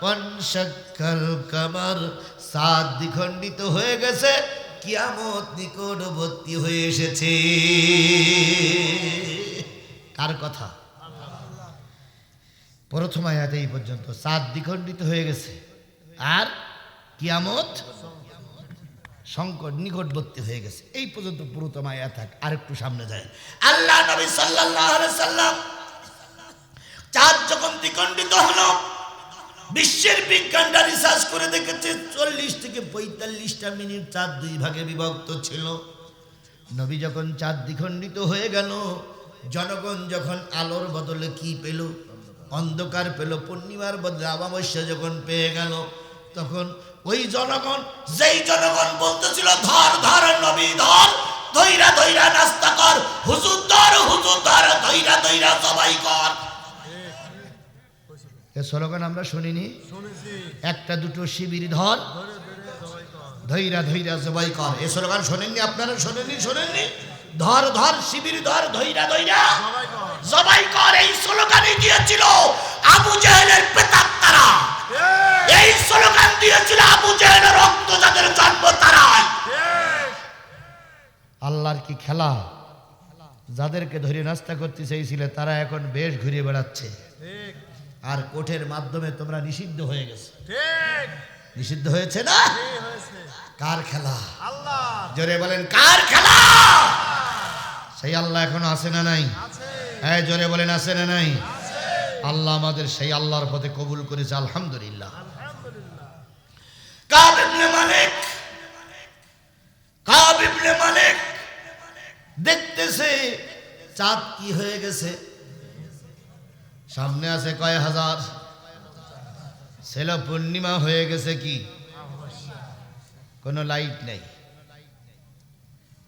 ওয়ানশাক্কাল কামার। চাঁদ দ্বিখণ্ডিত হয়ে গেছে, কিয়ামত নিকটবর্তী হয়ে এসেছে। কার কথা? প্রথম আয়াতে এই পর্যন্ত চাঁদ দ্বিখণ্ডিত হয়ে গেছে আর কিয়ামত সংকট নিকটবর্তী হয়ে গেছে, এই পর্যন্ত প্রথম আয়াত থাক। আর একটু সামনে যায়, আল্লাহ নবী সাল্লাল্লাহু আলাইহি সাল্লাম চাঁদ যখন দ্বিখণ্ডিত হলো, বিশ্বের বিজ্ঞানরা রিসার্চ করে দেখেছে 40 থেকে 45টা মিনিট চাঁদ দুই ভাগে বিভক্ত ছিল। নবী যখন চাঁদ দ্বিখণ্ডিত হয়ে গেল, জনগণ যখন আলোর বদলে কি পেল? অন্ধকার পেল। পূর্ণিমার বদলে অমাবস্যা যখন পেয়ে গেল, তখন ওই জনগণ, যেই জনগণ বলতেছিল ধর ধর নবী ধর, ধইরা ধইরা নাস্তা কর, হুজুর ধর হুজুর ধর, ধইরা ধইরা সবাই কর, এ স্লোগান আমরা শুনিনি? একটা দুটো শিবির ধর, ধইরা ধইরা জবাই কর, এ স্লোগান শোনেননি আপনারা? শোনেননি? ধর ধর শিবির ধর, ধইরা ধইরা জবাই কর, এই স্লোগানই দিয়েছিল আবু জেহেলের প্রেতাত্মারা। এই স্লোগান দিয়েছিল আবু জেহেলের রক্ত যাদের জন্ম তারাই। আল্লাহর কি খেলা! যাদেরকে ধরে নাস্তা করতে চাইছিল তারা এখন বেশ ঘুরে বেড়াচ্ছে, আর কোর্টের মাধ্যমে তোমরা নিষিদ্ধ হয়ে গেছে। নিষিদ্ধ হয়েছে না? কার খেলা? আল্লাহ। জোরে বলেন কার খেলা? সেই আল্লাহ এখনো আছে না নাই? হ্যাঁ জোরে বলেন আছে না নাই? আল্লাহ আমাদের সেই আল্লাহর পথে কবুল করেছে, আলহামদুলিল্লাহ। কাব ইবনে মালিক, কাব ইবনে মালিক দেখতেছে চাঁদ কি হয়ে গেছে, সামনে আছে কয় হাজার, ছিল পূর্ণিমা হয়ে গেছে কি কোনো লাইট নেই।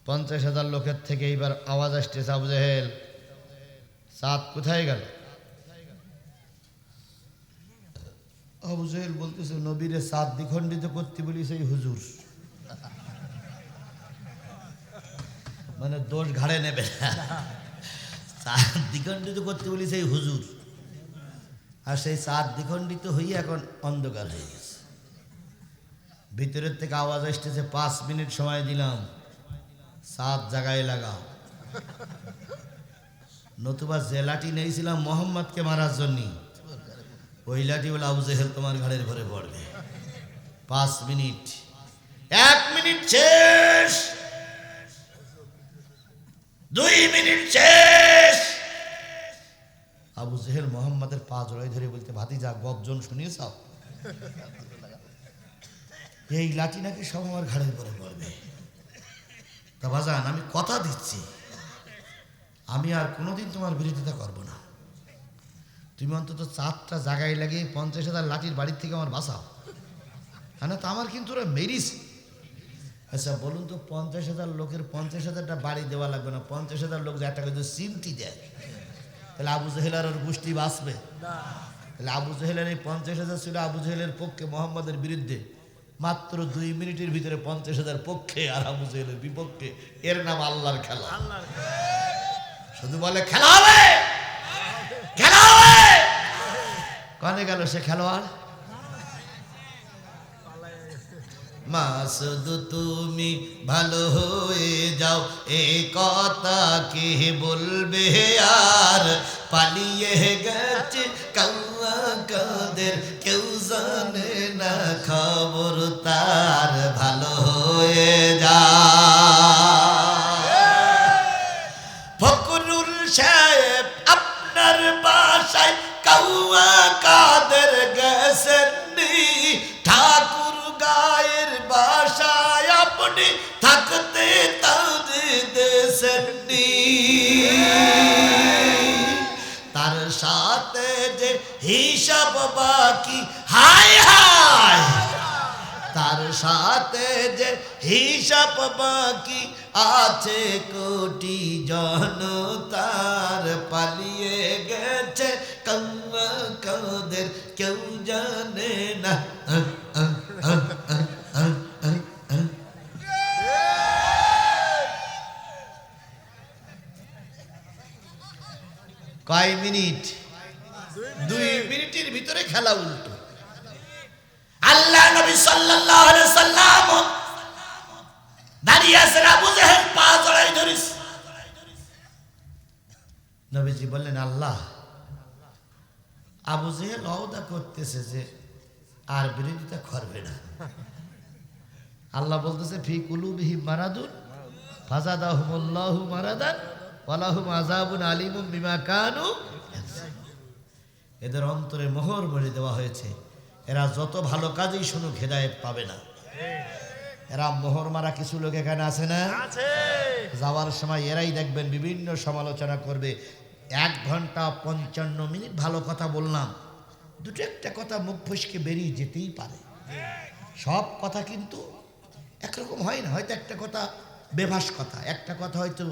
50,000 লোকের থেকে এইবার আওয়াজ আসতেছে, আবু জেহেল চাঁদ কোথায় গেল? আবু জেহেল বলতেছে নবীরে চাঁদ দ্বিখণ্ডিত করতে বলিস এই হুজুর, মানে দোষ ঘাড়ে নেবে না, চাঁদ দ্বিখণ্ডিত করতে বলিস এই হুজুর। আর সেই চাঁদ দ্বিখণ্ডিত হয়ে এখন অন্ধকার হয়ে গেছে। ভিতরের থেকে আওয়াজ আসতেছে 5 মিনিট সময় দিলাম, চাঁদ জায়গায় লাগাও, নতুবা যে লাঠি নিয়েছিলাম মোহাম্মদকে মারার জন্য ওই লাঠি বলে আবু জেহেল তোমার ঘাড়ের ঘরে পড়বে। 5 মিনিট, 1 মিনিট শেষ, 2 মিনিট শেষ। আবু জেহেল মোহাম্মদের পা জড়াই ধরে বলতে ভাতিজা গর্জন শুনিয়েছ? এই লাঠি নাকি সব আমার ঘাড়ের পরে পড়বে। তা বাজান আমি কথা দিচ্ছি আমি আর কোনোদিন তোমার বিরোধিতা করব না, তুমি অন্তত চাঁদটা জায়গায় লাগিয়ে 50,000 লাঠির বাড়ির থেকে আমার বাঁচাও। হ্যাঁ না, তা আমার কিন্তু ওরা মেরিস। আচ্ছা বলুন তো 50,000 লোকের 50,000টা বাড়ি দেওয়া লাগবে না, 50,000 লোক যে একটা করে চিমটি দেয়, তাহলে আবু জেহেল আর ওর গোষ্ঠী বাঁচবে? তাহলে আবু জেহেলের এই 50,000 ছিল আবু জেহেলের পক্ষে, মোহাম্মদের বিরুদ্ধে। মাত্র 2 মিনিটের ভিতরে 50,000 পক্ষে আর আবু জেহেলের বিপক্ষে। এর নাম আল্লাহর খেলা। শুধু বলে খেলা হবে, খেলা হবে। কনে গেল সে খেলোয়াড়? মাসুদ তুমি ভালো হয়ে যাও এ কথা কে বলবে আর, পালিয়ে গেছে কাউয়া কাদের কেউ জানে না খবর তার, ভালো হয়ে যা। ফকরুল সাহেব আপনার বাসায় কাউয়া কাদের গেছেন নি, ঠাকুর গায়ের বাসায় আপনি থাকতে তার দেশেন নি, তার সাথে যে হিসাব বাকি, হায় হায়, তার সাথে যে হিসাব বাকি আছে কোটি জনতার, পালিয়ে গেছে কাউয়া কাদের কেউ জানে না। কয় মিনিট? 2 মিনিটের ভিতরে খেলা উল্টো। আল্লাহ নবী সাল্লাল্লাহু আলাইহি সাল্লাম দাঁড়িয়ে আছেন, আবু জেহেল পা জড়াই ধরিস। নবীজি বললেন আল্লাহ, আবু জেহেল ওয়াদা করতেছে যে আর বিরোধিতা করবে না। আল্লাহ বলতেছে ফি কুলুবিহিম মারাদুন ফাজাদাহুমুল্লাহু মারাদান ওয়ালাহুম আযাবুন আলীমুম বিমা কানু, এদের অন্তরে মোহর মেরে দেওয়া হয়েছে, এরা যত ভালো কাজই শুনুক হেদায়েত পাবে না। এরা মোহর মারা কিছু লোক এখানে আছে না? যাওয়ার সময় এরাই দেখবেন বিভিন্ন সমালোচনা করবে। 1 ঘন্টা 55 মিনিট ভালো কথা বললাম, দুটো একটা কথা মুখ ফসকে বেরিয়ে যেতেই পারে। সব কথা কিন্তু একরকম হয় না, হয়তো একটা কথা বেভাস কথা, একটা কথা হয়তো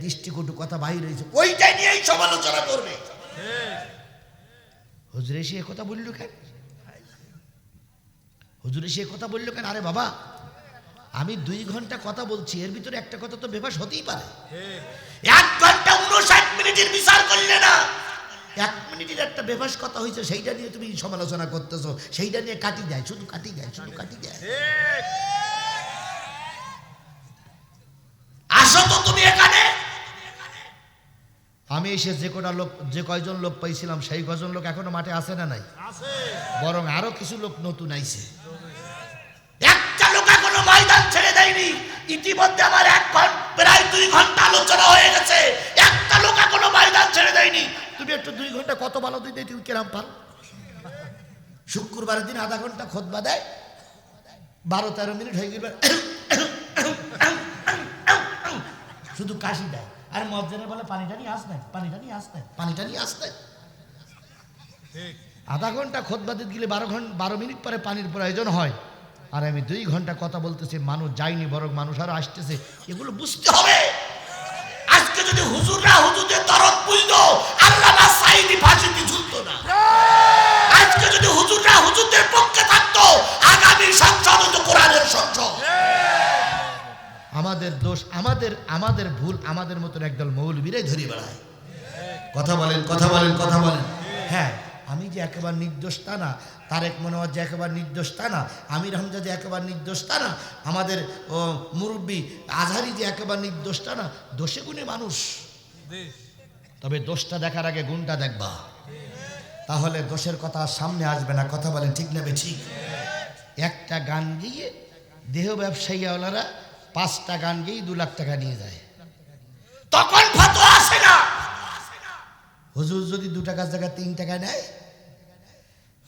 দৃষ্টিকটু কথা বাইরে রয়েছে, ওইটাই নিয়েই সমালোচনা করবে। হুজুর এসে কথা বললো কেন? হুজুর এসে কথা বললো কেন? আরে বাবা আমি 2 ঘন্টা কথা বলছি, এর ভিতরে একটা কথা তো বেভাস হতেই পারে। 1 ঘন্টা 59 মিনিটের বিচার করলে না, 1 মিনিটের একটা বেভাস কথা হয়েছে সেইটা নিয়ে তুমি সমালোচনা করতেছো, সেইটা নিয়ে কাটি যায়, শুধু কাটি যায়, শুধু কাটি যায়। আসো তো তুমি এখানে। আমি এসে যে কয়জন লোক পাইছিলাম সেই কয়জন লোক এখনো মাঠে আছে না নাই? বরং আরো কিছু লোক নতুন আইছে। দেয়নি। ইতিমধ্যে আমার প্রায় 2 ঘন্টা আলোচনা হয়ে গেছে, একটা লোক এখনো ময়দান ছেড়ে দেয়নি। তুমি একটু 2 ঘন্টা কত ভালো দিতে তুমি কেরাম পারো। শুক্রবারের দিন আধা ঘন্টা খুতবা দেয়, 12-13 মিনিট হয়ে গেল, শুধু কাশি দেয়। আর মসজিদে বলে পানিটা নিয়ে আসতেন, পানিটা নিয়ে আসতেন, পানিটা নিয়ে আসতেন। আধা ঘন্টা খুতবা দিতে গেলে 12 মিনিট পরে পানির প্রয়োজন হয়, আর আমি 2 ঘন্টা কথা বলতেছি, মানুষ যায়নি বরং মানুষ আরো আসতেছে। এগুলো বুঝতে হবে। আজকে যদি হুজুররা হুজুরদের দরদ বুঝতো, আল্লামা সাঈদী ফাঁসিতে ঝুলতো না। আজকে যদি হুজুররা হুজুরদের পক্ষে থাকতো, আগামী সংসদ হতো কোরআনের সংসদ। আমাদের দোষ, আমাদের ভুল, আমাদের মতন একদল মৌলবীরাই ধরে বেড়ায়। কথা বলেন, কথা বলেন, কথা বলেন। হ্যাঁ, আমি যে একেবারে নির্দোষ তা না, তারেক মনোয়ার যে একেবারে নির্দোষ তা না, আমির হামজা যে একেবারে নির্দোষ তা না, আমাদের মুরব্বী আজহারি যে একেবারে নির্দোষ তা না। দোষে গুণে মানুষ, তবে দোষটা দেখার আগে গুণটা দেখবা, তাহলে দোষের কথা সামনে আসবে না। কথা বলেন ঠিক না ঠিক? একটা গান গিয়ে দেহ ব্যবসায়ীওয়ালারা 5টা গান গিয়ে 2 লাখ টাকা নিয়ে যায়, তখন ফতোয়া আসে না। হুজুর যদি 2 টাকার জায়গায় 3 টাকা নেয়,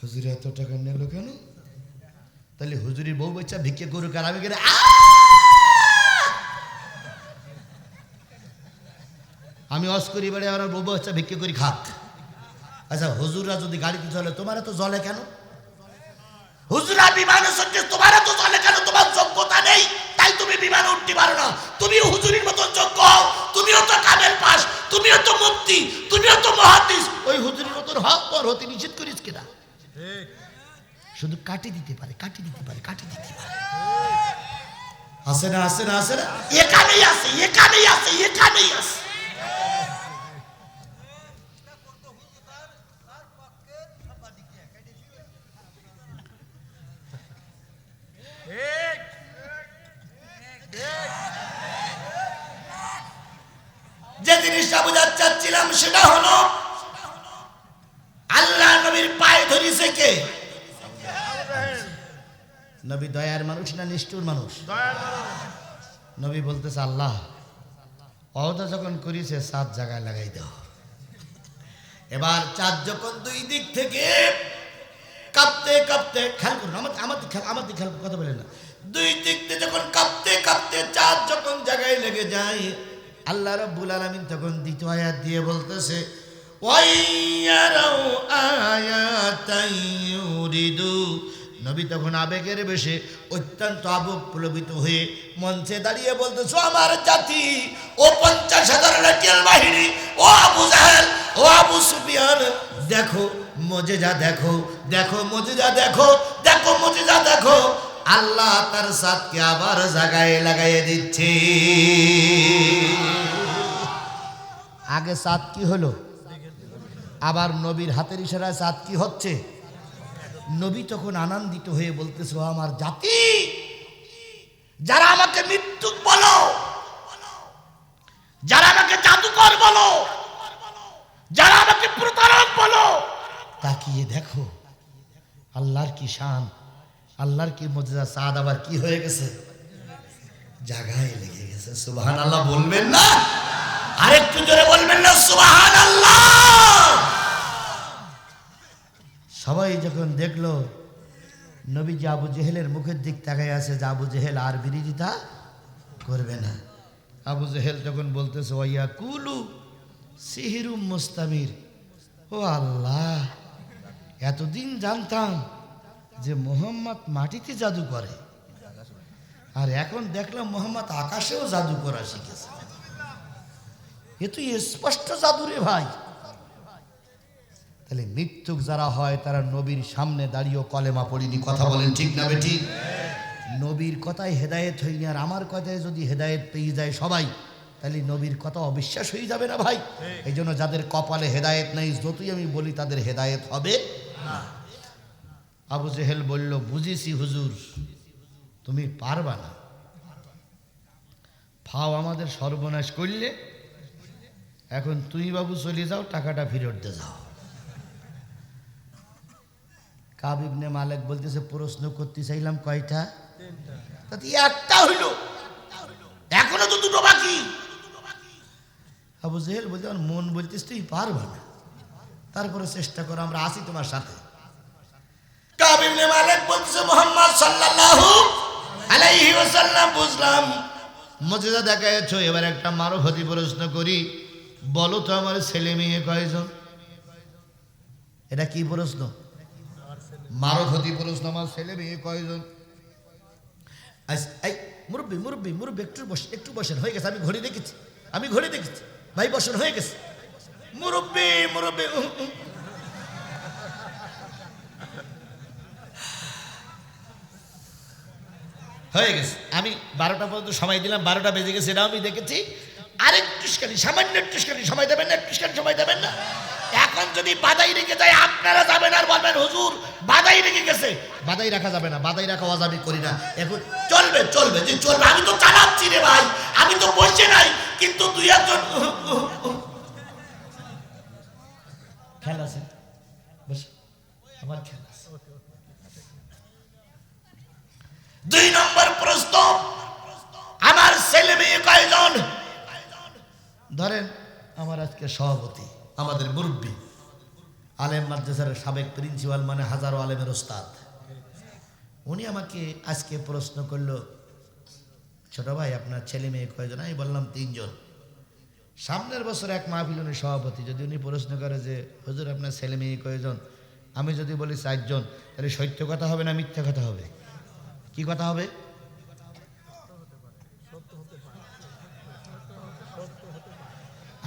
হুজুর এত টাকা নিল কেন? তাহলে হুজুরের বউ বাচ্চা ভিক্ষে করুক, আর আমি গেলে আমি অস করি বেড়ে আমার বউ বাচ্চা ভিক্ষে করি খাক। আচ্ছা, হুজুররা যদি গাড়িতে চলে, তোমার তো জলে কেন? হুজুরা বিমানে চড়ছে, তোমার তো জলে কেন? তোমার যোগ্যতা নেই, তাই তুমি বিমানে উঠতে পারো না। তুমিও হুজুরের মতন যোগ্য হও, তুমিও তো কামেল পাস, তুমিও তো মুফতি, তুমিও তো মুহাদ্দিস। ওই হুজুরের মতন হক তোর হতে নিষেধ করিস কিনা? শুধু কাটি দিতে পারে, কাটি দিতে পারে, কাটি দিতে পারে। আসে না, আসে না, আসে না, এখানেই আসে, এখানেই আসে, এখানেই আসে। যে জিনিসটা বোঝাতে চাচ্ছিলাম সেটা হলো, আল্লাহ নবীর পায়ে ধরিছে কে? নবী দয়ার মানুষ না নিষ্ঠুর মানুষ? নবী বলতেছে, আল্লাহ অহদা যখন করিছে 7 জায়গায় লাগাই দাও। এবার 4 যখন 2 দিক থেকে কাঁপতে কাঁপতে, খেয়াল করুন, আমার খেয়াল কথা বলে না, 2 দিক থেকে যখন কাঁপতে কাঁপতে 4 যখন জায়গায় লেগে যায়, আল্লাহ রাব্বুল আলামিন তখন 2য় আয়াত দিয়ে বলতেছে, ওয়াইয়ারাউ আয়াতাই ইউরিদু। নবী তখন আবেগের বেশে অত্যন্ত আবেগ প্লবিত হয়ে মঞ্চে দাঁড়িয়ে বলতেছো, আমার জাতি, ও 50,000 লাঠিয়াল বাহিনী, ও আবু জাহেল, ও আবু সুফিয়ান, দেখো মুজিজা, দেখো দেখো মুজিজা, দেখো দেখো মুজিজা, দেখো আল্লাহ তার সাথকে আবার জায়গায় লাগাইয়ে দিচ্ছে। আগে সাত কি হলো, আবার নবীর হাতের ইশারায় সাত কি হচ্ছে। নবী তখন আনন্দিত হয়ে বলতেছে, আমার জাতি, যারা আমাকে মৃত্যু বলো, যারা আমাকে জাদুকর বলো, যারা আমাকে প্রতারক বলো, তাকিয়ে দেখো আল্লাহর কি শান, আল্লাহর কি মুজিজা। সাদ আবার কি হয়ে গেছে, জায়গায় লেগে গেছে। সুবহানাল্লাহ বলবেন না? আরেকটু জোরে বলবেন না সুবহানাল্লাহ? সবাই যখন দেখলো নবীজি আবু জেহেলের মুখের দিক তাকায় আছে, যে আবু জেহেল আর বিরোধিতা করবে না। আবু জেহেল তখন বলতেছে, ওয়া কুলু সিহিরুম মুস্তামির। ও আল্লাহ, এতদিন জানতাম যে মোহাম্মদ মাটিতে জাদু করে, আর এখন দেখলাম মোহাম্মদ আকাশেও জাদু করা শিখেছে। এ তো স্পষ্ট জাদু রে ভাই। তাহলে মৃত্যুক যারা হয় তারা নবীর সামনে দাঁড়িয়েও কলেমা পড়িনি। কথা বলেন ঠিক না বেঠিক? নবীর কথায় হেদায়েত হয়নি, আর আমার কথায় যদি হেদায়েত পেয়ে যায় সবাই, তাহলে নবীর কথা অবিশ্বাস হয়ে যাবে না ভাই? এই জন্য যাদের কপালে হেদায়েত নেই, যতই আমি বলি তাদের হেদায়েত হবে না। আবু জেহেল বলল, বুঝেছি হুজুর, তুমি পারবা না, ফাও আমাদের সর্বনাশ করলে, এখন তুই বাবু চলে যাও, টাকাটা ফেরত দিয়ে যাও। কাব ইবনে মালিক বলতেছে, প্রশ্ন করতে চাইলাম কয়টা, তাতে একটা হইল। আবু জেহেল বলতে আমার মন বলতিস তুই পারবা না, তারপরে চেষ্টা করো, আমরা আছি তোমার সাথে। কাব ইবনে মালিক বলতেছে মুহাম্মদ সাল্লাল্লাহু আলাইহি ওয়াসাল্লাম বুঝলাম মুজিজা দেখাচ্ছ, এবার একটা মারফতি প্রশ্ন করি, বলো তো আমার ছেলে মেয়ে কয়জন? এটা কি প্রশ্ন? মারফতি প্রশ্ন, আমার ছেলে মেয়ে কয়জন? এই মুরব্বী মুরব্বী মুরব্বী একটু বসেন, হয়ে গেছে, আমি ঘড়ি দেখেছি ভাই, বসেন, হয়ে গেছে। মুরব্বী মুরব্বী হয়ে গেছে, আমি 12টা পর্যন্ত সময় দিলাম, 12টা বেজে গেছে, এটাও আমি দেখেছি। আরেকটুখানি সামান্য একটুখানি সময় দেবেন না, একটুখানি সময় দেবেন না। এখন যদি বাদাই রেখে যায় আপনারা যাবেন আর বলবেন হুজুর বাদাই রেখে গেছে। বাদাই রাখা যাবে না, বাদাই রাখা ওয়াজ আমি করি না। এখন চলবে চলবে যে চলবে, আমি তো চালাচ্ছি রে ভাই, আমি তো বসে নাই, কিন্তু দুই একজন খেলা আছে, আমার খেলা আছে। 2 নম্বর প্রশ্ন, আমার ছেলে মেয়ে কয়জন? ধরেন আমার আজকে সভাপতি, আমাদের মুরব্বী, আলেম মাদ্রাসার সাবেক প্রিন্সিপাল, মানে হাজারো আলেমের ওস্তাদ, উনি আমাকে আজকে প্রশ্ন করলো, ছোট ভাই আপনার ছেলে মেয়ে কয়জন? আমি বললাম 3 জন। সামনের বছর এক মাহফিল উনি সভাপতি, যদি উনি প্রশ্ন করে যে হুজুর আপনার ছেলে মেয়ে কয়জন, আমি যদি বলি 4 জন, তাহলে সত্য কথা হবে না মিথ্যা কথা হবে? কি কথা হবে?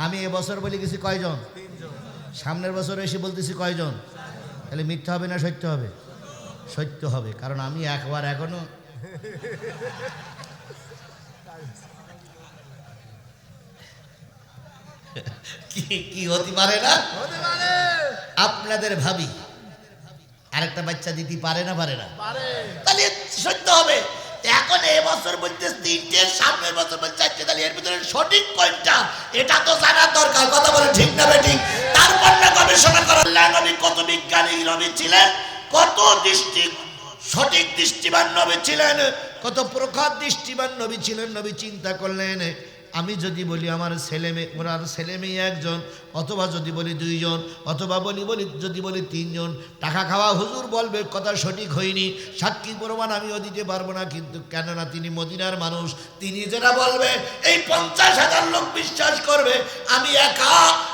আমি এবছর বলি গেছি কয়জন, সামনের বছর এসে বলতেছি কয়জন, তাহলে মিথ্যা হবে না সত্য হবে? সত্য হবে, কারণ আমি একবার এখনো কি হতে পারে না, আপনাদের ভাবি আরেকটা বাচ্চা দিতে পারে না, পারে না, তাহলে সত্য হবে। এখন এবছর বলতে 3টে, সামনের বছর বলতে 4টে, তাহলে এর ভিতরে সঠিক কোনটা এটা তো জানার দরকার। কথা বলে ঠিক না বেঠিক? তারপর না গবেষণা করা। আল্লাহ নবী কত বিজ্ঞানী নবী ছিলেন, কত সঠিক দৃষ্টিবান নবী ছিলেন, কত প্রখর দৃষ্টিবান নবী ছিলেন। নবী চিন্তা করলেন, আমি যদি বলি আমার ছেলে মেয়ে, ওনার ছেলে মেয়ে 1 জন, অথবা যদি বলি 2 জন, অথবা যদি বলি 3 জন, টাকা খাওয়া হুজুর বলবে কথা সঠিক হয়নি, সাক্ষী প্রমাণ আমিও দিতে পারবো না। কিন্তু কেননা তিনি মদিনার মানুষ, তিনি যেটা বলবে এই 50,000 লোক বিশ্বাস করবে, আমি একা,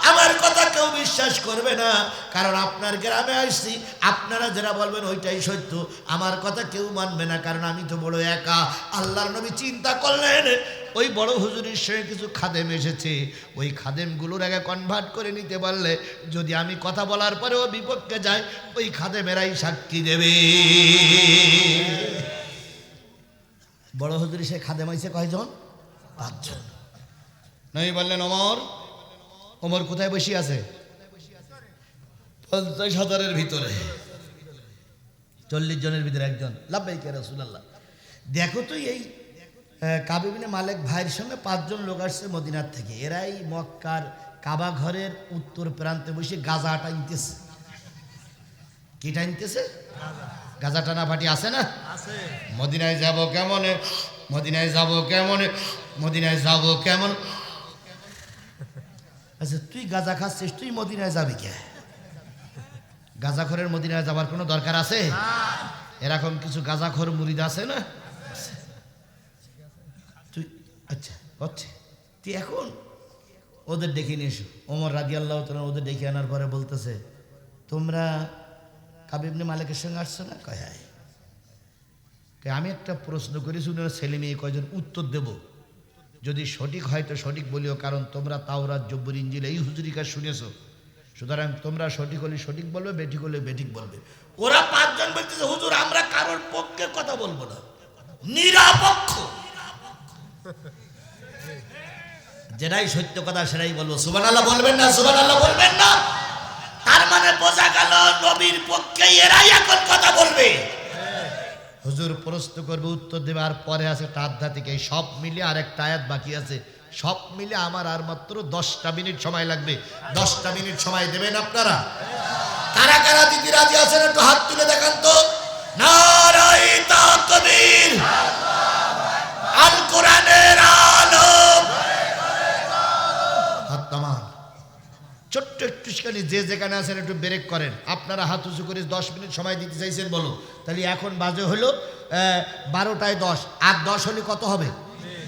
আমার কথা কেউ বিশ্বাস করবে না। কারণ আপনার গ্রামে আসছি, আপনারা যেটা বলবেন ওইটাই সত্য, আমার কথা কেউ মানবে না, কারণ আমি তো বড় একা। আল্লাহর নবী চিন্তা করলেন, ওই বড় হুজুরের সঙ্গে কিছু খাদেম এসেছে, ওই খাদেমগুলোর আগে কনভার্ট করে নিতে পারলে যদি আমি কথা বলার পরেও বিপক্ষে যাই, ওই খাদেমেরাই সাক্ষী দেবে। বড় হুজুর সে খাদেম হয়েছে কয়জন? 5 জন। নবী বললেন ওমর কোথায় বসে আছে? 50,000-এর ভিতরে, 40 জনের ভিতরে 1 জন। লাব্বাইক ইয়া রাসূলুল্লাহ। দেখো তো এই কাব ইবনে মালিক ভাইয়ের সঙ্গে 5 জন লোক আসছে মদিনার থেকে, এরাই মক্কার কাবা ঘরের উত্তর প্রান্তে বসে গাজা টানতেছে। কি টানতেছে? গাজা টানা পাটি আছে না? মদিনায় যাব কেমন, মদিনায় যাব কেমন, মদিনায় যাব কেমন। আচ্ছা তুই গাজা খাচ্ছিস, তুই মদিনায় যাবি কে? গাজাখরের মদিনায় যাবার কোনো দরকার আছে? এরকম কিছু গাজাখর মুরিদ আছে না? তুই আচ্ছা হচ্ছে, তুই এখন ওদের ডেকে নিয়ে এসো। ওমর রাদিয়াল্লাহু তাআলা ওদের ডেকে আনার পরে বলতেছে, তোমরা কাব ইবনে মালিকের সঙ্গে আসছো না? কয় হ্যাঁ। আমি একটা প্রশ্ন করেছি, ওনারা ছেলে মেয়ে কয়জন? উত্তর দেব, যদি সঠিক হয় তো সঠিক বলিও, কারণ তোমরা তাওরাত জব্বুর ইনজিল এই হুজুরি কাজ শুনেছো, সুতরাং তোমরা সঠিক হলে সঠিক বলবে, বেঠিক হলে বেঠিক বলবে। ওরা 5 জন বলতেছে হুজুর আমরা কারোর পক্ষে কথা বলবো না, নিরপেক্ষ, যেটাই সত্য কথা সেটাই বলবো। সুবহানাল্লাহ বলবেন না? সুবহানাল্লাহ বলবেন না? তার মানে বোঝা গেল নবীর পক্ষে এরাই এখন কথা বলবে। হুজুর প্রশ্ন করবে, উত্তর দেবে, আর পরে আছে আধ্যাত্মিক, এই সব মিলে আরেকটা আয়াত বাকি আছে, সব মিলে আমার আর মাত্র 10টা মিনিট সময় লাগবে। 10টা মিনিট সময় দেবেন আপনারা? কারা কারা দিদি রাজি আছেন একটু হাত তুলে দেখান তো। নারায়ে তাকবীর, আল কোরআনের আলো। হাত করে যে যেখানে আছেন একটু ব্রেক করেন। আপনারা হাত উঁচু করে 10 মিনিট সময় দিতে চাইছেন বলো, তাহলে এখন বাজে হলো 12টায় 10, আর 10 হলে কত হবে?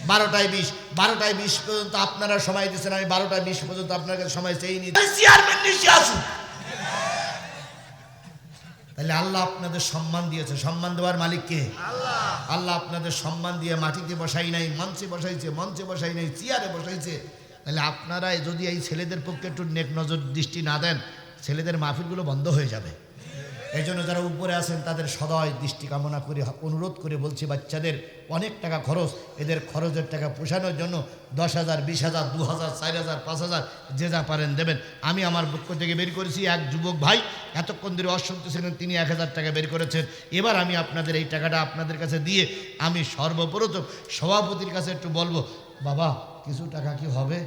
12টায় 20। 12টায় 20 পর্যন্ত আপনারা সময় দিচ্ছেন, আমি 12টায় 20 পর্যন্ত আপনার কাছে সময় চেয়ে নিই। চেয়ারম্যান নিচে আসুন। তাহলে আল্লাহ আপনাদের সম্মান দিয়েছে। সম্মান দেওয়ার মালিক কে? আল্লাহ আপনাদের সম্মান দিয়ে মাটিতে বসাই নাই, মঞ্চে বসাইছে, মঞ্চে বসাই নাই, চেয়ারে বসাইছে। তাহলে আপনারা যদি এই ছেলেদের পক্ষে একটু নেক নজর দৃষ্টি না দেন, ছেলেদের মাহফিলগুলো বন্ধ হয়ে যাবে। এই জন্য যারা উপরে আছেন তাদের সদয় দৃষ্টি কামনা করে অনুরোধ করে বলছি, বাচ্চাদের অনেক টাকা খরচ, এদের খরচের টাকা পোষানোর জন্য 10,000, 20,000, 2,000, 4,000, 5,000 যে যা পারেন দেবেন। আমি আমার পক্ষ থেকে বের করেছি। এক যুবক ভাই এতক্ষণ ধরে অসন্ত ছিলেন, তিনি 1,000 টাকা বের করেছেন। এবার আমি আপনাদের এই টাকাটা আপনাদের কাছে দিয়ে আমি সর্বপ্রথম সভাপতির কাছে একটু বলবো, বাবা কিছু টাকা কি হবে?